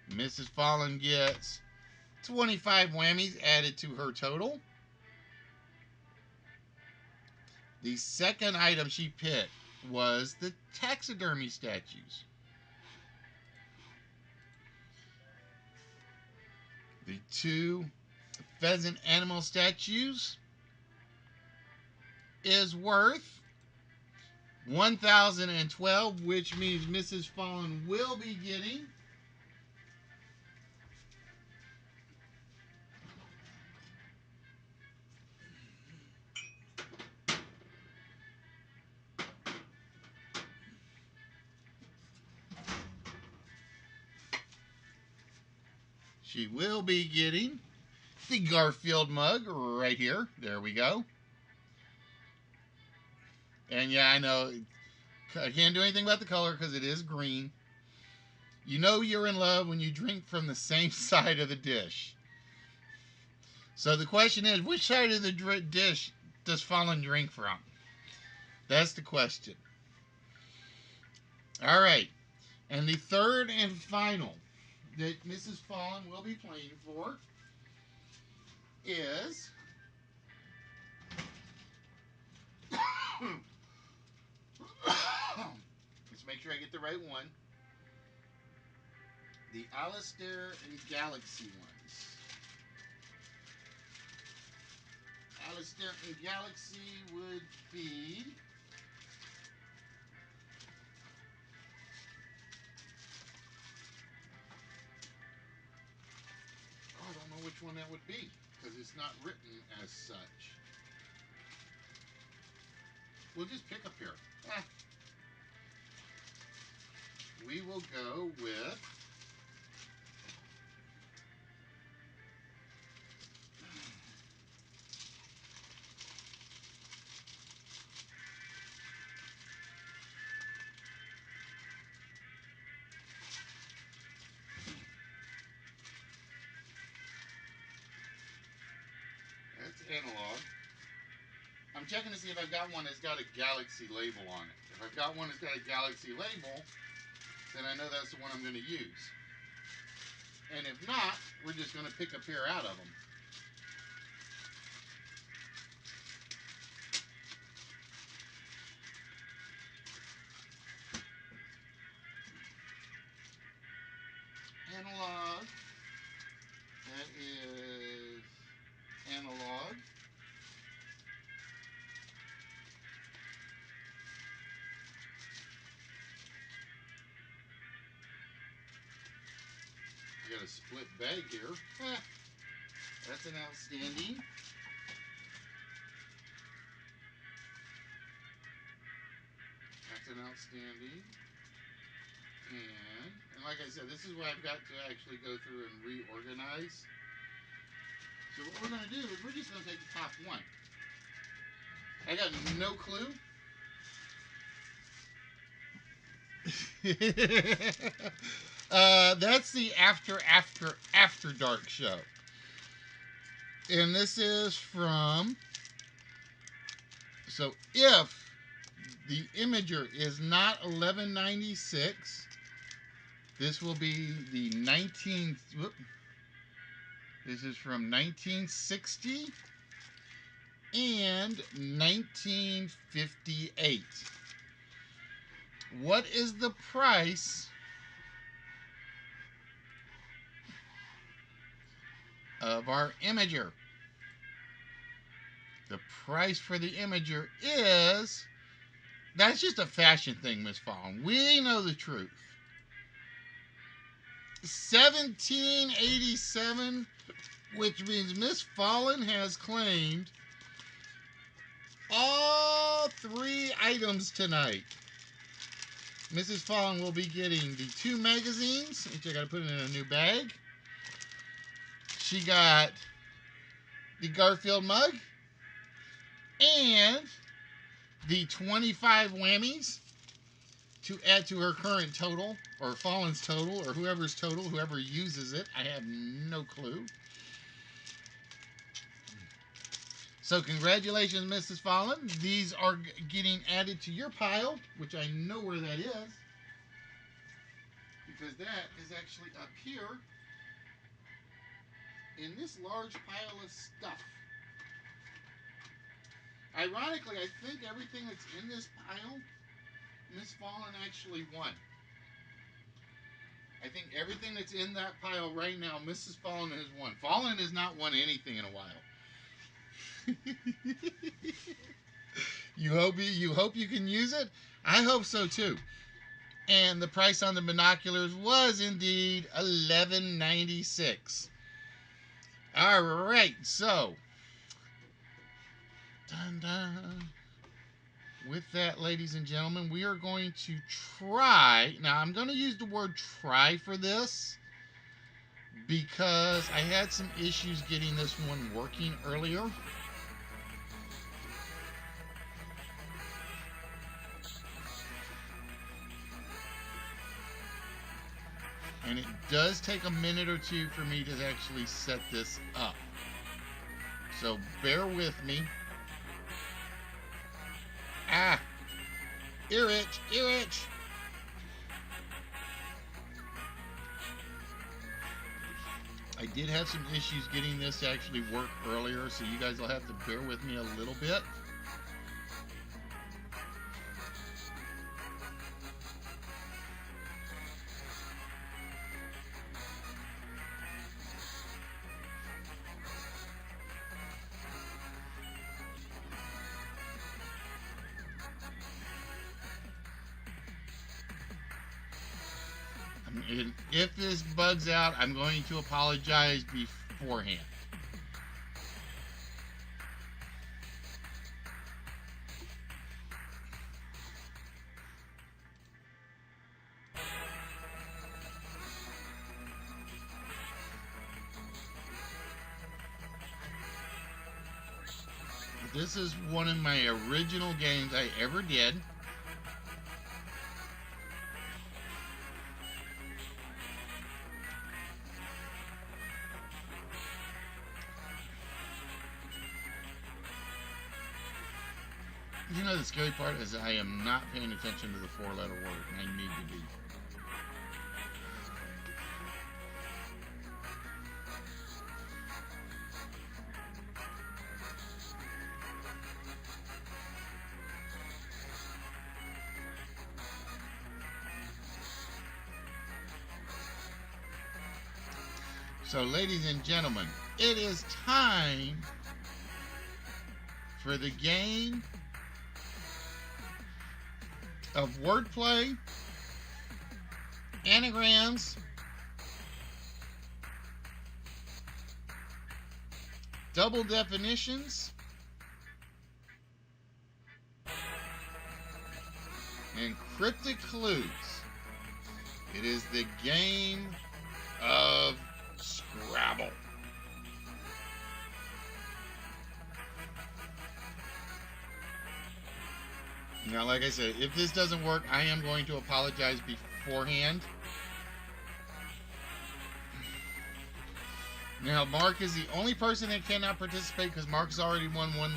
Mrs. Fallen gets 25 whammies added to her total. The second item she picked was the taxidermy statues. The two pheasant animal statues is worth $1,012, which means Mrs. Fallen will be getting She will be getting the Garfield mug right here. There we go. And yeah, I know I can't do anything about the color because it is green. You know you're in love when you drink from the same side of the dish. So the question is, which side of the dish does Fallen drink from? That's the question. All right. And the third and final that Mrs. Fallen will be playing for is let's make sure I get the right one. The Alistair and Galaxy ones. Alistair and Galaxy would be I don't know which one that would be because it's not written as such. We'll just pick up here. We will go with that's analog. I'm checking to see if I've got one that's got a Galaxy label on it. If I've got one that's got a Galaxy label, then I know that's the one I'm going to use. And if not, we're just going to pick a pair out of them. Analog. That is analog. I got a split bag here. That's an outstanding. That's an outstanding. And like I said, this is where I've got to actually go through and reorganize. So what we're going to do is we're just going to take the top one. I got no clue. That's the After Dark show. And this is from, so if the Imager is not 1196, this will be the 19th. This is from 1960 and 1958. What is the price of our Imager? The price for the Imager is, that's just a fashion thing, Miss Fallen. We know the truth. $17.87, which means Miss Fallen has claimed all three items tonight. Mrs. Fallen will be getting the 2 magazines, which I got to put in a new bag. She got the Garfield mug and the 25 whammies to add to her current total, or Fallen's total, or whoever's total, whoever uses it. I have no clue. So congratulations, Mrs. Fallen. These are getting added to your pile, which I know where that is, because that is actually up here in this large pile of stuff. Ironically, I think everything that's in this pile, Miss Fallen actually won. I think everything that's in that pile right now, Mrs. Fallen has won. Fallen has not won anything in a while. You hope you can use it? I hope so too. And the price on the binoculars was indeed $11.96. All right, so dun, dun. With that, ladies and gentlemen, we are going to try. Now, I'm going to use the word try for this, because I had some issues getting this one working earlier. And it does take a minute or two for me to actually set this up. So bear with me. Ah, ear itch, ear itch. I did have some issues getting this to actually work earlier, so you guys will have to bear with me a little bit. If this bugs out, I'm going to apologize beforehand. This is one of my original games I ever did. You know, the scary part is I am not paying attention to the four-letter word, and I need to be. So, ladies and gentlemen, it is time for the game of wordplay, anagrams, double definitions, and cryptic clues. It is the game of Scrabble. Now, like I said, if this doesn't work, I am going to apologize beforehand. Now, Mark is the only person that cannot participate because Mark's already won one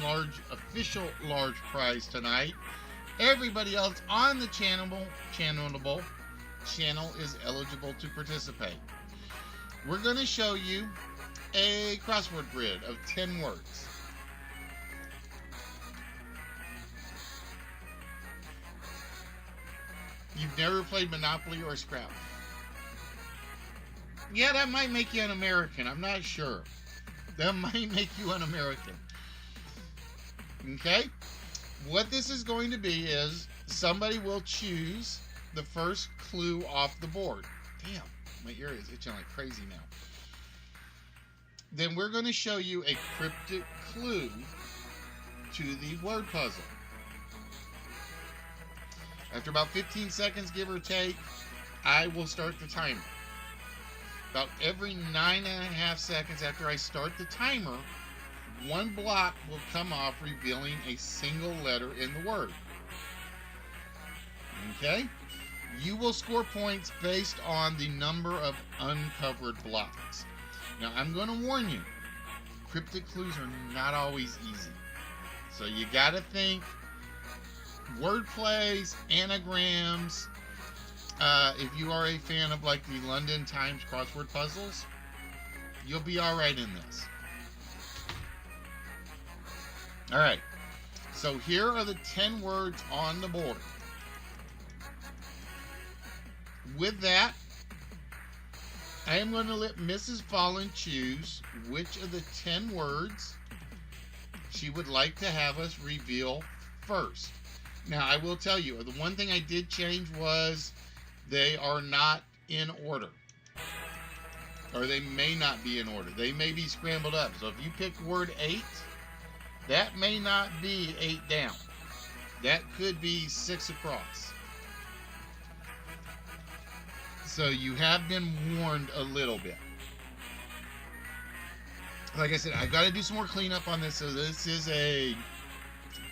official large prize tonight. Everybody else on the channel is eligible to participate. We're going to show you a crossword grid of 10 words. You've never played Monopoly or Scrabble. Yeah, that might make you an American. I'm not sure. That might make you an American. Okay? What this is going to be is somebody will choose the first clue off the board. Damn, my ear is itching like crazy now. Then we're going to show you a cryptic clue to the word puzzle. After about 15 seconds, give or take, I will start the timer. About every 9.5 seconds after I start the timer, one block will come off revealing a single letter in the word. Okay? You will score points based on the number of uncovered blocks. Now, I'm going to warn you, cryptic clues are not always easy. So you got to think word plays, anagrams. If you are a fan of like the London Times crossword puzzles, you'll be all right in this. All right. So here are the 10 words on the board. With that, I am going to let Mrs. Fallen choose which of the 10 words she would like to have us reveal first. Now, I will tell you, the one thing I did change was they are not in order. Or they may not be in order. They may be scrambled up. So if you pick word 8, that may not be 8 down. That could be 6 across. So you have been warned a little bit. like I said, I've got to do some more cleanup on this. So this is a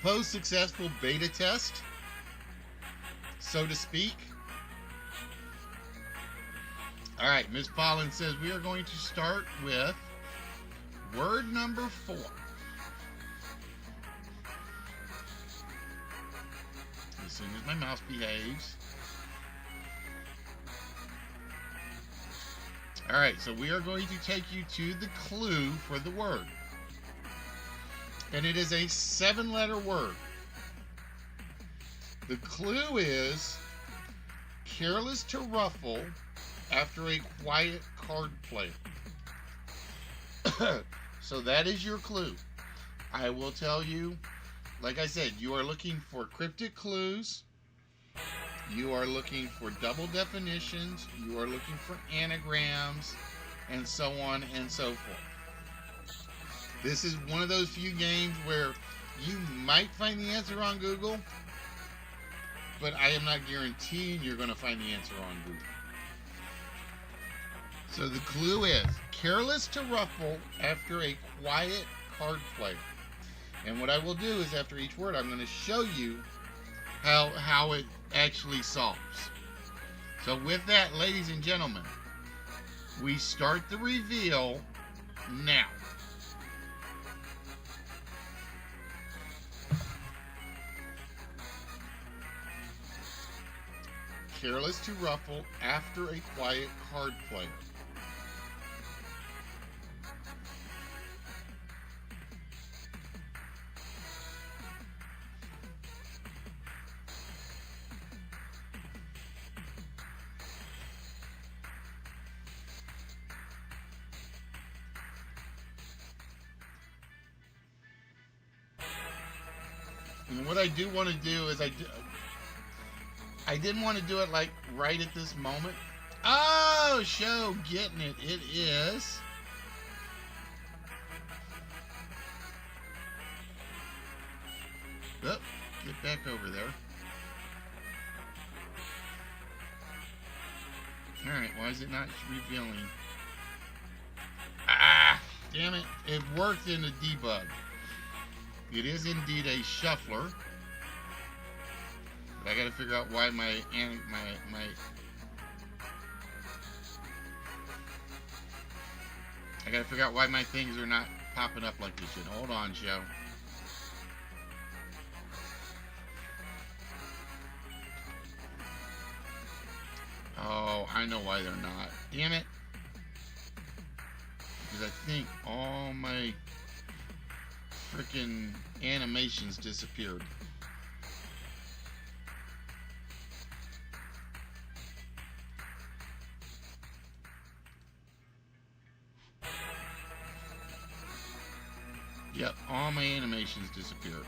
post-successful beta test, so to speak. All right, Ms. Pollen says we are going to start with word number 4. As soon as my mouse behaves. All right, so we are going to take you to the clue for the word. And it is a 7-letter word. The clue is careless to ruffle after a quiet card player. So that is your clue. I will tell you, like I said, you are looking for cryptic clues. You are looking for double definitions. You are looking for anagrams, and so on and so forth. This is one of those few games where you might find the answer on Google, but I am not guaranteeing you're going to find the answer on Google. So the clue is careless to ruffle after a quiet card player. And what I will do is after each word, I'm going to show you how it actually solves. So with that, ladies and gentlemen, we start the reveal now. Careless to ruffle after a quiet card player. And what I do want to do is I didn't want to do it like right at this moment. Oh, show getting it. It is oh, get back over there. Alright, why is it not revealing? Ah, damn it. It worked in the debug. It is indeed a shuffler. But I gotta figure out why my I gotta figure out why my things are not popping up like they should. Hold on, show. Oh, I know why they're not. Damn it. Because I think all my freaking animations disappeared. Yep, all my animations disappeared.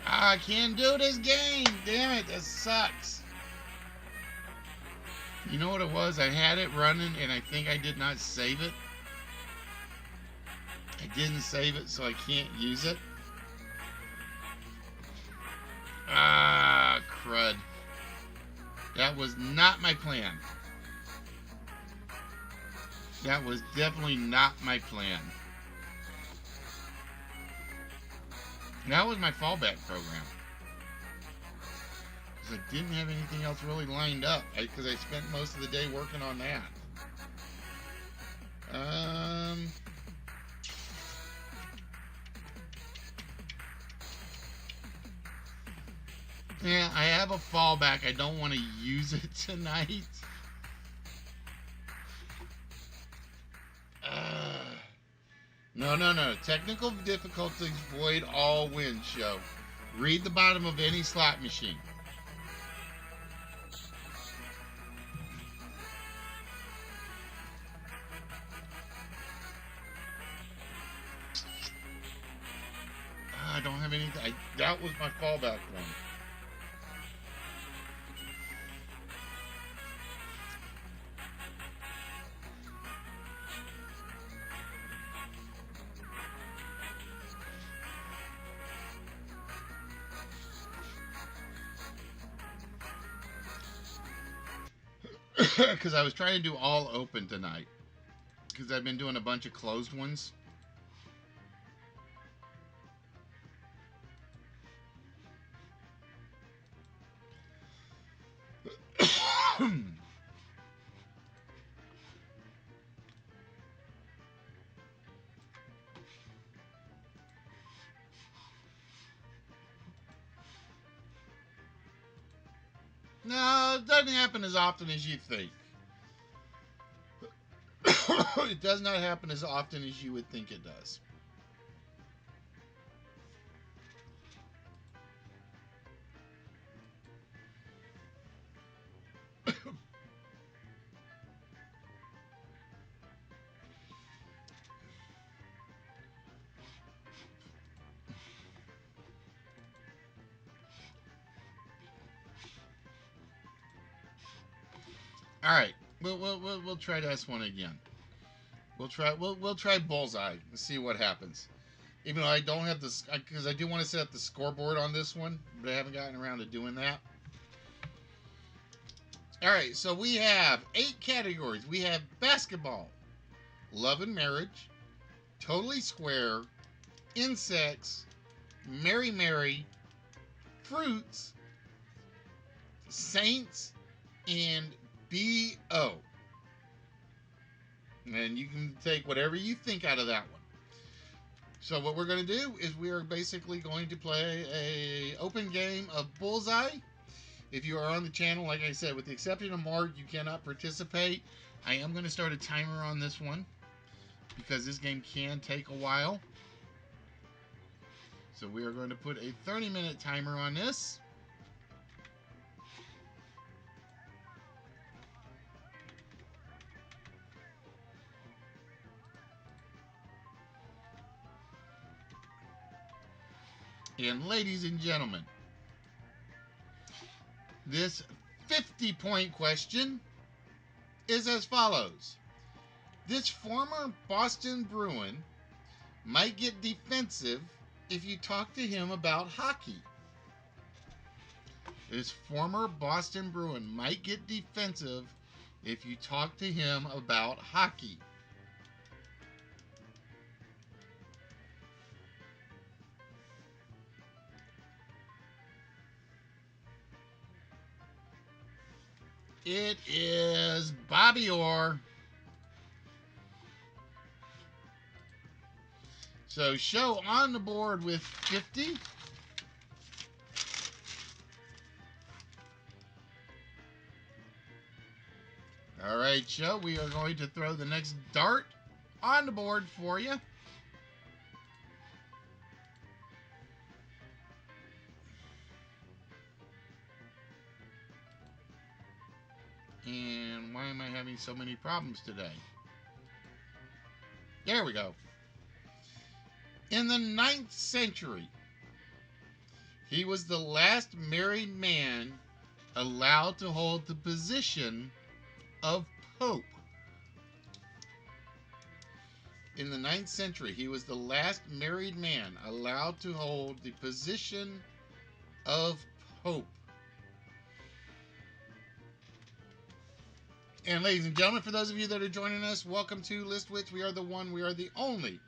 I can't do this game. Damn it, that sucks. You know what it was? I had it running and I think I did not save it. I didn't save it, so I can't use it. Ah, crud. That was not my plan. That was definitely not my plan. That was my fallback program. Because I didn't have anything else really lined up. Because I spent most of the day working on that. Yeah, I have a fallback. I don't want to use it tonight. No. Technical difficulties void all wins show. Read the bottom of any slot machine. I don't have anything. That was my fallback one. because I was trying to do all open tonight because I've been doing a bunch of closed ones. No, it doesn't happen as often as you think. It does not happen as often as you would think it does. All right, we'll try this one again. We'll try bullseye and see what happens. Even though I don't have this, because I do want to set up the scoreboard on this one, but I haven't gotten around to doing that. All right, so we have 8 categories. We have basketball, love and marriage, totally square, insects, Mary Mary, fruits, saints, and BO. And you can take whatever you think out of that one. So what we're going to do is we are basically going to play a open game of bullseye. If you are on the channel, like I said, with the exception of Mark, you cannot participate. I am going to start a timer on this one because this game can take a while. So we are going to put a 30-minute timer on this. And ladies and gentlemen, this 50-point question is as follows. This former Boston Bruin might get defensive if you talk to him about hockey. This former Boston Bruin might get defensive if you talk to him about hockey. It is Bobby Orr. So show on the board with 50. All right, Joe, we are going to throw the next dart on the board for you. And why am I having so many problems today? There we go. In the 9th century, he was the last married man allowed to hold the position of Pope. In the 9th century, he was the last married man allowed to hold the position of Pope. And ladies and gentlemen, for those of you that are joining us, welcome to Listwitch. We are the one, we are the only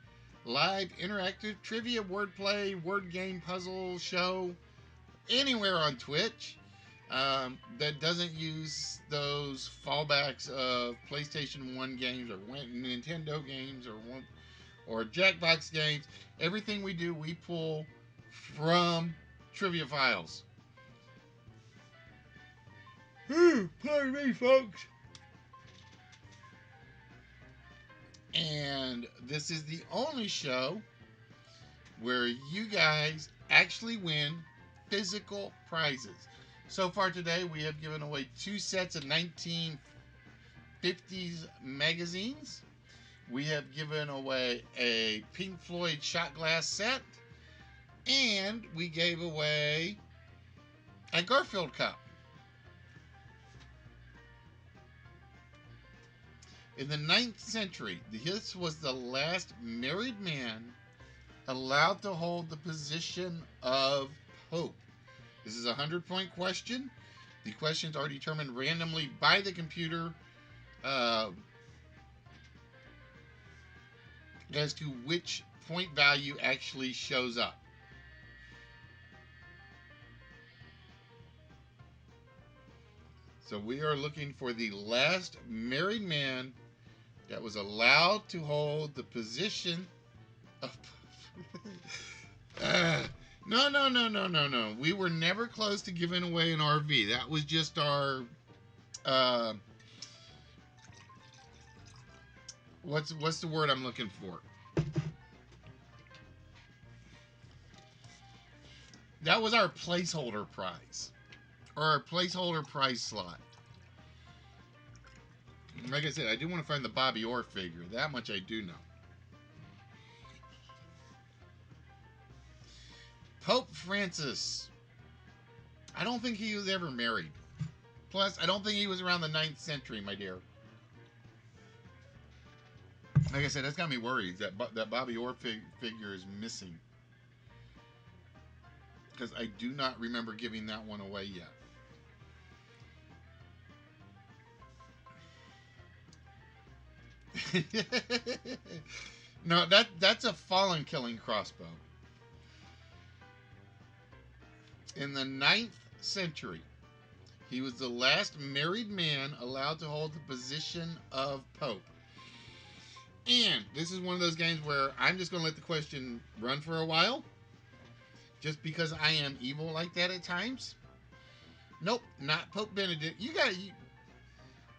live interactive trivia, wordplay, word game, puzzle show anywhere on Twitch that doesn't use those fallbacks of PlayStation 1 games or Nintendo games or Jackbox games. Everything we do, we pull from trivia files. Pardon me, folks. And this is the only show where you guys actually win physical prizes. So far today, we have given away 2 sets of 1950s magazines. We have given away a Pink Floyd shot glass set. And we gave away a Garfield cup. In the 9th century, this was the last married man allowed to hold the position of Pope. This is a 100-point question. The questions are determined randomly by the computer uh, as to which point value actually shows up. So we are looking for the last married man that was allowed to hold the position of. uh, no, no, no, no, no, no. We were never close to giving away an RV. That was just our. Uh, what's the word I'm looking for? That was our placeholder prize, or our placeholder prize slot. Like I said, I do want to find the Bobby Orr figure. That much I do know. Pope Francis. I don't think he was ever married. Plus, I don't think he was around the 9th century, my dear. Like I said, that's got me worried that Bobby Orr figure is missing. Because I do not remember giving that one away yet. No, that's a fallen killing crossbow. In the 9th century, he was the last married man allowed to hold the position of pope. And this is one of those games where I'm just going to let the question run for a while. Just because I am evil like that at times. Nope, not Pope Benedict. You gotta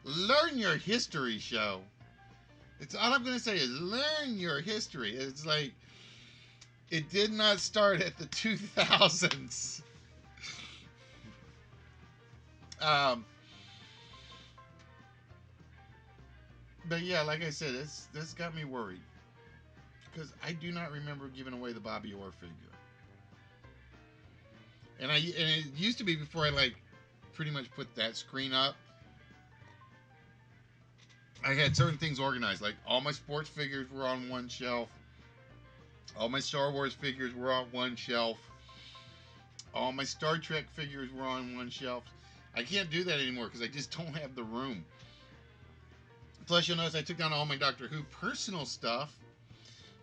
learn your history, show. It's all I'm going to say is learn your history. It's like it did not start at the 2000s. But yeah, like I said, this got me worried because I do not remember giving away the Bobby Orr figure. And it used to be before I like pretty much put that screen up. I had certain things organized, like all my sports figures were on one shelf, all my Star Wars figures were on one shelf, all my Star Trek figures were on one shelf. I can't do that anymore because I just don't have the room. Plus, you'll notice I took down all my Doctor Who personal stuff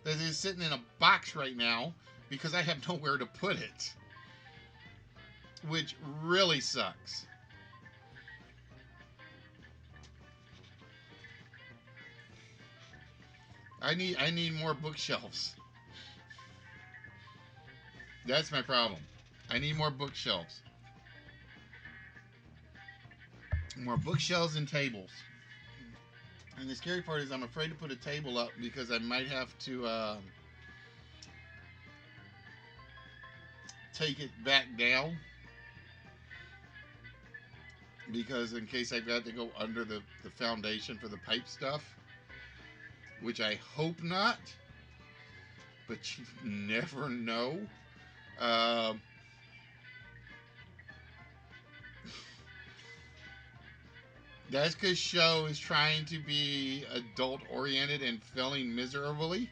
that is sitting in a box right now because I have nowhere to put it, which really sucks. I need more bookshelves. That's my problem. I need more bookshelves. More bookshelves and tables. And the scary part is I'm afraid to put a table up because I might have to take it back down. Because in case I've got to go under the foundation for the pipe stuff. Which I hope not. But you never know. That's because Show is trying to be adult oriented and failing miserably.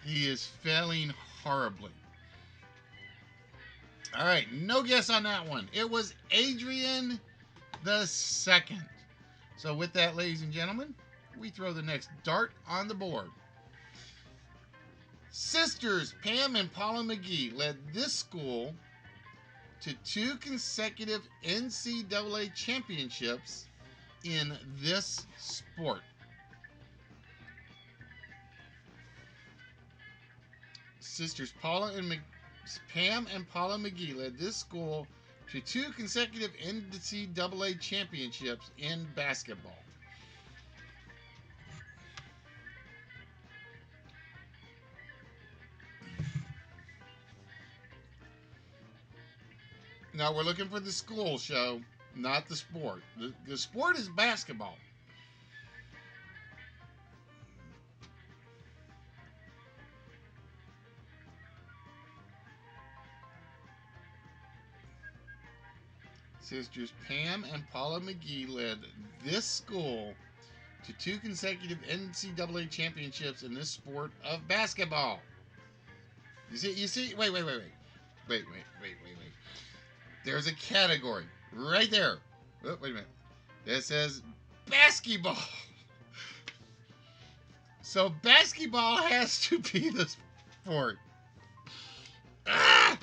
He is failing horribly. Alright, no guess on that one. It was Adrian the Second. So with that, ladies and gentlemen, we throw the next dart on the board. Sisters Pam and Paula McGee led this school to 2 consecutive NCAA championships in this sport. Sisters Pam and Paula McGee led this school to 2 consecutive NCAA championships in basketball. Now we're looking for the school, Show, not the sport. The sport is basketball. Sisters Pam and Paula McGee led this school to 2 consecutive NCAA championships in this sport of basketball. You see, wait. There's a category right there. Oh, wait a minute. That says basketball. So basketball has to be the sport. Ah!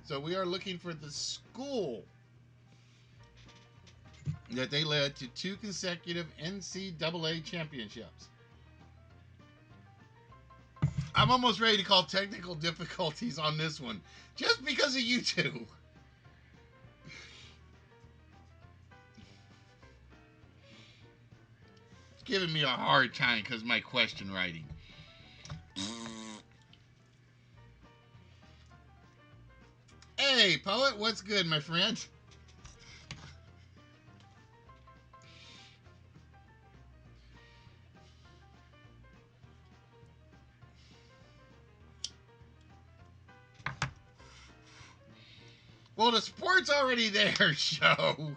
So we are looking for the school that they led to 2 consecutive NCAA championships. I'm almost ready to call technical difficulties on this one, just because of you two. It's giving me a hard time because of my question writing. Hey, poet, what's good, my friend? Well, the sport's already there, show.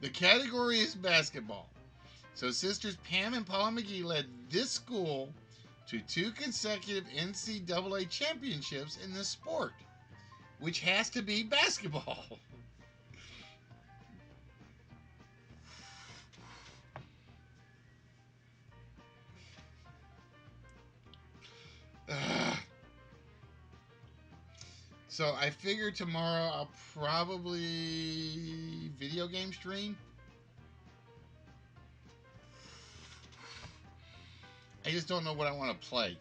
The category is basketball. So sisters Pam and Paula McGee led this school to 2 consecutive NCAA championships in this sport, which has to be basketball. So I figure tomorrow I'll probably video game stream. I just don't know what I want to play.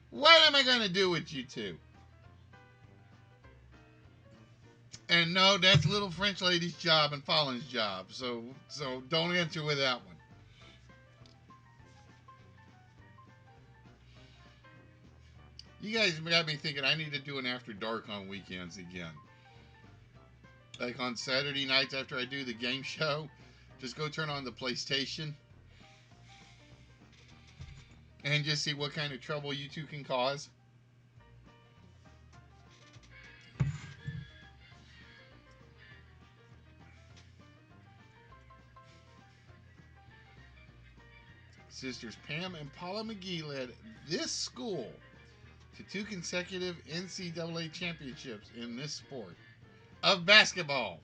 What am I going to do with you two? And no, that's little French lady's job and Fallen's job. So don't answer with that one. You guys got me thinking I need to do an after dark on weekends again. Like on Saturday nights after I do the game show, just go turn on the PlayStation and just see what kind of trouble you two can cause. Sisters Pam and Paula McGee led this school to 2 consecutive NCAA championships in this sport of basketball.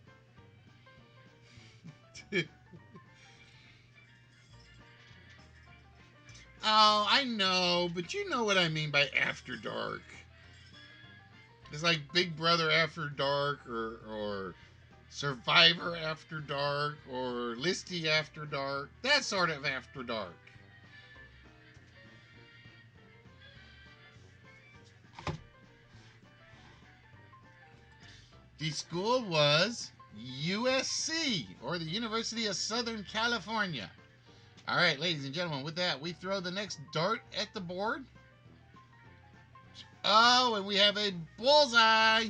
Oh, I know, but you know what I mean by after dark. It's like Big Brother After Dark or Survivor After Dark or Listy After Dark. That sort of after dark. The school was USC, or the University of Southern California. All right, ladies and gentlemen, with that, we throw the next dart at the board. Oh, and we have a bullseye.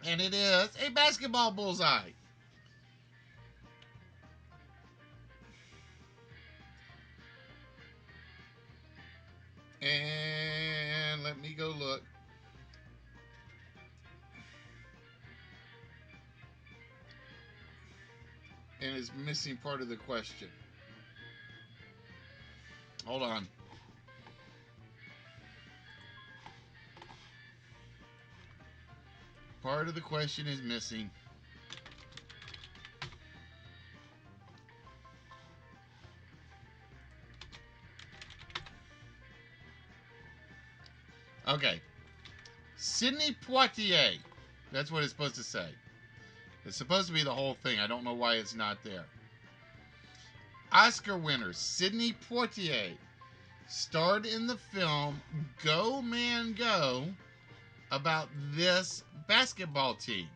And it is a basketball bullseye. And let me go look. And it's missing part of the question. Hold on. Part of the question is missing. Okay. Sidney Poitier. That's what it's supposed to say. It's supposed to be the whole thing. I don't know why it's not there. Oscar winner Sidney Poitier starred in the film Go Man Go about this basketball team.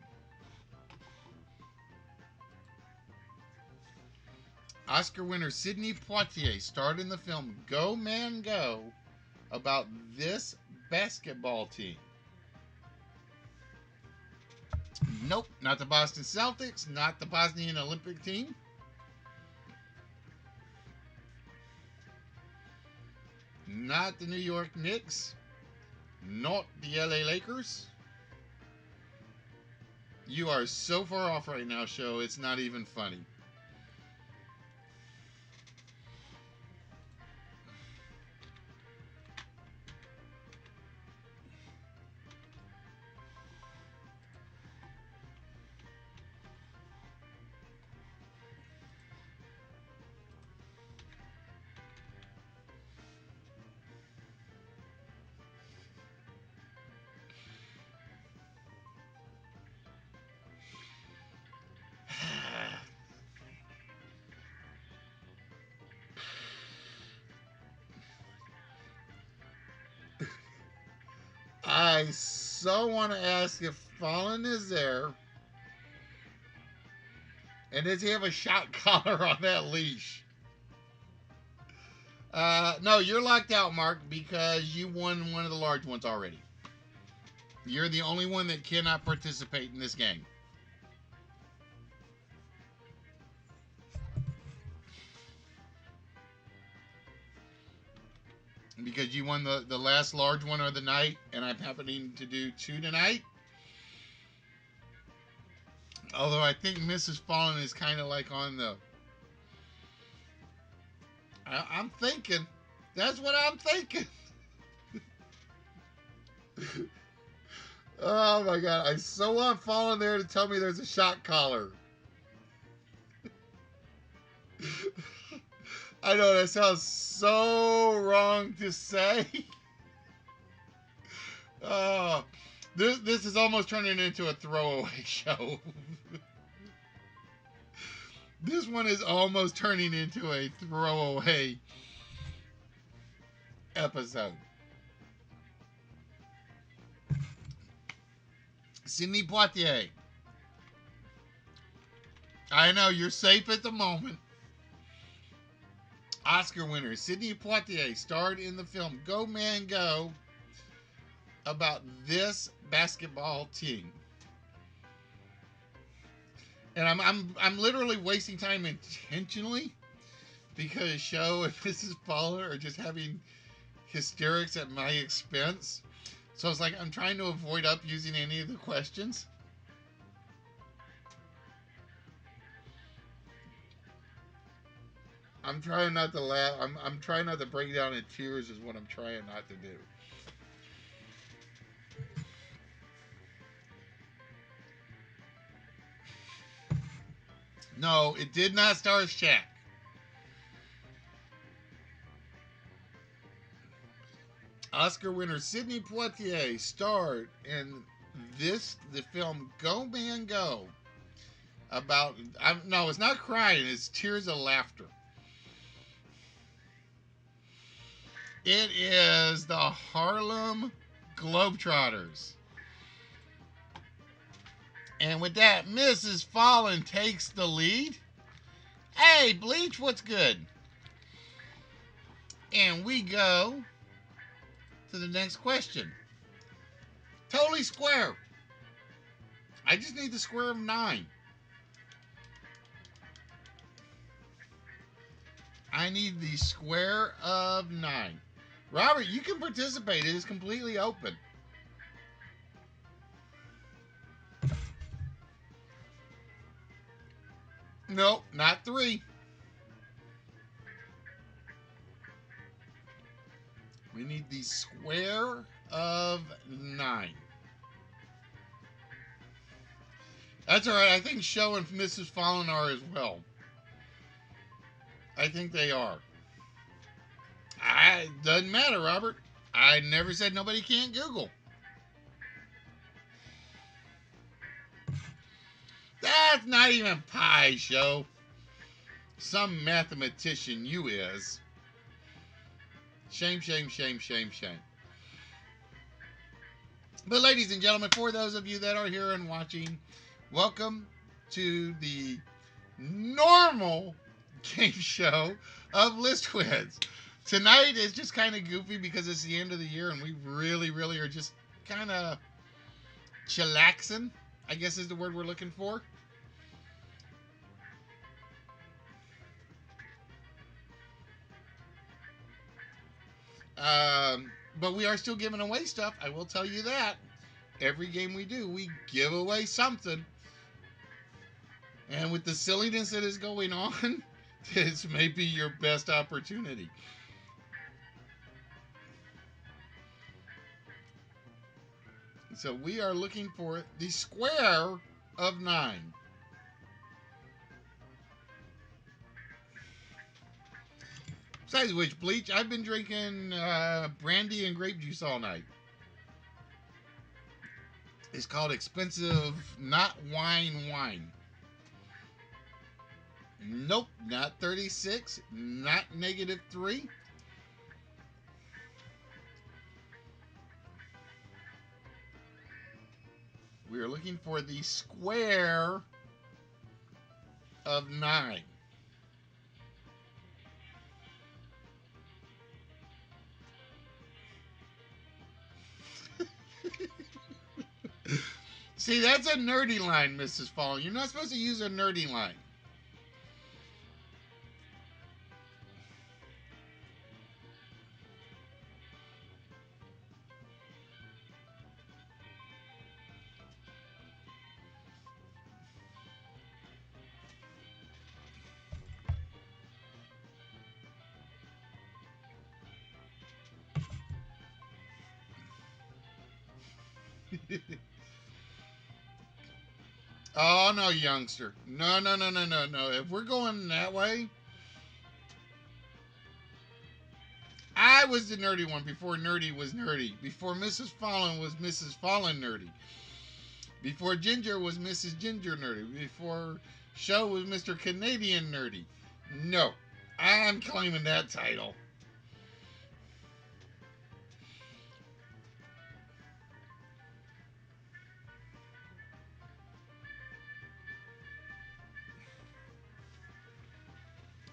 Oscar winner Sidney Poitier starred in the film Go Man Go about this basketball team. Nope, not the Boston Celtics, not the Bosnian Olympic team. Not the New York Knicks. Not the LA Lakers. You are so far off right now, show. It's not even funny. I so want to ask if Fallen is there. And does he have a shot collar on that leash? No, you're locked out, Mark, because you won one of the large ones already. You're the only one that cannot participate in this game. Because you won the last large one of the night, and I'm happening to do 2 tonight. Although I think Mrs. Fallen is kind of like on the... I'm thinking. That's what I'm thinking. Oh my God. I so want Fallen there to tell me there's a shot collar. I know that sounds so wrong to say. Oh, this is almost turning into a throwaway show. This one is almost turning into a throwaway episode. Sidney Poitier. I know you're safe at the moment. Oscar winner Sidney Poitier starred in the film Go Man Go about this basketball team. And I'm literally wasting time intentionally because Show and Mrs. Fowler are just having hysterics at my expense. So it's like I'm trying to avoid up using any of the questions. I'm trying not to laugh. I'm trying not to break down in tears is what I'm trying not to do. No, it did not star Shaq. Oscar winner Sidney Poitier starred in the film Go Man Go about no, it's not crying, it's tears of laughter. It is the Harlem Globetrotters. And with that, Mrs. Fallen takes the lead. Hey, Bleach, what's good? And we go to the next question. Totally square. I just need the square of 9. I need the square of 9. Robert, you can participate. It is completely open. Nope, not 3. We need the square of 9. That's all right. I think Show and Mrs. Fallen are as well. I think they are. Doesn't matter, Robert. I never said nobody can't Google. That's not even pi, Show. Some mathematician you is. Shame, shame, shame, shame, shame. But ladies and gentlemen, for those of you that are here and watching, welcome to the normal game show of List Wins. Tonight is just kind of goofy because it's the end of the year and we really are just kind of chillaxing. I guess is the word we're looking for. But we are still giving away stuff. I will tell you that. Every game we do, we give away something. And with the silliness that is going on, this may be your best opportunity. So we are looking for the square of 9. Besides which, Bleach, I've been drinking brandy and grape juice all night. It's called expensive, not wine. Nope, not 36, not -3. We are looking for the square of 9. See, that's a nerdy line, Mrs. Fallen. You're not supposed to use a nerdy line. Oh, no, youngster. No. If we're going that way, I was the nerdy one before nerdy was nerdy. Before Mrs. Fallen was Mrs. Fallen nerdy. Before Ginger was Mrs. Ginger nerdy. Before Show was Mr. Canadian nerdy. No, I'm claiming that title.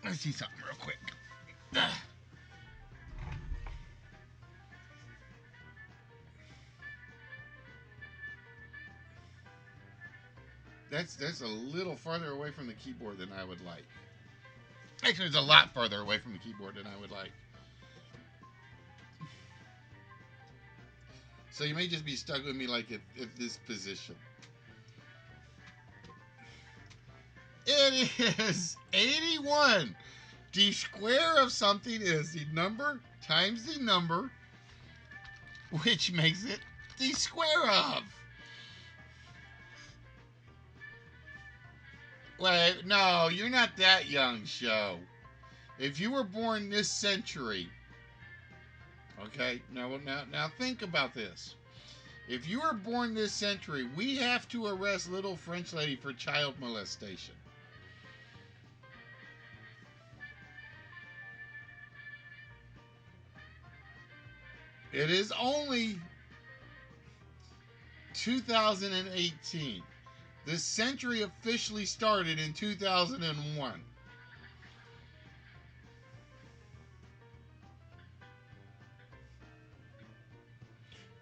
Let's see something real quick. That's a little farther away from the keyboard than I would like. Actually, it's a lot farther away from the keyboard than I would like. So you may just be stuck with me like at this position. It is 81. The square of something is the number times the number, which makes it the square of. Wait, no, you're not that young, Show. If you were born this century, okay, now think about this. If you were born this century, we have to arrest little French lady for child molestation. It is only 2018. This century officially started in 2001.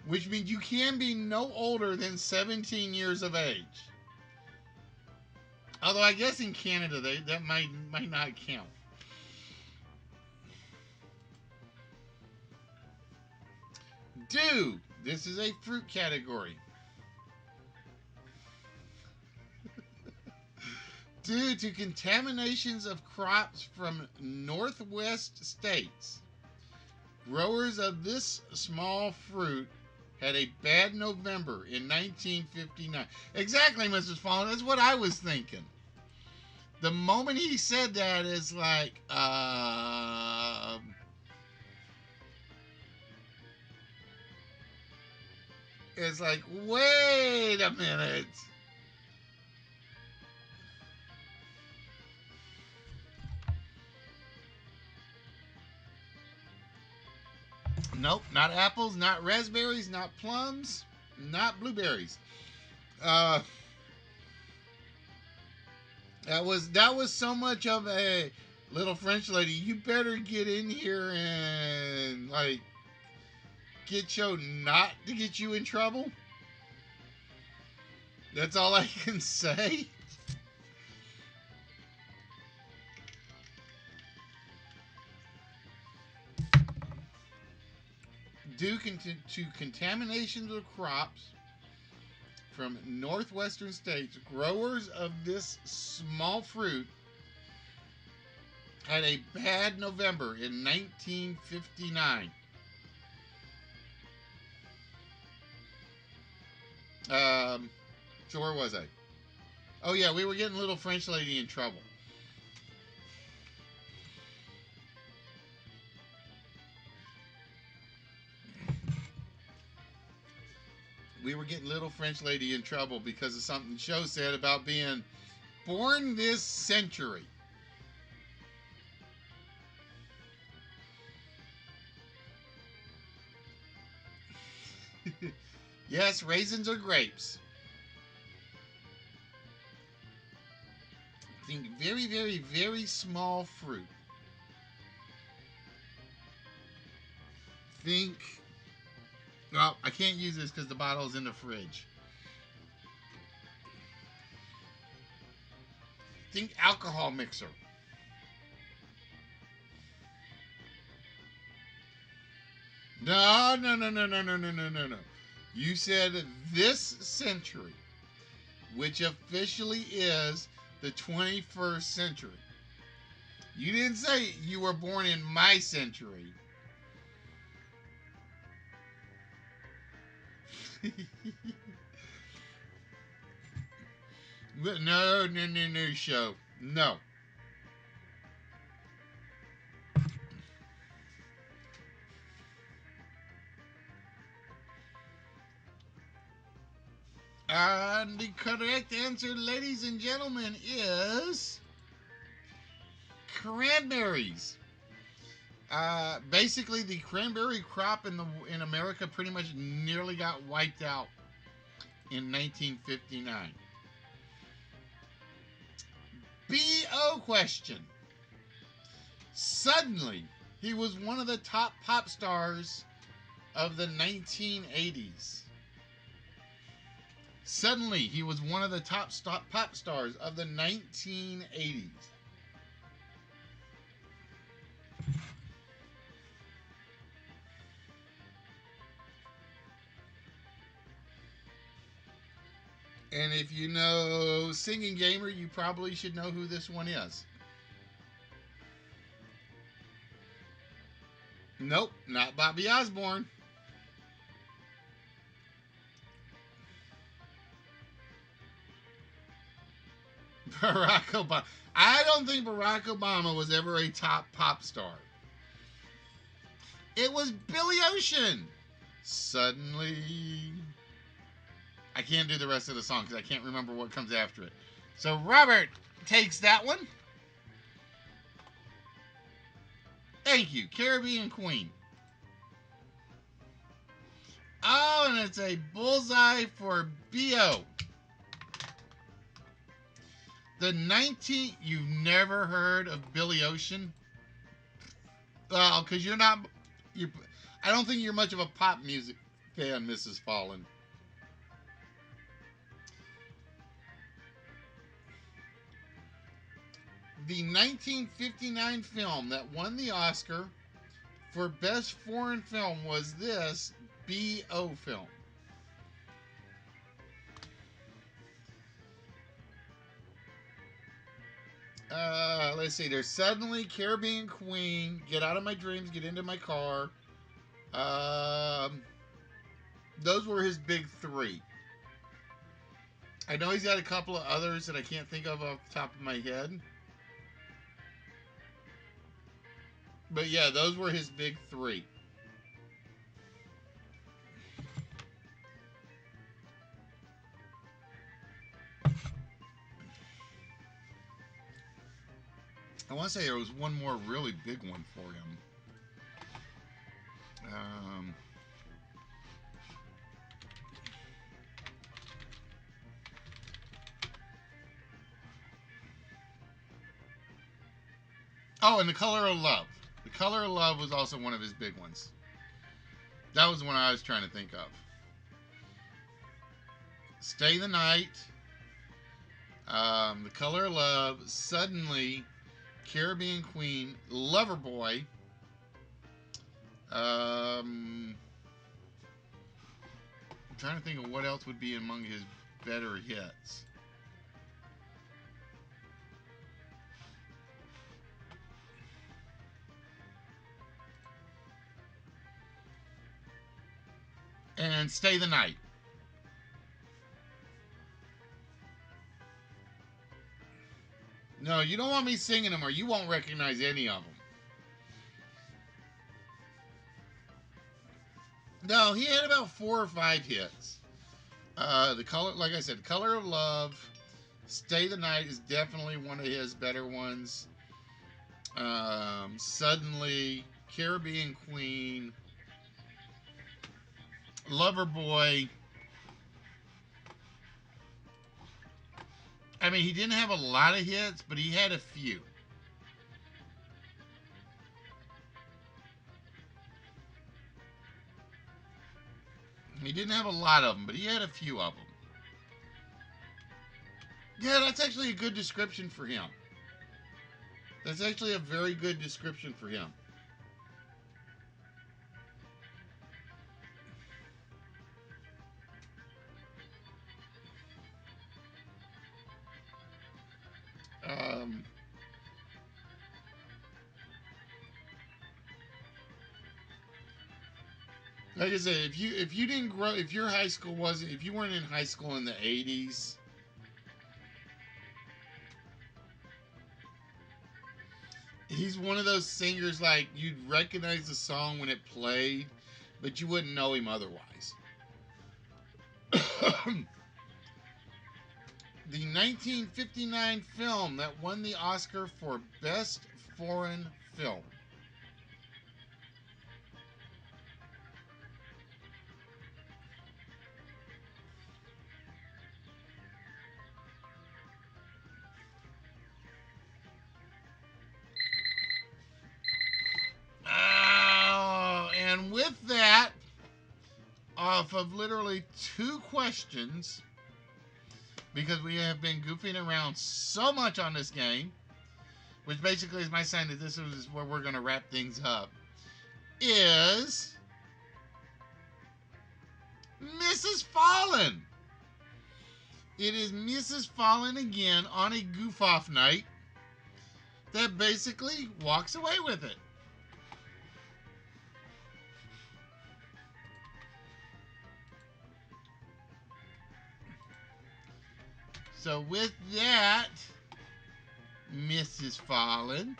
Which means you can be no older than 17 years of age. Although I guess in Canada that might not count. Due, this is a fruit category. Due to contaminations of crops from Northwest states, growers of this small fruit had a bad November in 1959. Exactly, Mrs. Fallen. That's what I was thinking. The moment he said that, it's like, wait a minute. Nope, not apples, not raspberries, not plums, not blueberries. Uh, that was so much of a little French lady. You better get in here and like get you not to get you in trouble. That's all I can say. Due to contaminations of crops from northwestern states, growers of this small fruit had a bad November in 1959. So where was I? Oh yeah, we were getting Little French Lady in trouble. We were getting Little French Lady in trouble because of something the show said about being born this century. Yes, raisins are grapes. Think very, very, very small fruit. Think. Well, I can't use this because the bottle's in the fridge. Think alcohol mixer. No, no, no, no, no, no, no, no, no, no. You said this century, which officially is the 21st century. You didn't say you were born in my century. No, no, no, no, show. No. And the correct answer, ladies and gentlemen, is cranberries. Basically, the cranberry crop in America pretty much nearly got wiped out in 1959. BO question. Suddenly, he was one of the top pop stars of the 1980s. Suddenly, he was one of the top pop stars of the 1980s. And if you know Singing Gamer, you probably should know who this one is. Nope, not Bobby Osborne. Barack Obama. I don't think Barack Obama was ever a top pop star. It was Billy Ocean. Suddenly. I can't do the rest of the song because I can't remember what comes after it. So Robert takes that one. Thank you, Caribbean Queen. Oh, and it's a bullseye for B.O. You've never heard of Billy Ocean? Well, because you're not. I don't think you're much of a pop music fan, Mrs. Fallen. The 1959 film that won the Oscar for Best Foreign Film was this B.O. film. Let's see. There's Suddenly, Caribbean Queen, Get Out of My Dreams, Get Into My Car. Those were his big three. I know he's got a couple of others that I can't think of off the top of my head. But yeah, those were his big three. I want to say there was one more really big one for him. Oh, and The Color of Love. The Color of Love was also one of his big ones. That was the one I was trying to think of. Stay the Night, The Color of Love, Suddenly, Caribbean Queen, Loverboy. I'm trying to think of what else would be among his better hits. And Stay the Night. No, you don't want me singing them or you won't recognize any of them. No, he had about 4 or 5 hits. The color, like I said, Color of Love, Stay the Night is definitely one of his better ones. Suddenly, Caribbean Queen, Loverboy. I mean, he didn't have a lot of hits, but he had a few. He didn't have a lot of them, but he had a few of them. Yeah, that's actually a good description for him. That's actually a very good description for him. Um, like I said, if you didn't grow, if your high school wasn't, if you weren't in high school in the '80s, he's one of those singers like you'd recognize the song when it played, but you wouldn't know him otherwise. The 1959 film that won the Oscar for Best Foreign Film. And with that, off of literally 2 questions, because we have been goofing around so much on this game, which basically is my sign that this is where we're going to wrap things up, is Mrs. Fallen. It is Mrs. Fallen again on a goof-off night that basically walks away with it. So with that, Mrs. Fallen,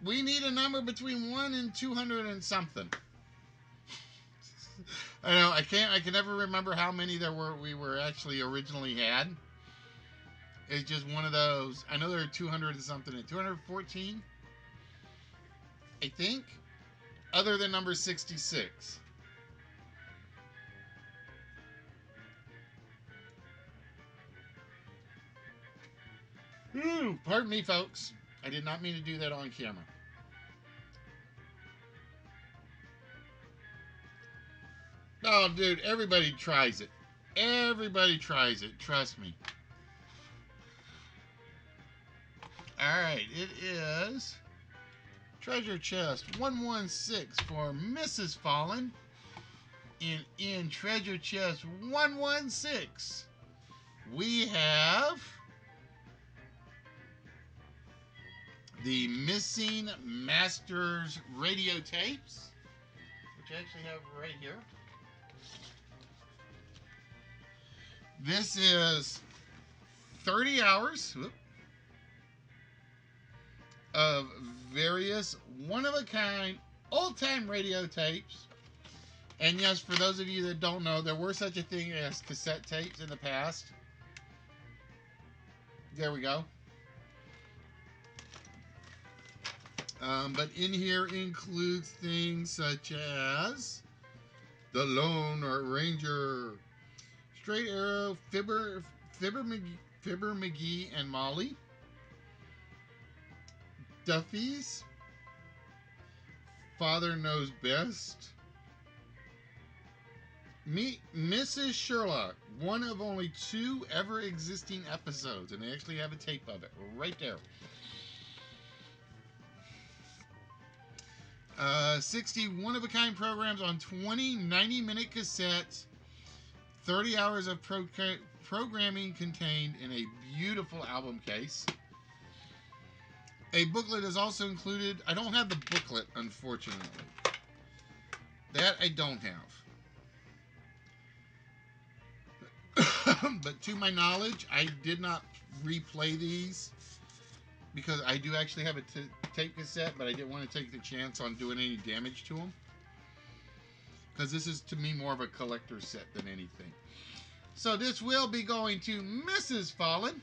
we need a number between 1 and 200 and something. I know I can never remember how many we were actually originally had. It's just one of those. I know there are 200 and something, 214, I think, other than number 66. Ooh, pardon me, folks. I did not mean to do that on camera. Oh, dude, everybody tries it. Everybody tries it. Trust me. All right, it is Treasure Chest 116 for Mrs. Fallen. And in Treasure Chest 116, we have the Missing Masters radio tapes, which I actually have right here. This is 30 hours of various one-of-a-kind old-time radio tapes. And yes, for those of you that don't know, there were such a thing as cassette tapes in the past. There we go. But in here includes things such as The Lone Ranger, Straight Arrow, Fibber McGee and Molly, Duffy's, Father Knows Best. Meet Mrs. Sherlock, one of only 2 ever existing episodes, and they actually have a tape of it right there. 60 one-of-a-kind programs on 20 90-minute cassettes, 30 hours of programming contained in a beautiful album case. A booklet is also included. I don't have the booklet, unfortunately. That I don't have. But to my knowledge, I did not replay these because I do actually have a tape cassette, but I didn't want to take the chance on doing any damage to them. Because this is, to me, more of a collector's set than anything. So this will be going to Mrs. Fallen.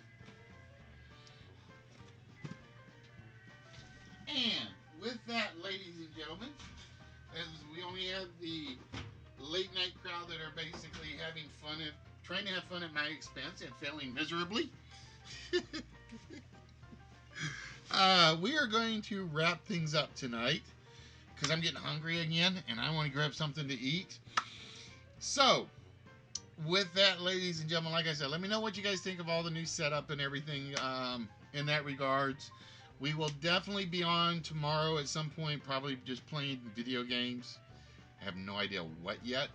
And with that, ladies and gentlemen, as we only have the late night crowd that are basically having fun and trying to have fun at my expense and failing miserably, we are going to wrap things up tonight because I'm getting hungry again and I want to grab something to eat. So, with that, ladies and gentlemen, like I said, let me know what you guys think of all the new setup and everything in that regards. We will definitely be on tomorrow at some point, probably just playing video games. I have no idea what yet.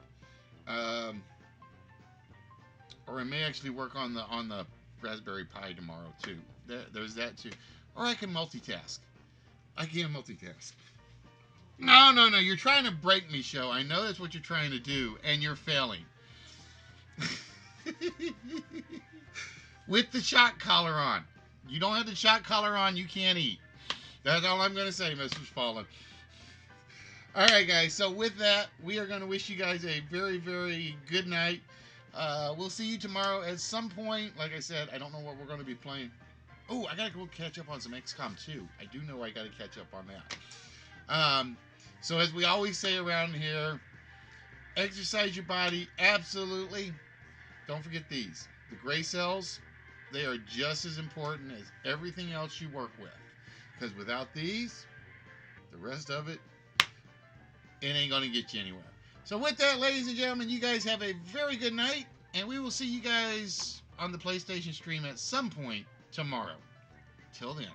Or I may actually work on the Raspberry Pi tomorrow too. There's that too. Or I can multitask. I can multitask. No, you're trying to break me, show. I know that's what you're trying to do, and you're failing. With the shock collar on. You don't have the shock collar on, you can't eat. That's all I'm going to say, Mr. Fallen. Alright, guys, so with that, we are going to wish you guys a very, very good night. We'll see you tomorrow at some point. Like I said, I don't know what we're going to be playing. Oh, I got to go catch up on some XCOM 2. I do know I got to catch up on that. So as we always say around here, exercise your body, absolutely. Don't forget these. The gray cells, they are just as important as everything else you work with. Because without these, the rest of it, it ain't going to get you anywhere. So with that, ladies and gentlemen, you guys have a very good night. And we will see you guys on the PlayStation stream at some point tomorrow. Till then.